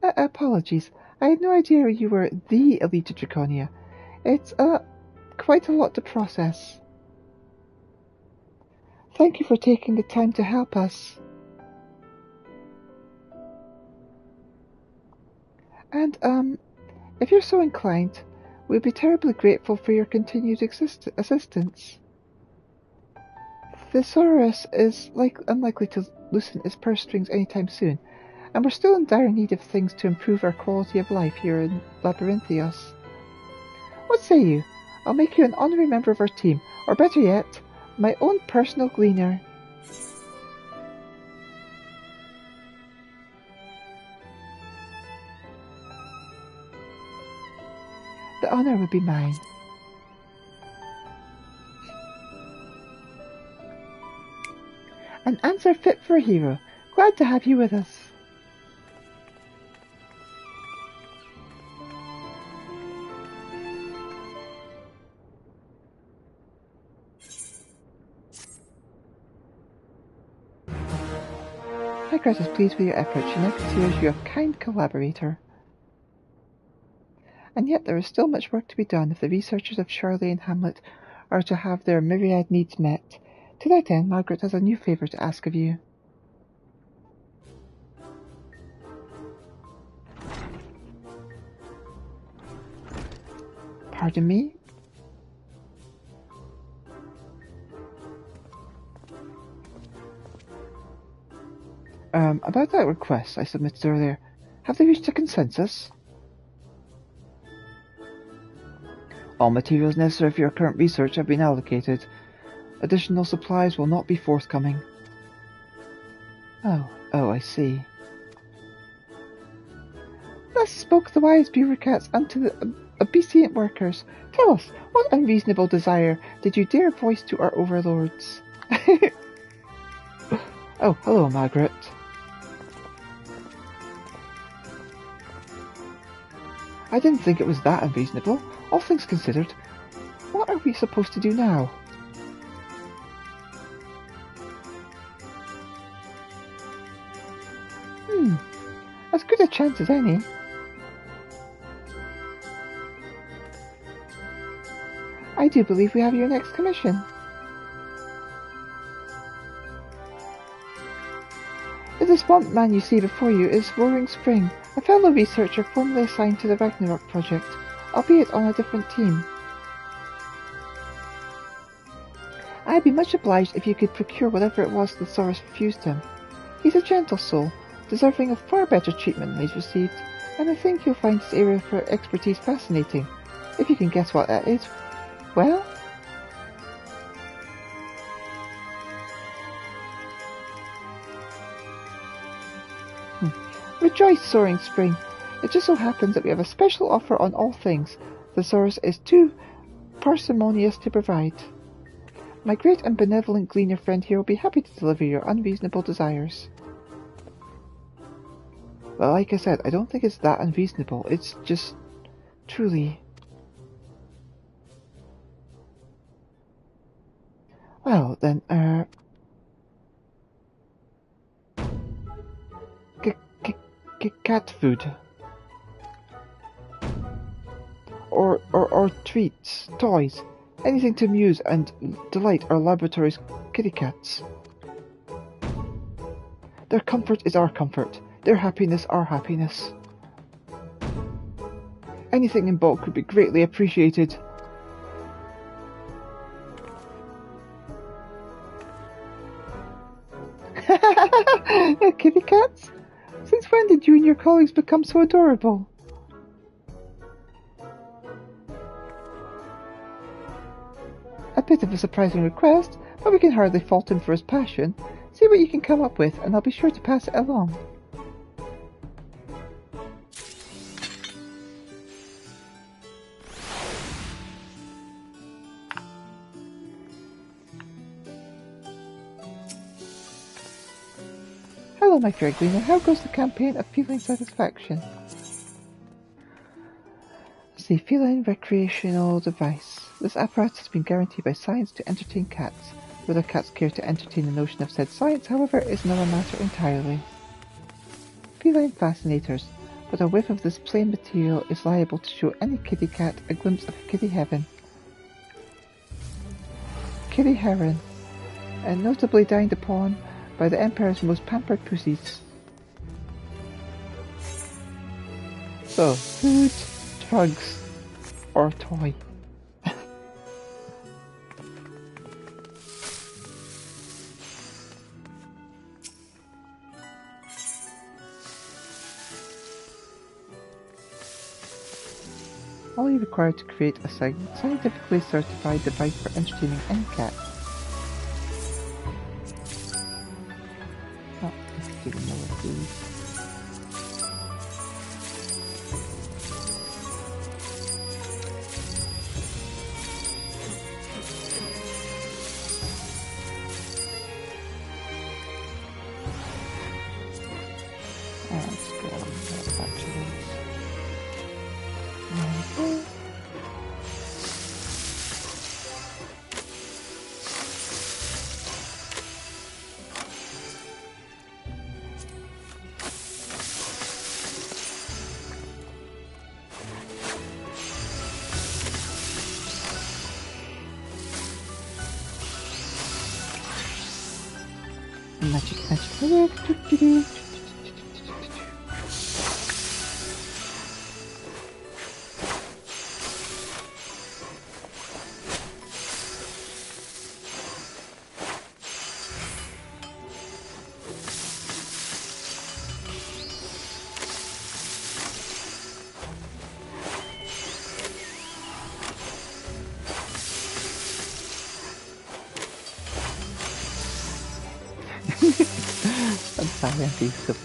Apologies. I had no idea you were the Elita Draconia. It's, quite a lot to process. Thank you for taking the time to help us. And, if you're so inclined, we'd be terribly grateful for your continued assistance. Thesaurus is unlikely to loosen its purse strings anytime soon, and we're still in dire need of things to improve our quality of life here in Labyrinthios. What say you? I'll make you an honorary member of our team, or better yet, my own personal gleaner. The honor would be mine. An answer fit for a hero. Glad to have you with us. Hagrid is pleased with your efforts. She now considers you a kind collaborator. And yet there is still much work to be done if the researchers of Shirley and Hamlet are to have their myriad needs met. To that end, Margaret has a new favour to ask of you. Pardon me? About that request I submitted earlier, have they reached a consensus? All materials necessary for your current research have been allocated. Additional supplies will not be forthcoming. Oh, I see. Thus spoke the wise bureaucrats unto the obedient workers. Tell us, what unreasonable desire did you dare voice to our overlords? Oh, hello, Margaret. I didn't think it was that unreasonable. All things considered, what are we supposed to do now? As good a chance as any. I do believe we have your next commission. The despondent man you see before you is Roaring Spring, a fellow researcher formerly assigned to the Ragnarok project, albeit on a different team. I'd be much obliged if you could procure whatever it was the Thesaurus refused him. He's a gentle soul, deserving of far better treatment than he's received, and I think you'll find his area for expertise fascinating. If you can guess what that is, well... Rejoice, Soaring Spring! It just so happens that we have a special offer on all things. The Thesaurus is too parsimonious to provide. My great and benevolent gleaner friend here will be happy to deliver your unreasonable desires. Well, like I said, I don't think it's that unreasonable. It's just truly... Well, then, cat food. Or treats, toys, anything to amuse and delight our laboratory's kitty cats. Their comfort is our comfort, their happiness our happiness. Anything in bulk would be greatly appreciated. Kitty cats? Since when did you and your colleagues become so adorable? A bit of a surprising request, but we can hardly fault him for his passion. See what you can come up with, and I'll be sure to pass it along. Hello, my fair Gleaner. How goes the campaign of feline satisfaction? The feline recreational device. This apparatus has been guaranteed by science to entertain cats. Whether cats care to entertain the notion of said science, however, is another matter entirely. Feline fascinators. But a whiff of this plain material is liable to show any kitty cat a glimpse of kitty heaven. Kitty heron, and notably dined upon by the Emperor's most pampered pussies. So, food, drugs, or toy. All you require to create a scientifically certified device for entertaining any cat. Oh, let's do more of these. Let's go on with that actually. Okay. Magic. I'm sorry, I'm being silly.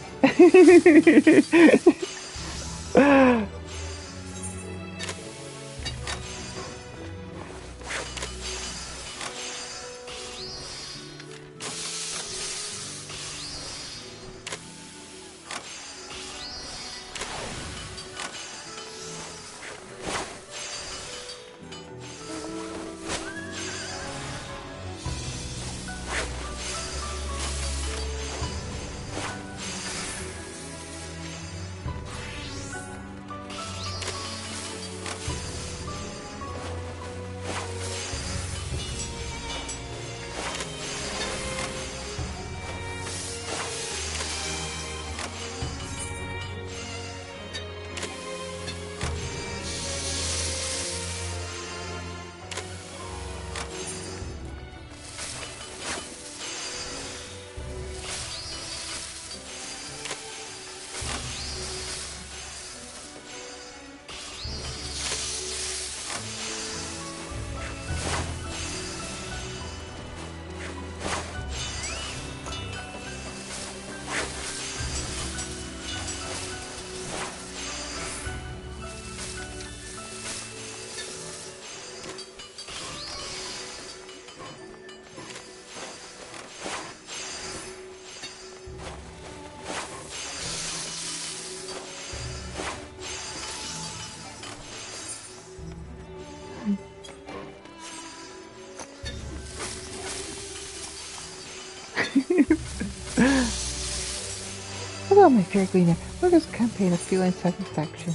Hello, my fair Gleaner. Where goes the campaign of feline satisfaction?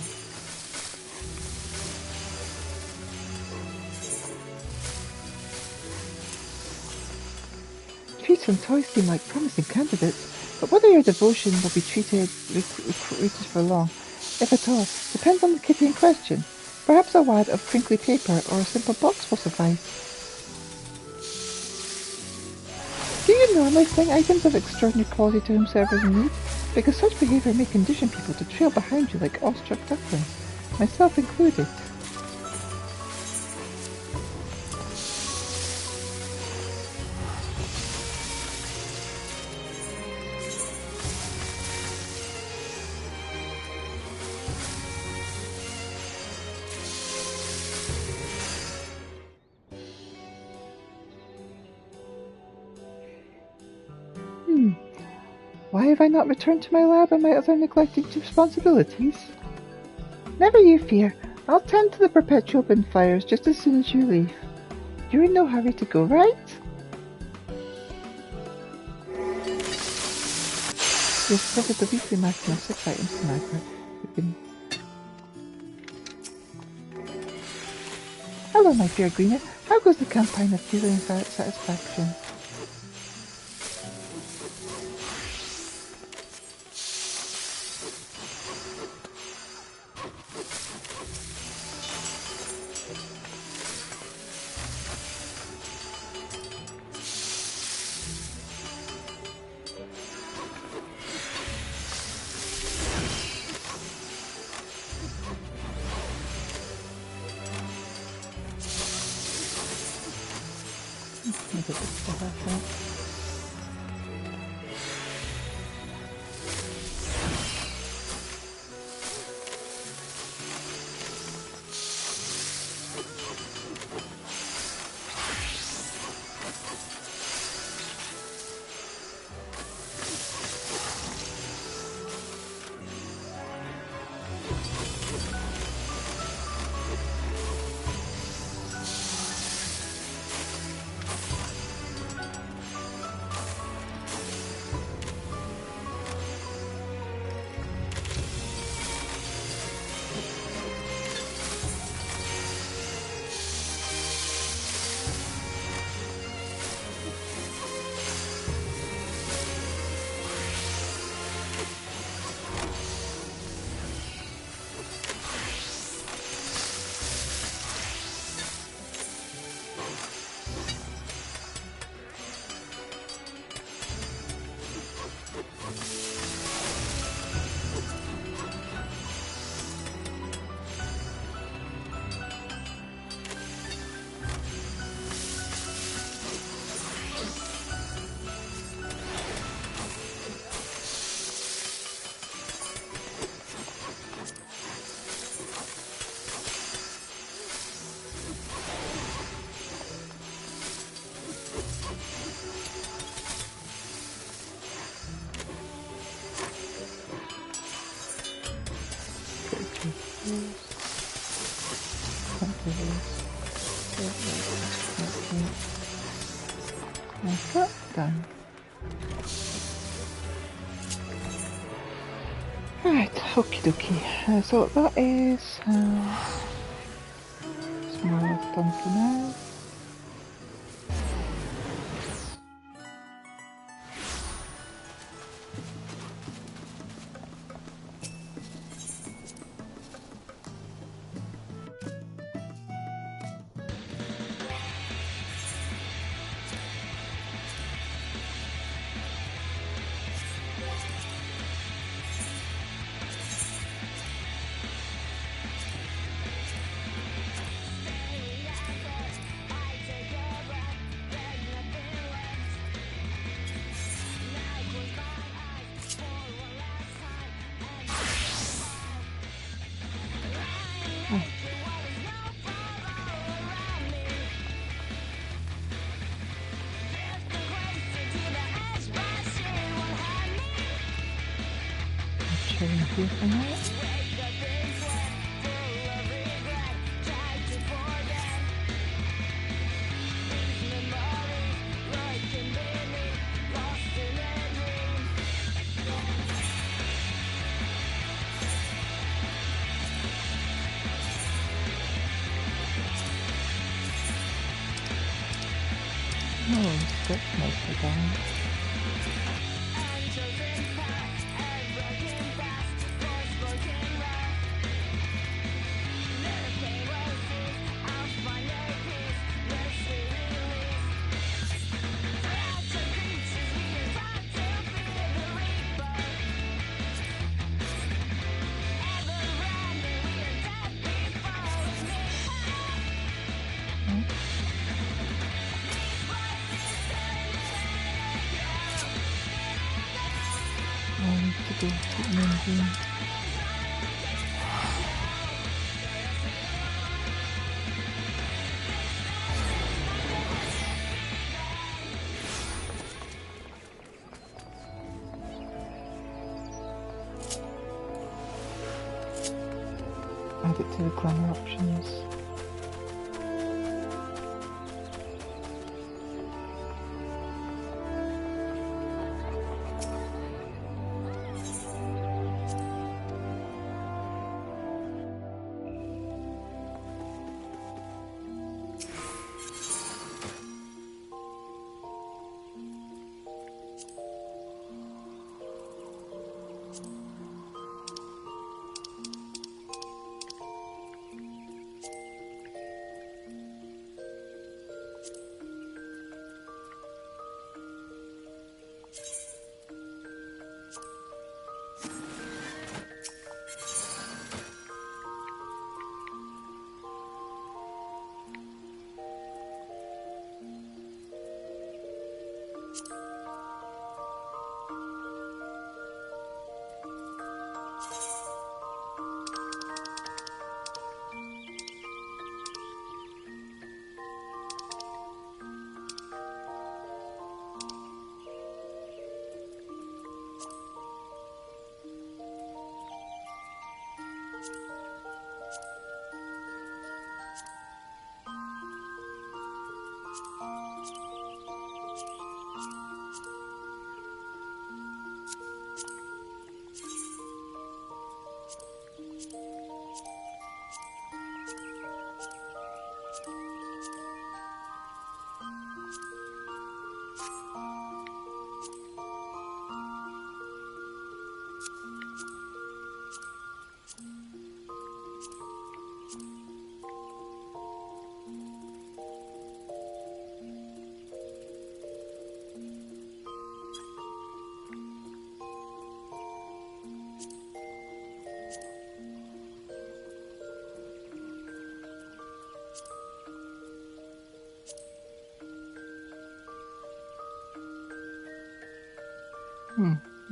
Treats and toys seem like promising candidates, but whether your devotion will be recruited for long, if at all, depends on the kitty in question. Perhaps a wad of crinkly paper or a simple box will suffice. Do you normally sling items of extraordinary quality to whomsoever in need? Because such behavior may condition people to trail behind you like awestruck ducklings, myself included. Why have I not returned to my lab and my other neglected responsibilities? Never you fear. I'll tend to the perpetual bonfires just as soon as you leave. You're in no hurry to go, right? We have covered the weekly maximum of 6 items tonight. Hello, my fair Greener. How goes the campaign of feeling satisfaction? Done. Right, okie dokie. So that is it's more or less done for now. Here for now. Oh, that's nicely done. add it to the glamour options.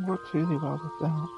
Works really well with that.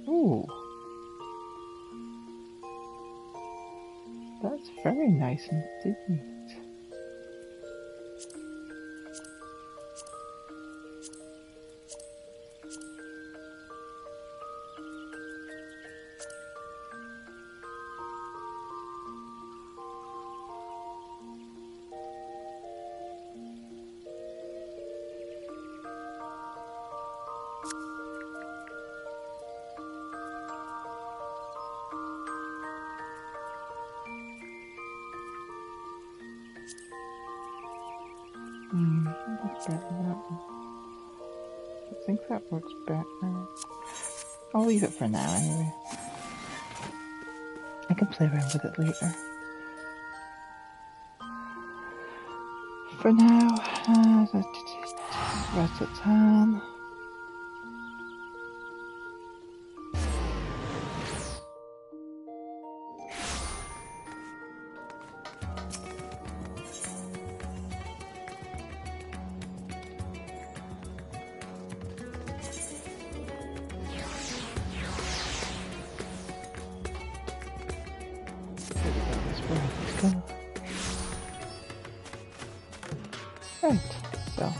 Ooh. That's very nice indeed. That's better than that one. I think that works better. I'll leave it for now anyway. I can play around with it later. For now, Ratatan. Right, so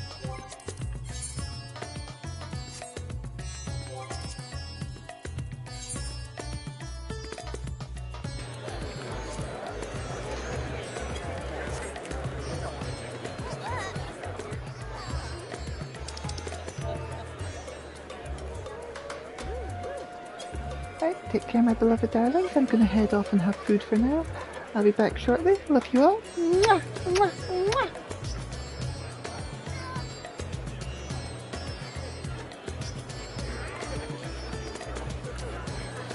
Right, take care, my beloved darlings. I'm going to head off and have food for now. I'll be back shortly. Love you all. Mwah, mwah, mwah.